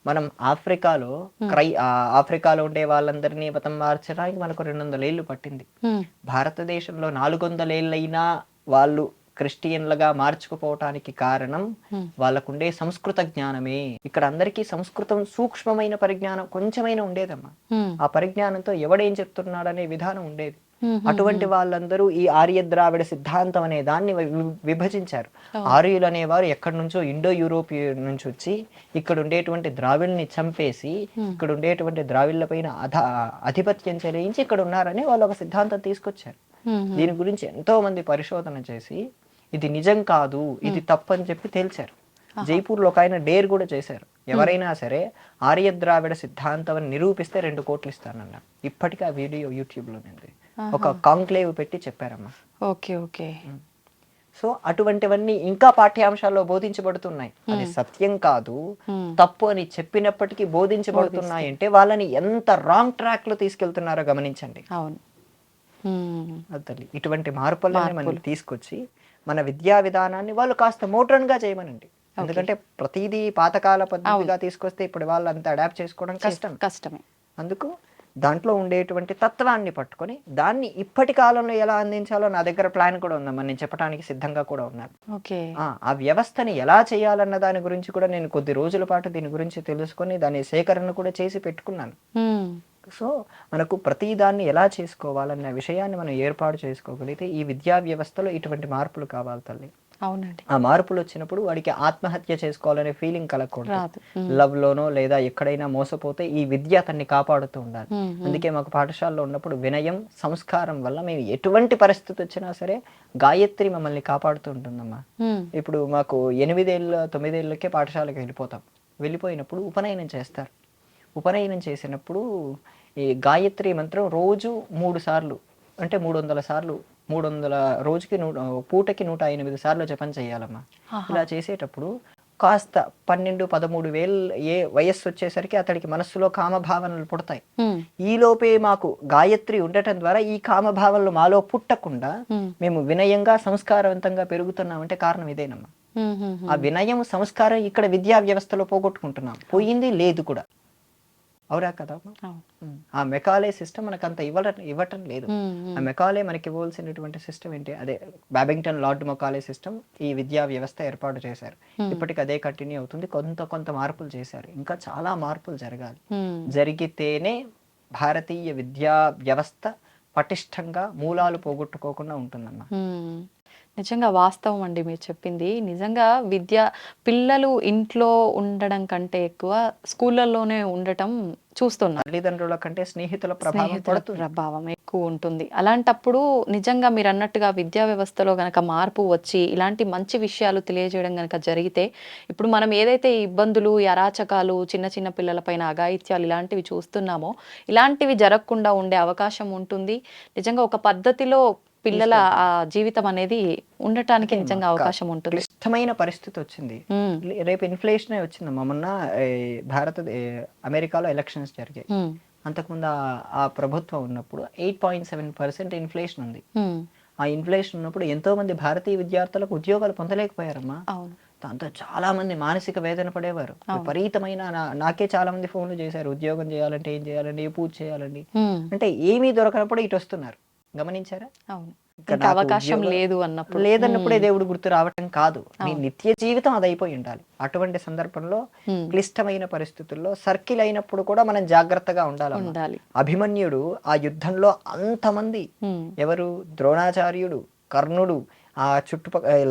మనం ఆఫ్రికాలో ఉండే వాళ్ళందరినీ మతం మార్చడానికి మనకు 200 ఏళ్ళు పట్టింది. భారతదేశంలో 400 ఏళ్ళైనా వాళ్ళు క్రిస్టియన్లుగా మార్చుకుపోవటానికి కారణం వాళ్ళకుండే సంస్కృత జ్ఞానమే. ఇక్కడ అందరికీ సంస్కృతం సూక్ష్మమైన పరిజ్ఞానం కొంచెమైనా ఉండేదమ్మా. ఆ పరిజ్ఞానంతో ఎవడేం చెప్తున్నాడనే విధానం ఉండేది. అటువంటి వాళ్ళందరూ ఈ ఆర్య ద్రావిడ సిద్ధాంతం అనే దాన్ని విభజించారు. ఆర్యులు అనేవారు ఎక్కడి నుంచో ఇండో యూరోపియన్ నుంచి వచ్చి ఇక్కడ ఉండేటువంటి ద్రావిడ్ని చంపేసి ఇక్కడ ఉండేటువంటి ద్రావిడ్ల పైన ఆధిపత్యం చెలాయించి ఇక్కడ ఉన్నారని వాళ్ళు ఒక సిద్ధాంతం తీసుకొచ్చారు. దీని గురించి ఎంతో మంది పరిశోధన చేసి ఇది నిజం కాదు, ఇది తప్పని చెప్పి తేల్చారు. జైపూర్లో ఒక ఆయన డేర్ కూడా చేశారు, ఎవరైనా సరే ఆర్య ద్రావిడ సిద్ధాంతం అని నిరూపిస్తే 2 కోట్లు ఇస్తానన్నారు. ఇప్పటికీ ఆ వీడియో యూట్యూబ్ లో ఉంది. ఒక కాంక్లేవ్ పెట్టి చెప్పారమ్మా. ఓకే. సో అటువంటివన్నీ ఇంకా పాఠ్యాంశాల్లో బోధించబడుతున్నాయి. అది సత్యం కాదు, తప్పు అని చెప్పినప్పటికీ బోధించబడుతున్నాయి అంటే వాళ్ళని ఎంత రాంగ్ ట్రాక్ లో తీసుకెళ్తున్నారో గమనించండి. అవును, ఇటువంటి మార్పులని మనం తీసుకొచ్చి మన విద్యా విధానాన్ని వాళ్ళు కాస్త మోడ్రన్ గా చేయమనండి. ఎందుకంటే ప్రతిదీ పాతకాల పద్ధతిగా తీసుకొస్తే ఇప్పుడు వాళ్ళు అంత అడాప్ట్ చేసుకోవడం కష్టమే. అందుకు దాంట్లో ఉండేటువంటి తత్వాన్ని పట్టుకొని దాన్ని ఇప్పటి కాలంలో ఎలా అందించాలో నా దగ్గర ప్లాన్ కూడా ఉందమ్మా, నేను చెప్పడానికి సిద్ధంగా కూడా ఉన్నాను. ఆ వ్యవస్థని ఎలా చేయాలన్న దాని గురించి కూడా నేను కొద్ది రోజుల పాటు దీని గురించి తెలుసుకొని దాని సేకరణ కూడా చేసి పెట్టుకున్నాను. సో మనకు ప్రతి దాన్ని ఎలా చేసుకోవాలన్న విషయాన్ని మనం ఏర్పాటు చేసుకోగలిగితే ఈ విద్యా వ్యవస్థలో ఇటువంటి మార్పులు కావాలి తల్లి. అవునండి. ఆ మార్పులు వచ్చినప్పుడు వాడికి ఆత్మహత్య చేసుకోవాలనే ఫీలింగ్ కలగకూడదు. లవ్ లోనో లేదా ఎక్కడైనా మోసపోతే ఈ విద్య అతన్ని కాపాడుతూ ఉండాలి. అందుకే మాకు పాఠశాలలో ఉన్నప్పుడు వినయం, సంస్కారం వల్ల మేము ఎటువంటి పరిస్థితి వచ్చినా సరే గాయత్రి మమ్మల్ని కాపాడుతూ ఉంటుందమ్మా. ఇప్పుడు మాకు 8 ఏళ్ళ 9 ఏళ్ళకే పాఠశాలకు వెళ్ళిపోయినప్పుడు ఉపనయనం చేస్తారు. ఉపనయనం చేసినప్పుడు ఈ గాయత్రి మంత్రం రోజు 3 సార్లు అంటే 300 సార్లు 300 రోజుకి పూటకి 108 సార్లు జపం చేయాలమ్మా. ఇలా చేసేటప్పుడు కాస్త 12-13 ఏ వయస్సు వచ్చేసరికి అతడికి మనస్సులో కామభావనలు పుడతాయి. ఈ లోపే మాకు గాయత్రి ఉండటం ద్వారా ఈ కామభావనలు మాలో పుట్టకుండా మేము వినయంగా సంస్కారవంతంగా పెరుగుతున్నామంటే కారణం ఇదేనమ్మా. ఆ వినయం సంస్కారం ఇక్కడ విద్యా వ్యవస్థలో పోగొట్టుకుంటున్నాం, పోయింది లేదు కూడా. అవురా కదా? ఆ మెకాలే సిస్టమ్ మనకు అంత ఇవ్వటం లేదు. ఆ మెకాలే మనకి ఇవ్వాల్సినటువంటి సిస్టమ్ ఏంటి, అదే బ్యాబింగ్టన్ లార్డ్ మెకాలే సిస్టమ్ ఈ విద్యా వ్యవస్థ ఏర్పాటు చేశారు. ఇప్పటికి అదే కంటిన్యూ అవుతుంది. కొంత మార్పులు చేశారు, ఇంకా చాలా మార్పులు జరగాలి. జరిగితేనే భారతీయ విద్యా వ్యవస్థ పటిష్టంగా మూలాలు పోగొట్టుకోకుండా ఉంటుందమ్మా. నిజంగా వాస్తవం అండి మీరు చెప్పింది. నిజంగా పిల్లలు ఇంట్లో ఉండడం కంటే ఎక్కువ స్కూళ్ళల్లోనే ఉండటం చూస్తున్నాం. తల్లిదండ్రుల కంటే స్నేహితుల ప్రభావం స్నేహితుల పడుతుంది. ప్రభావం ఎక్కువ ఉంటుంది. అలాంటప్పుడు నిజంగా మీరన్నట్టుగా విద్యా వ్యవస్థలో గనక మార్పు వచ్చి, ఇలాంటి మంచి విషయాలు తెలియజేయడం గనక జరిగితే, ఇప్పుడు మనం ఏదైతే ఈ ఇబ్బందులు, ఈ అరాచకాలు, చిన్న చిన్న పిల్లల పైన అఘాయిత్యాలు ఇలాంటివి చూస్తున్నామో, ఇలాంటివి జరగకుండా ఉండే అవకాశం ఉంటుంది. నిజంగా ఒక పద్ధతిలో పిల్లల జీవితం అనేది ఉండటానికి నిజంగా అవకాశం ఉంటుంది. క్లిష్టమైన పరిస్థితి వచ్చింది. ఉమ్, రేపు ఇన్ఫ్లేషన్ వచ్చిందమ్మా. మొన్న అమెరికాలో ఎలక్షన్స్ జరిగాయి. ఉమ్, అంతకుముందు ఆ ప్రభుత్వం ఉన్నప్పుడు 8.7% ఇన్ఫ్లేషన్ ఉంది. ఉమ్, ఆ ఇన్ఫ్లేషన్ ఉన్నప్పుడు ఎంతో మంది భారతీయ విద్యార్థులకు ఉద్యోగాలు పొందలేకపోయారమ్మా. అవును. దాంతో చాలా మంది మానసిక వేదన పడేవారు. విపరీతమైన నాకే చాలా మంది ఫోన్లు చేశారు, ఉద్యోగం చేయాలంటే ఏం చేయాలండి, ఏ పూజ చేయాలండి ఉమ్, అంటే ఏమీ దొరకనప్పుడు ఇటు వస్తున్నారు. గమనించారా? అవును. ఇంకా ఇంకా నాకు అవకాశం ఉద్యోగం లేదు అన్నప్పుడు. లేదన్నప్పుడే దేవుడు గుర్తు రావటం కాదు, నీ నిత్య జీవితం అది అయిపోయి ఉండాలి. అటువంటి సందర్భంలో ఉమ్, క్లిష్టమైన పరిస్థితుల్లో సర్కిల్ అయినప్పుడు కూడా మనం జాగ్రత్తగా ఉండాలి. ఉండాలి. అభిమన్యుడు ఆ యుద్ధంలో అంతమంది, ఉమ్, ఎవరు, ద్రోణాచార్యుడు, కర్ణుడు, ఆ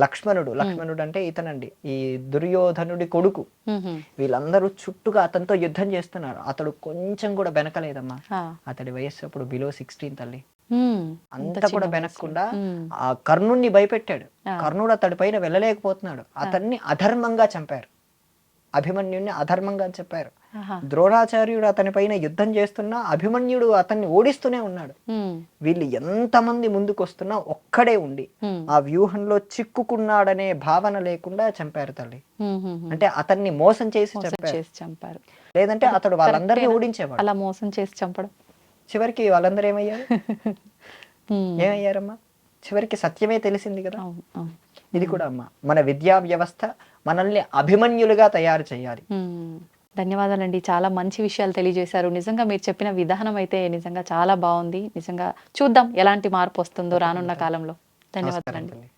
లక్ష్మణుడు అంటే ఇతనండి, ఈ దుర్యోధనుడి కొడుకు, ఉహు, వీళ్ళందరూ చుట్టుగా అతనితో యుద్ధం చేస్తున్నారు. అతడు కొంచెం కూడా వెనకలేదమ్మా. ఆ, అతడి వయస్సు అప్పుడు బిలో 16 తల్లి. ఉమ్, అంతా కూడా వెనక్కుండా ఉమ్, ఆ కర్ణుణ్ణి భయపెట్టాడు. ఆ. కర్ణుడు అతడి పైన వెళ్ళలేకపోతున్నాడు. అతన్ని అధర్మంగా చంపారు. అభిమన్యుడిని అధర్మంగా చెప్పారు. ఆహా, ద్రోణాచార్యుడు అతని పైన యుద్ధం చేస్తున్నా అభిమన్యుడు అతన్ని ఓడిస్తూనే ఉన్నాడు. ఉమ్, వీళ్ళు ఎంతమంది ముందుకొస్తున్నా ఒక్కడే ఉండి ఉమ్, ఆ వ్యూహంలో చిక్కుకున్నాడనే భావన లేకుండా చంపారు తల్లి. ఉమ్, ఉమ్, అంటే అతన్ని మోసం చేసి మోసం చంపారు. చేసి చంపారు. లేదంటే అతడు వాళ్ళందరినీ కరెక్టేనా? ఓడించేవాడు. అలా మోసం చేసి చంపడం. చివరికి వాళ్ళందరూ ఏమయ్యారు? ఉమ్, ఏమయ్యారమ్మా? చివరికి సత్యమే తెలిసింది కదా. అవును, అవును. ఇది కూడా అమ్మా, మన విద్యా వ్యవస్థ మనల్ని అభిమన్యులుగా తయారు చేయాలి. ఉమ్, ధన్యవాదాలండి. చాలా మంచి విషయాలు తెలియజేశారు. నిజంగా మీరు చెప్పిన విధానం అయితే నిజంగా చాలా బాగుంది. నిజంగా చూద్దాం ఎలాంటి మార్పు వస్తుందో రానున్న కాలంలో. ధన్యవాదాలండి. నమస్కారం తల్లి.